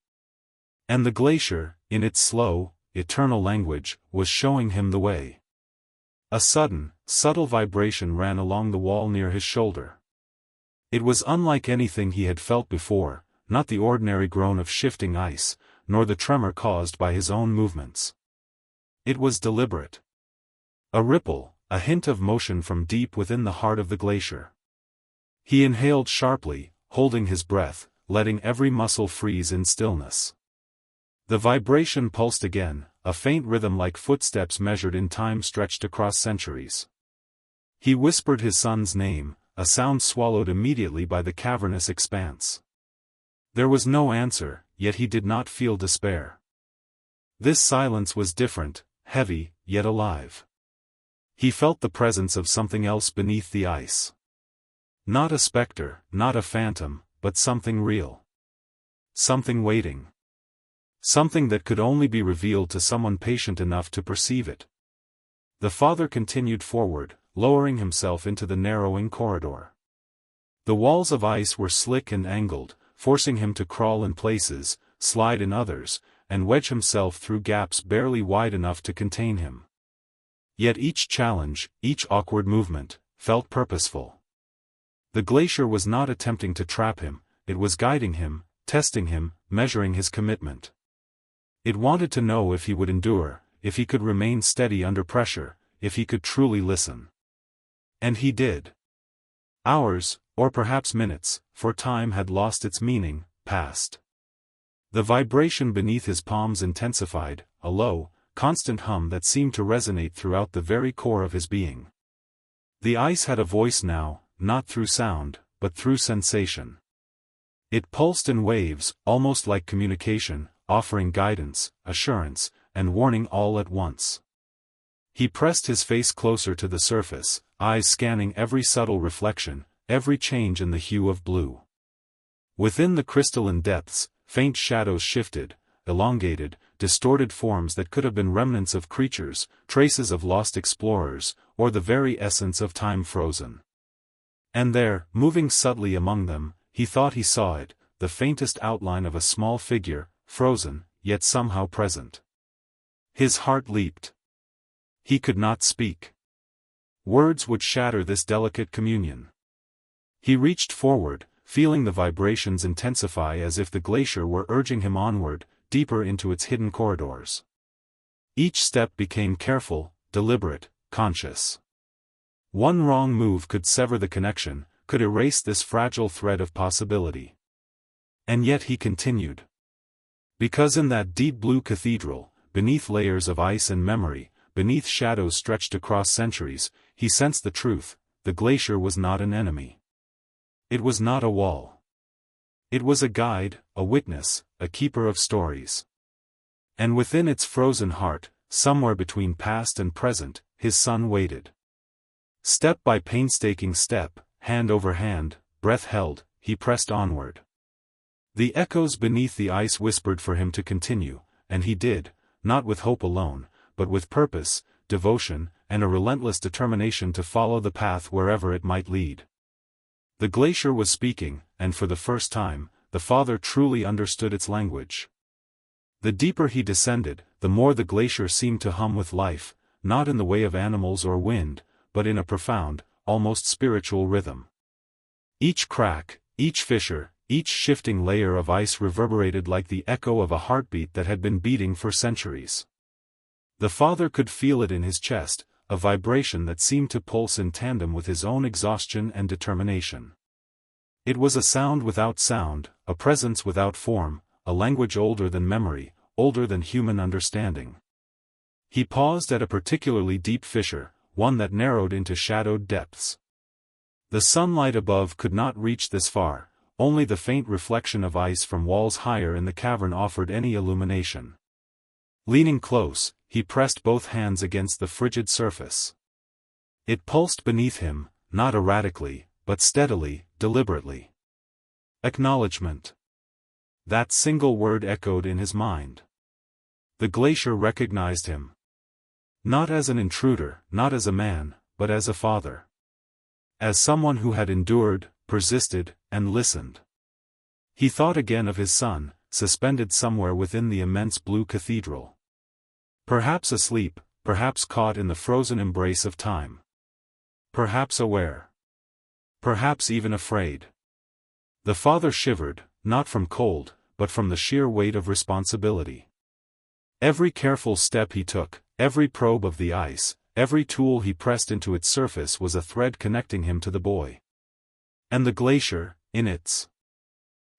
And the glacier, in its slow, eternal language, was showing him the way. A sudden, subtle vibration ran along the wall near his shoulder. It was unlike anything he had felt before, not the ordinary groan of shifting ice, nor the tremor caused by his own movements. It was deliberate. A ripple, a hint of motion from deep within the heart of the glacier. He inhaled sharply, holding his breath, letting every muscle freeze in stillness. The vibration pulsed again, a faint rhythm like footsteps measured in time stretched across centuries. He whispered his son's name, a sound swallowed immediately by the cavernous expanse. There was no answer, yet he did not feel despair. This silence was different, heavy, yet alive. He felt the presence of something else beneath the ice. Not a specter, not a phantom, but something real. Something waiting. Something that could only be revealed to someone patient enough to perceive it. The father continued forward, lowering himself into the narrowing corridor. The walls of ice were slick and angled, forcing him to crawl in places, slide in others, and wedge himself through gaps barely wide enough to contain him. Yet each challenge, each awkward movement, felt purposeful. The glacier was not attempting to trap him, it was guiding him, testing him, measuring his commitment. It wanted to know if he would endure, if he could remain steady under pressure, if he could truly listen. And he did. Hours, or perhaps minutes, for time had lost its meaning, passed. The vibration beneath his palms intensified, a low, constant hum that seemed to resonate throughout the very core of his being. The ice had a voice now, not through sound, but through sensation. It pulsed in waves, almost like communication, offering guidance, assurance, and warning all at once. He pressed his face closer to the surface, eyes scanning every subtle reflection, every change in the hue of blue. Within the crystalline depths, faint shadows shifted, elongated, distorted forms that could have been remnants of creatures, traces of lost explorers, or the very essence of time frozen. And there, moving subtly among them, he thought he saw it, the faintest outline of a small figure, frozen, yet somehow present. His heart leaped. He could not speak. Words would shatter this delicate communion. He reached forward, feeling the vibrations intensify as if the glacier were urging him onward, deeper into its hidden corridors. Each step became careful, deliberate, conscious. One wrong move could sever the connection, could erase this fragile thread of possibility. And yet he continued. Because in that deep blue cathedral, beneath layers of ice and memory, beneath shadows stretched across centuries, he sensed the truth: the glacier was not an enemy. It was not a wall. It was a guide, a witness, a keeper of stories. And within its frozen heart, somewhere between past and present, his son waited. Step by painstaking step, hand over hand, breath held, he pressed onward. The echoes beneath the ice whispered for him to continue, and he did, not with hope alone, but with purpose, devotion, and a relentless determination to follow the path wherever it might lead. The glacier was speaking, and for the first time, the father truly understood its language. The deeper he descended, the more the glacier seemed to hum with life, not in the way of animals or wind, but in a profound, almost spiritual rhythm. Each crack, each fissure, each shifting layer of ice reverberated like the echo of a heartbeat that had been beating for centuries. The father could feel it in his chest, a vibration that seemed to pulse in tandem with his own exhaustion and determination. It was a sound without sound, a presence without form, a language older than memory, older than human understanding. He paused at a particularly deep fissure, one that narrowed into shadowed depths. The sunlight above could not reach this far, only the faint reflection of ice from walls higher in the cavern offered any illumination. Leaning close, he pressed both hands against the frigid surface. It pulsed beneath him, not erratically, but steadily, deliberately. Acknowledgement. That single word echoed in his mind. The glacier recognized him. Not as an intruder, not as a man, but as a father. As someone who had endured, persisted, and listened. He thought again of his son, suspended somewhere within the immense blue cathedral. Perhaps asleep, perhaps caught in the frozen embrace of time. Perhaps aware. Perhaps even afraid. The father shivered, not from cold, but from the sheer weight of responsibility. Every careful step he took, every probe of the ice, every tool he pressed into its surface was a thread connecting him to the boy. And the glacier, in its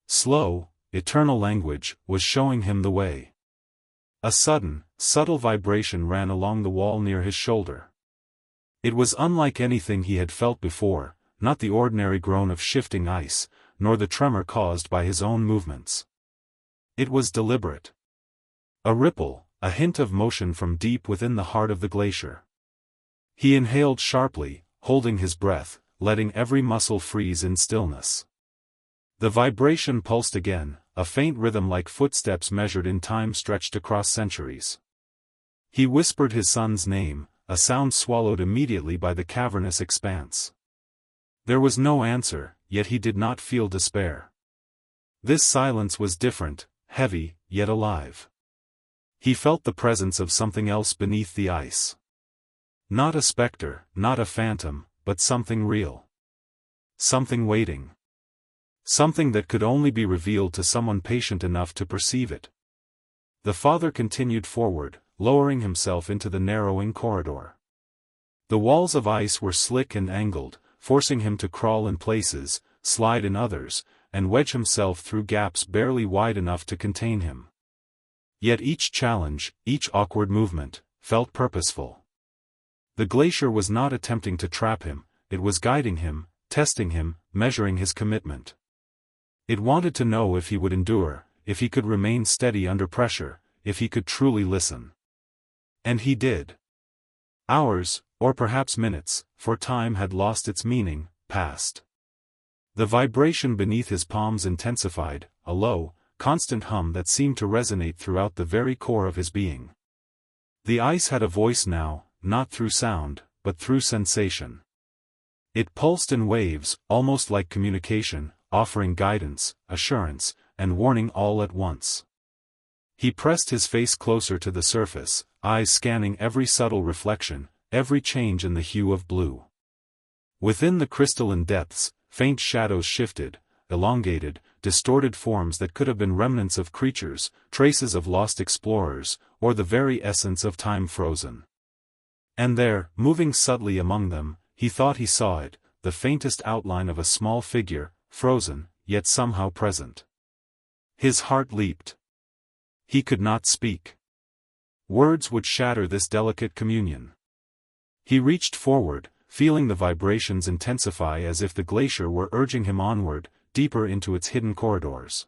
slow, eternal language, was showing him the way. A sudden, subtle vibration ran along the wall near his shoulder. It was unlike anything he had felt before, not the ordinary groan of shifting ice, nor the tremor caused by his own movements. It was deliberate. A ripple, a hint of motion from deep within the heart of the glacier. He inhaled sharply, holding his breath, letting every muscle freeze in stillness. The vibration pulsed again, a faint rhythm like footsteps measured in time stretched across centuries. He whispered his son's name, a sound swallowed immediately by the cavernous expanse. There was no answer, yet he did not feel despair. This silence was different, heavy, yet alive. He felt the presence of something else beneath the ice. Not a specter, not a phantom, but something real. Something waiting. Something that could only be revealed to someone patient enough to perceive it. The father continued forward, lowering himself into the narrowing corridor. The walls of ice were slick and angled, forcing him to crawl in places, slide in others, and wedge himself through gaps barely wide enough to contain him. Yet each challenge, each awkward movement, felt purposeful. The glacier was not attempting to trap him, it was guiding him, testing him, measuring his commitment. It wanted to know if he would endure, if he could remain steady under pressure, if he could truly listen. And he did. Hours, or perhaps minutes, for time had lost its meaning, passed. The vibration beneath his palms intensified, a low, constant hum that seemed to resonate throughout the very core of his being. The ice had a voice now, not through sound, but through sensation. It pulsed in waves, almost like communication, offering guidance, assurance, and warning all at once. He pressed his face closer to the surface, eyes scanning every subtle reflection, every change in the hue of blue. Within the crystalline depths, faint shadows shifted, elongated, distorted forms that could have been remnants of creatures, traces of lost explorers, or the very essence of time frozen. And there, moving subtly among them, he thought he saw it, the faintest outline of a small figure, frozen, yet somehow present. His heart leaped. He could not speak. Words would shatter this delicate communion. He reached forward, feeling the vibrations intensify as if the glacier were urging him onward, deeper into its hidden corridors.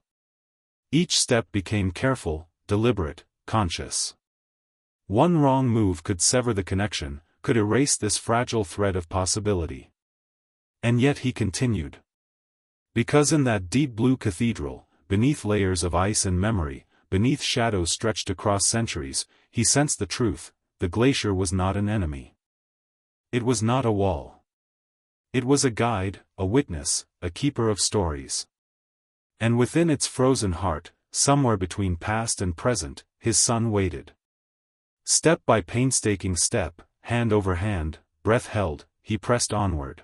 Each step became careful, deliberate, conscious. One wrong move could sever the connection, could erase this fragile thread of possibility. And yet he continued. Because in that deep blue cathedral, beneath layers of ice and memory, beneath shadows stretched across centuries, he sensed the truth: the glacier was not an enemy. It was not a wall. It was a guide, a witness, a keeper of stories. And within its frozen heart, somewhere between past and present, his son waited. Step by painstaking step, hand over hand, breath held, he pressed onward.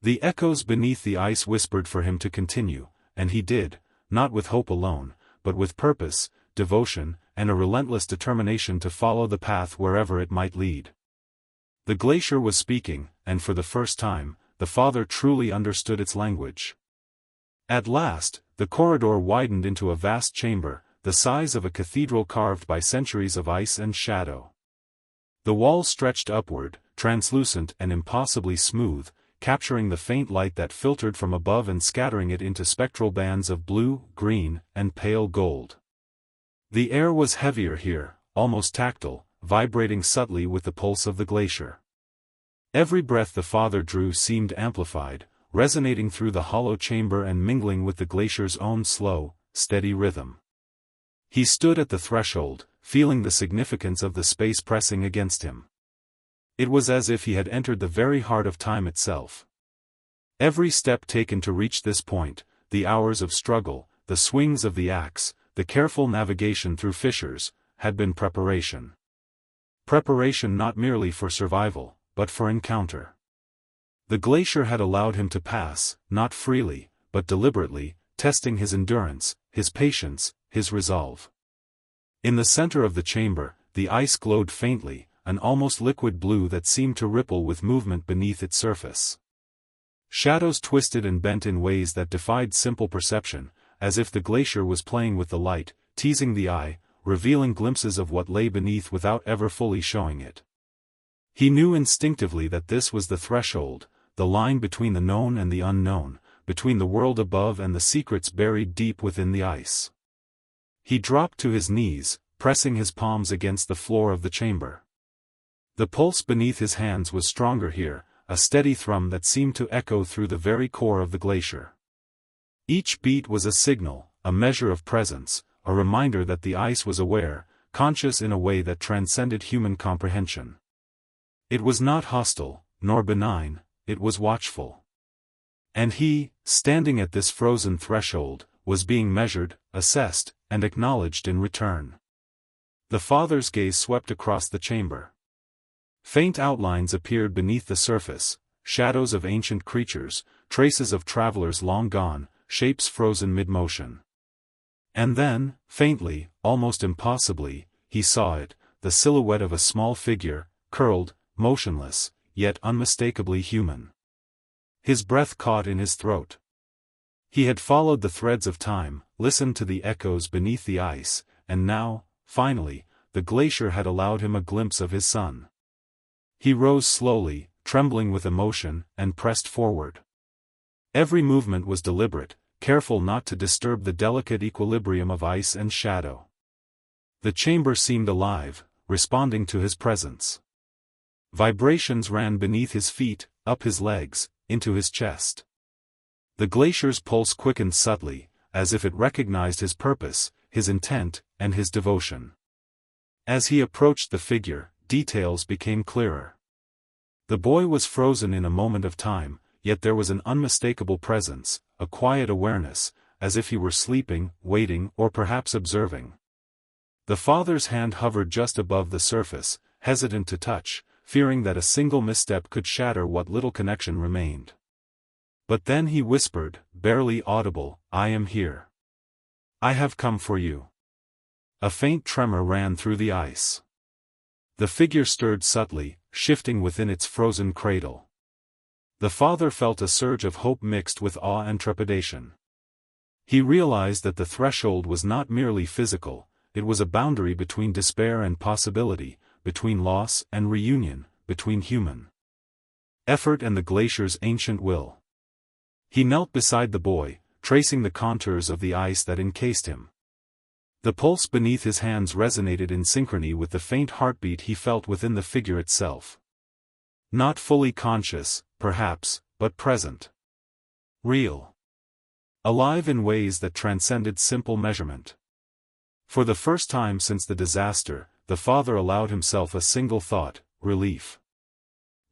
The echoes beneath the ice whispered for him to continue, and he did, not with hope alone, but with purpose, devotion, and a relentless determination to follow the path wherever it might lead. The glacier was speaking, and for the first time, the father truly understood its language. At last, the corridor widened into a vast chamber, the size of a cathedral carved by centuries of ice and shadow. The walls stretched upward, translucent and impossibly smooth, capturing the faint light that filtered from above and scattering it into spectral bands of blue, green, and pale gold. The air was heavier here, almost tactile, vibrating subtly with the pulse of the glacier. Every breath the father drew seemed amplified, resonating through the hollow chamber and mingling with the glacier's own slow, steady rhythm. He stood at the threshold, feeling the significance of the space pressing against him. It was as if he had entered the very heart of time itself. Every step taken to reach this point, the hours of struggle, the swings of the axe, the careful navigation through fissures, had been preparation. Preparation not merely for survival, but for encounter. The glacier had allowed him to pass, not freely, but deliberately, testing his endurance, his patience, his resolve. In the center of the chamber, the ice glowed faintly, an almost liquid blue that seemed to ripple with movement beneath its surface. Shadows twisted and bent in ways that defied simple perception, as if the glacier was playing with the light, teasing the eye, revealing glimpses of what lay beneath without ever fully showing it. He knew instinctively that this was the threshold, the line between the known and the unknown, between the world above and the secrets buried deep within the ice. He dropped to his knees, pressing his palms against the floor of the chamber. The pulse beneath his hands was stronger here, a steady thrum that seemed to echo through the very core of the glacier. Each beat was a signal, a measure of presence, a reminder that the ice was aware, conscious in a way that transcended human comprehension. It was not hostile, nor benign, it was watchful. And he, standing at this frozen threshold, was being measured, assessed, and acknowledged in return. The father's gaze swept across the chamber. Faint outlines appeared beneath the surface, shadows of ancient creatures, traces of travelers long gone, shapes frozen mid-motion. And then, faintly, almost impossibly, he saw it, the silhouette of a small figure, curled, motionless, yet unmistakably human. His breath caught in his throat. He had followed the threads of time, listened to the echoes beneath the ice, and now, finally, the glacier had allowed him a glimpse of his son. He rose slowly, trembling with emotion, and pressed forward. Every movement was deliberate, careful not to disturb the delicate equilibrium of ice and shadow. The chamber seemed alive, responding to his presence. Vibrations ran beneath his feet, up his legs, into his chest. The glacier's pulse quickened subtly, as if it recognized his purpose, his intent, and his devotion. As he approached the figure, details became clearer. The boy was frozen in a moment of time, yet there was an unmistakable presence, a quiet awareness, as if he were sleeping, waiting, or perhaps observing. The father's hand hovered just above the surface, hesitant to touch, fearing that a single misstep could shatter what little connection remained. But then he whispered, barely audible, "I am here. I have come for you." A faint tremor ran through the ice. The figure stirred subtly, shifting within its frozen cradle. The father felt a surge of hope mixed with awe and trepidation. He realized that the threshold was not merely physical, it was a boundary between despair and possibility, between loss and reunion, between human effort and the glacier's ancient will. He knelt beside the boy, tracing the contours of the ice that encased him. The pulse beneath his hands resonated in synchrony with the faint heartbeat he felt within the figure itself. Not fully conscious, perhaps, but present. Real. alive in ways that transcended simple measurement. For the first time since the disaster, the father allowed himself a single thought: relief.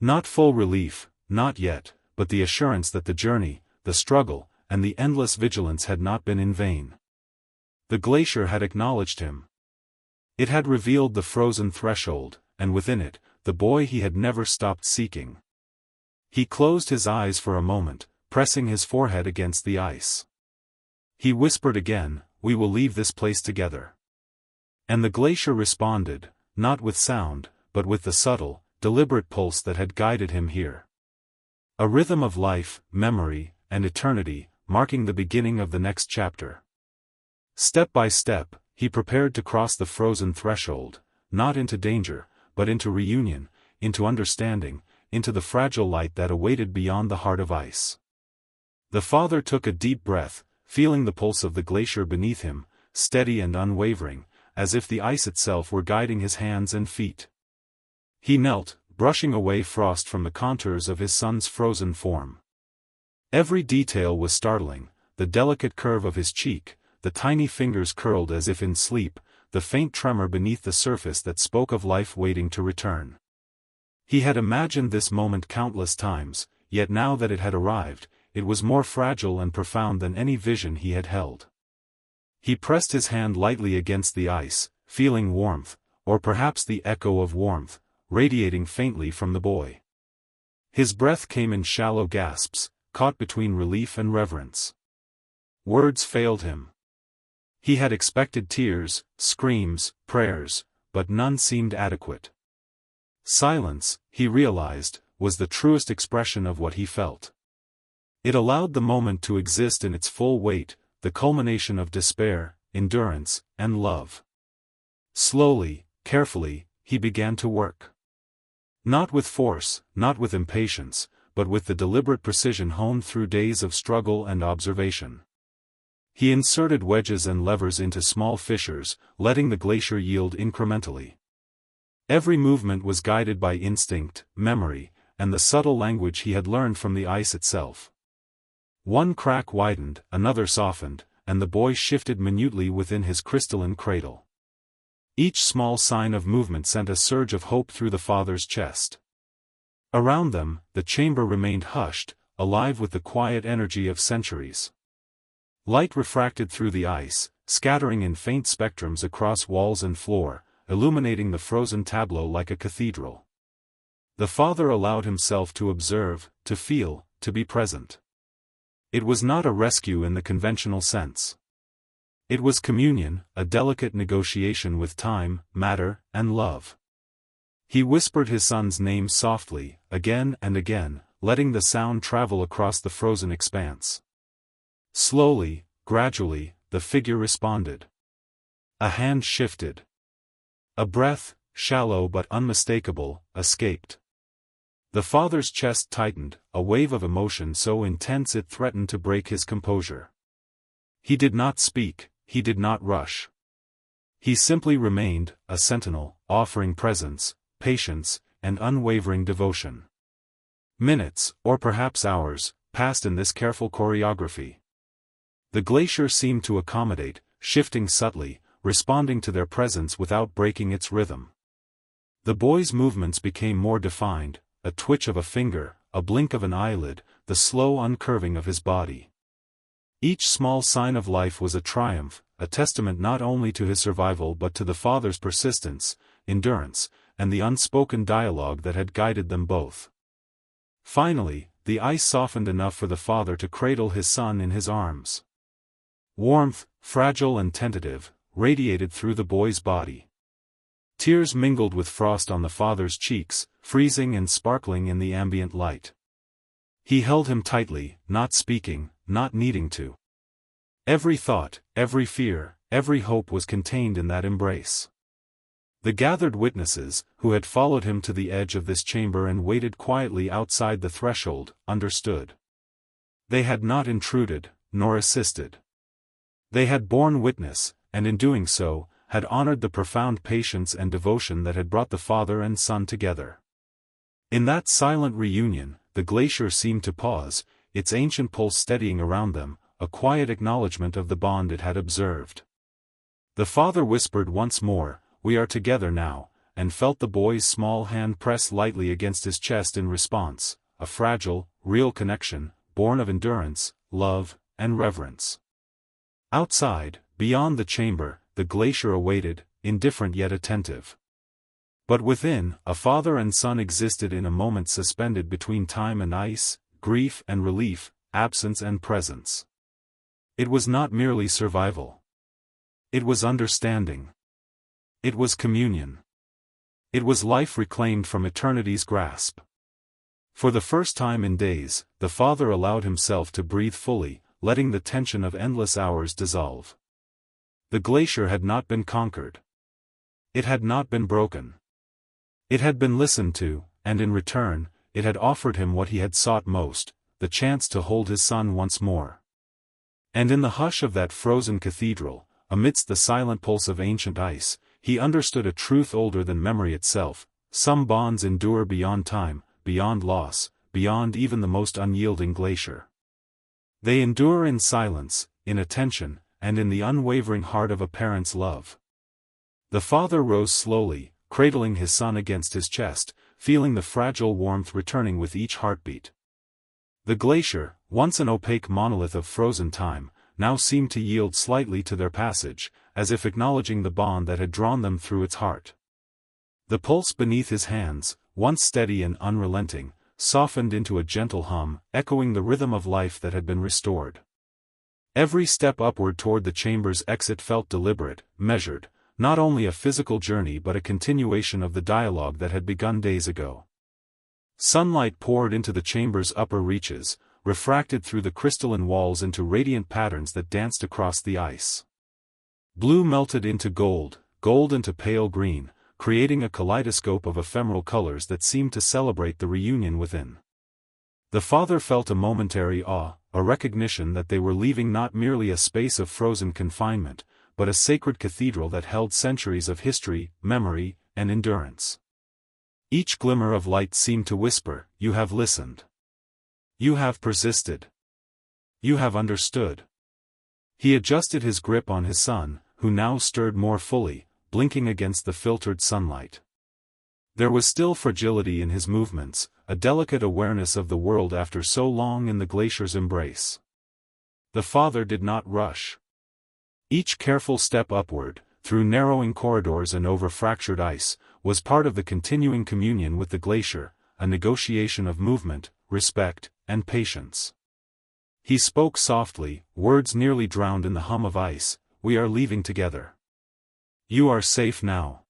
Not full relief, not yet, but the assurance that the journey, the struggle, and the endless vigilance had not been in vain. The glacier had acknowledged him. It had revealed the frozen threshold, and within it, the boy he had never stopped seeking. He closed his eyes for a moment, pressing his forehead against the ice. He whispered again, "We will leave this place together." And the glacier responded, not with sound, but with the subtle, deliberate pulse that had guided him here. A rhythm of life, memory, and eternity, marking the beginning of the next chapter. Step by step, he prepared to cross the frozen threshold, not into danger, but into reunion, into understanding, into the fragile light that awaited beyond the heart of ice. The father took a deep breath, feeling the pulse of the glacier beneath him, steady and unwavering, as if the ice itself were guiding his hands and feet. He knelt, brushing away frost from the contours of his son's frozen form. Every detail was startling: the delicate curve of his cheek, the tiny fingers curled as if in sleep, the faint tremor beneath the surface that spoke of life waiting to return. He had imagined this moment countless times, yet now that it had arrived, it was more fragile and profound than any vision he had held. He pressed his hand lightly against the ice, feeling warmth, or perhaps the echo of warmth, radiating faintly from the boy. His breath came in shallow gasps, caught between relief and reverence. Words failed him. He had expected tears, screams, prayers, but none seemed adequate. Silence, he realized, was the truest expression of what he felt. It allowed the moment to exist in its full weight, the culmination of despair, endurance, and love. Slowly, carefully, he began to work. Not with force, not with impatience, but with the deliberate precision honed through days of struggle and observation. He inserted wedges and levers into small fissures, letting the glacier yield incrementally. Every movement was guided by instinct, memory, and the subtle language he had learned from the ice itself. One crack widened, another softened, and the boy shifted minutely within his crystalline cradle. Each small sign of movement sent a surge of hope through the father's chest. Around them, the chamber remained hushed, alive with the quiet energy of centuries. Light refracted through the ice, scattering in faint spectrums across walls and floor, illuminating the frozen tableau like a cathedral. The father allowed himself to observe, to feel, to be present. It was not a rescue in the conventional sense. It was communion, a delicate negotiation with time, matter, and love. He whispered his son's name softly, again and again, letting the sound travel across the frozen expanse. Slowly, gradually, the figure responded. A hand shifted. A breath, shallow but unmistakable, escaped. The father's chest tightened, a wave of emotion so intense it threatened to break his composure. He did not speak, he did not rush. He simply remained, a sentinel, offering presence, patience, and unwavering devotion. Minutes, or perhaps hours, passed in this careful choreography. The glacier seemed to accommodate, shifting subtly, responding to their presence without breaking its rhythm. The boy's movements became more defined, a twitch of a finger, a blink of an eyelid, the slow uncurving of his body. Each small sign of life was a triumph, a testament not only to his survival but to the father's persistence, endurance, and the unspoken dialogue that had guided them both. Finally, the ice softened enough for the father to cradle his son in his arms. Warmth, fragile and tentative, radiated through the boy's body. Tears mingled with frost on the father's cheeks, freezing and sparkling in the ambient light. He held him tightly, not speaking, not needing to. Every thought, every fear, every hope was contained in that embrace. The gathered witnesses, who had followed him to the edge of this chamber and waited quietly outside the threshold, understood. They had not intruded, nor assisted. They had borne witness, and in doing so, had honored the profound patience and devotion that had brought the father and son together. In that silent reunion, the glacier seemed to pause, its ancient pulse steadying around them, a quiet acknowledgement of the bond it had observed. The father whispered once more, "We are together now," and felt the boy's small hand press lightly against his chest in response, a fragile, real connection, born of endurance, love, and reverence. Outside, beyond the chamber, the glacier awaited, indifferent yet attentive. But within, a father and son existed in a moment suspended between time and ice, grief and relief, absence and presence. It was not merely survival. It was understanding. It was communion. It was life reclaimed from eternity's grasp. For the first time in days, the father allowed himself to breathe fully, letting the tension of endless hours dissolve. The glacier had not been conquered. It had not been broken. It had been listened to, and in return, it had offered him what he had sought most, the chance to hold his son once more. And in the hush of that frozen cathedral, amidst the silent pulse of ancient ice, he understood a truth older than memory itself: some bonds endure beyond time, beyond loss, beyond even the most unyielding glacier. They endure in silence, in attention, and in the unwavering heart of a parent's love. The father rose slowly, cradling his son against his chest, feeling the fragile warmth returning with each heartbeat. The glacier, once an opaque monolith of frozen time, now seemed to yield slightly to their passage, as if acknowledging the bond that had drawn them through its heart. The pulse beneath his hands, once steady and unrelenting, softened into a gentle hum, echoing the rhythm of life that had been restored. Every step upward toward the chamber's exit felt deliberate, measured, not only a physical journey but a continuation of the dialogue that had begun days ago. Sunlight poured into the chamber's upper reaches, refracted through the crystalline walls into radiant patterns that danced across the ice. Blue melted into gold, gold into pale green, creating a kaleidoscope of ephemeral colors that seemed to celebrate the reunion within. The father felt a momentary awe, a recognition that they were leaving not merely a space of frozen confinement, but a sacred cathedral that held centuries of history, memory, and endurance. Each glimmer of light seemed to whisper, "You have listened. You have persisted. You have understood." He adjusted his grip on his son, who now stirred more fully, blinking against the filtered sunlight. There was still fragility in his movements, a delicate awareness of the world after so long in the glacier's embrace. The father did not rush. Each careful step upward, through narrowing corridors and over fractured ice, was part of the continuing communion with the glacier, a negotiation of movement, respect, and patience. He spoke softly, words nearly drowned in the hum of ice, "We are leaving together. You are safe now."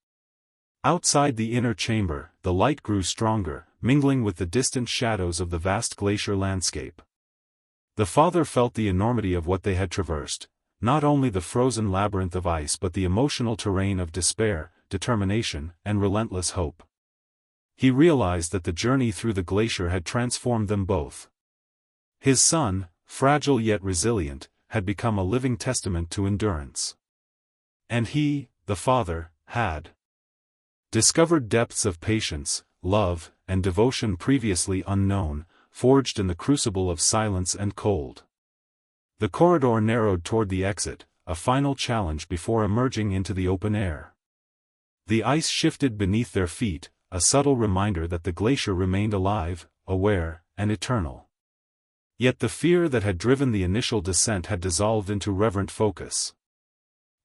Outside the inner chamber, the light grew stronger, mingling with the distant shadows of the vast glacier landscape. The father felt the enormity of what they had traversed, not only the frozen labyrinth of ice but the emotional terrain of despair, determination, and relentless hope. He realized that the journey through the glacier had transformed them both. His son, fragile yet resilient, had become a living testament to endurance. And he, the father, had discovered depths of patience, love, and devotion previously unknown, forged in the crucible of silence and cold. The corridor narrowed toward the exit, a final challenge before emerging into the open air. The ice shifted beneath their feet, a subtle reminder that the glacier remained alive, aware, and eternal. Yet the fear that had driven the initial descent had dissolved into reverent focus.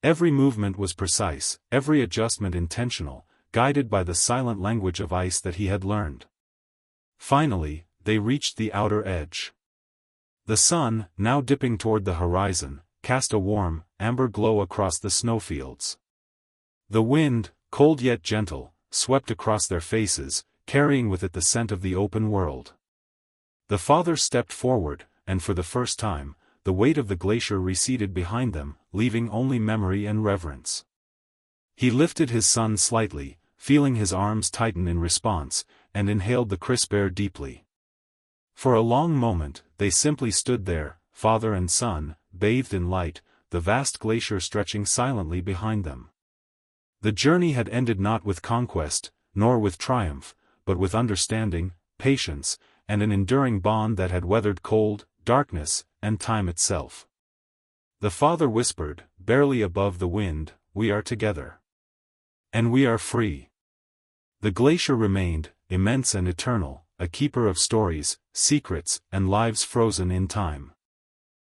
Every movement was precise, every adjustment intentional, guided by the silent language of ice that he had learned. Finally, they reached the outer edge. The sun, now dipping toward the horizon, cast a warm, amber glow across the snowfields. The wind, cold yet gentle, swept across their faces, carrying with it the scent of the open world. The father stepped forward, and for the first time, the weight of the glacier receded behind them, leaving only memory and reverence. He lifted his son slightly, feeling his arms tighten in response, and inhaled the crisp air deeply. For a long moment, they simply stood there, father and son, bathed in light, the vast glacier stretching silently behind them. The journey had ended not with conquest, nor with triumph, but with understanding, patience, and an enduring bond that had weathered cold, darkness, and time itself. The father whispered, barely above the wind, "We are together. And we are free." The glacier remained, immense and eternal, a keeper of stories, secrets, and lives frozen in time.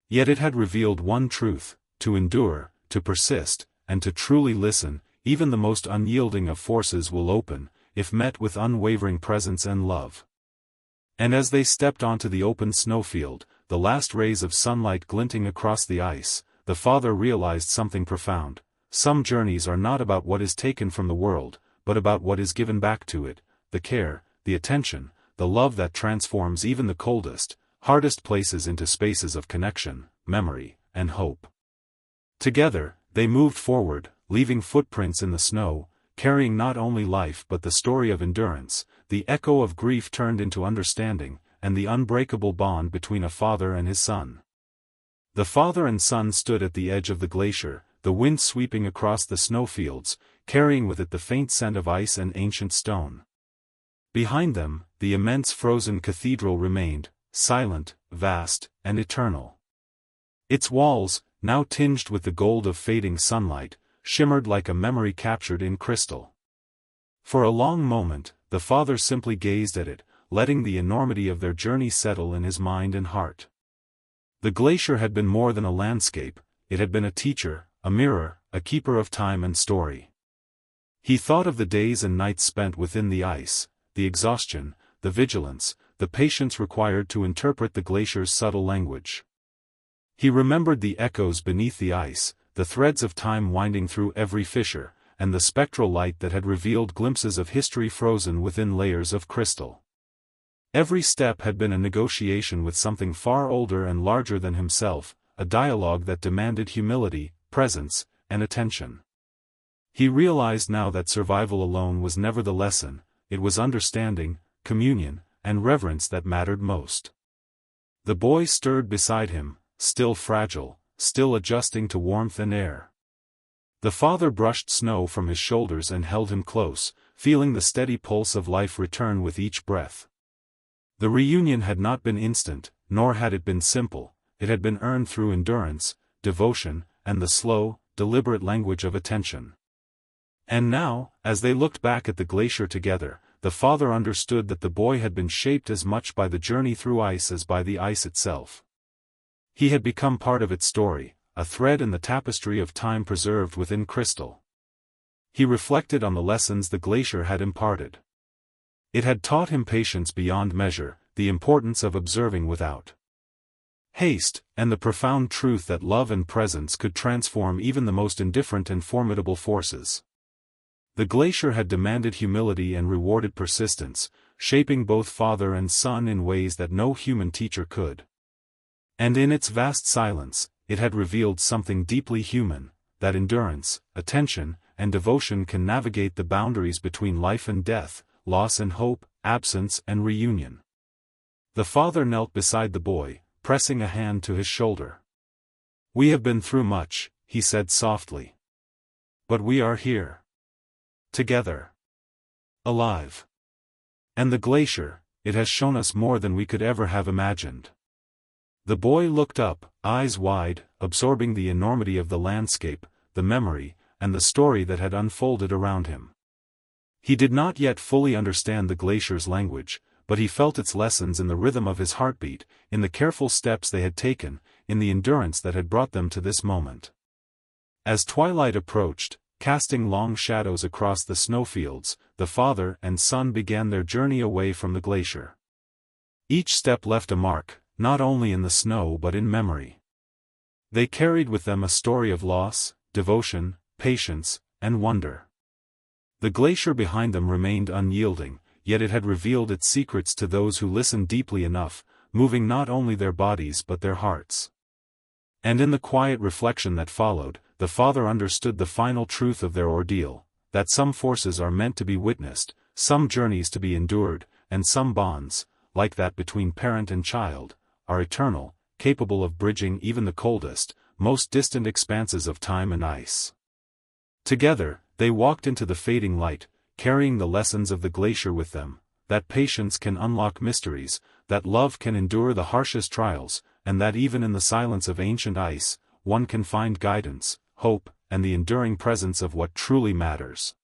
Yet it had revealed one truth: to endure, to persist, and to truly listen, even the most unyielding of forces will open, if met with unwavering presence and love. And as they stepped onto the open snowfield, the last rays of sunlight glinting across the ice, the father realized something profound. Some journeys are not about what is taken from the world, but about what is given back to it, the care, the attention, the love that transforms even the coldest, hardest places into spaces of connection, memory, and hope. Together, they moved forward, leaving footprints in the snow, carrying not only life but the story of endurance, the echo of grief turned into understanding, and the unbreakable bond between a father and his son. The father and son stood at the edge of the glacier, the wind sweeping across the snowfields, carrying with it the faint scent of ice and ancient stone. Behind them, the immense frozen cathedral remained, silent, vast, and eternal. Its walls, now tinged with the gold of fading sunlight, shimmered like a memory captured in crystal. For a long moment, the father simply gazed at it, letting the enormity of their journey settle in his mind and heart. The glacier had been more than a landscape, it had been a teacher, a mirror, a keeper of time and story. He thought of the days and nights spent within the ice, the exhaustion, the vigilance, the patience required to interpret the glacier's subtle language. He remembered the echoes beneath the ice, the threads of time winding through every fissure, and the spectral light that had revealed glimpses of history frozen within layers of crystal. Every step had been a negotiation with something far older and larger than himself, a dialogue that demanded humility, presence, and attention. He realized now that survival alone was never the lesson, it was understanding, communion, and reverence that mattered most. The boy stirred beside him, still fragile, still adjusting to warmth and air. The father brushed snow from his shoulders and held him close, feeling the steady pulse of life return with each breath. The reunion had not been instant, nor had it been simple, it had been earned through endurance, devotion, and the slow, deliberate language of attention. And now, as they looked back at the glacier together, the father understood that the boy had been shaped as much by the journey through ice as by the ice itself. He had become part of its story, a thread in the tapestry of time preserved within crystal. He reflected on the lessons the glacier had imparted. It had taught him patience beyond measure, the importance of observing without haste, and the profound truth that love and presence could transform even the most indifferent and formidable forces. The glacier had demanded humility and rewarded persistence, shaping both father and son in ways that no human teacher could. And in its vast silence, it had revealed something deeply human, that endurance, attention, and devotion can navigate the boundaries between life and death, loss and hope, absence and reunion. The father knelt beside the boy, pressing a hand to his shoulder. "We have been through much," he said softly. "But we are here. Together. Alive. And the glacier, it has shown us more than we could ever have imagined." The boy looked up, eyes wide, absorbing the enormity of the landscape, the memory, and the story that had unfolded around him. He did not yet fully understand the glacier's language, but he felt its lessons in the rhythm of his heartbeat, in the careful steps they had taken, in the endurance that had brought them to this moment. As twilight approached, casting long shadows across the snowfields, the father and son began their journey away from the glacier. Each step left a mark, not only in the snow but in memory. They carried with them a story of loss, devotion, patience, and wonder. The glacier behind them remained unyielding, yet it had revealed its secrets to those who listened deeply enough, moving not only their bodies but their hearts. And in the quiet reflection that followed, the father understood the final truth of their ordeal, that some forces are meant to be witnessed, some journeys to be endured, and some bonds, like that between parent and child, are eternal, capable of bridging even the coldest, most distant expanses of time and ice. Together, they walked into the fading light, carrying the lessons of the glacier with them, that patience can unlock mysteries, that love can endure the harshest trials, and that even in the silence of ancient ice, one can find guidance, hope, and the enduring presence of what truly matters.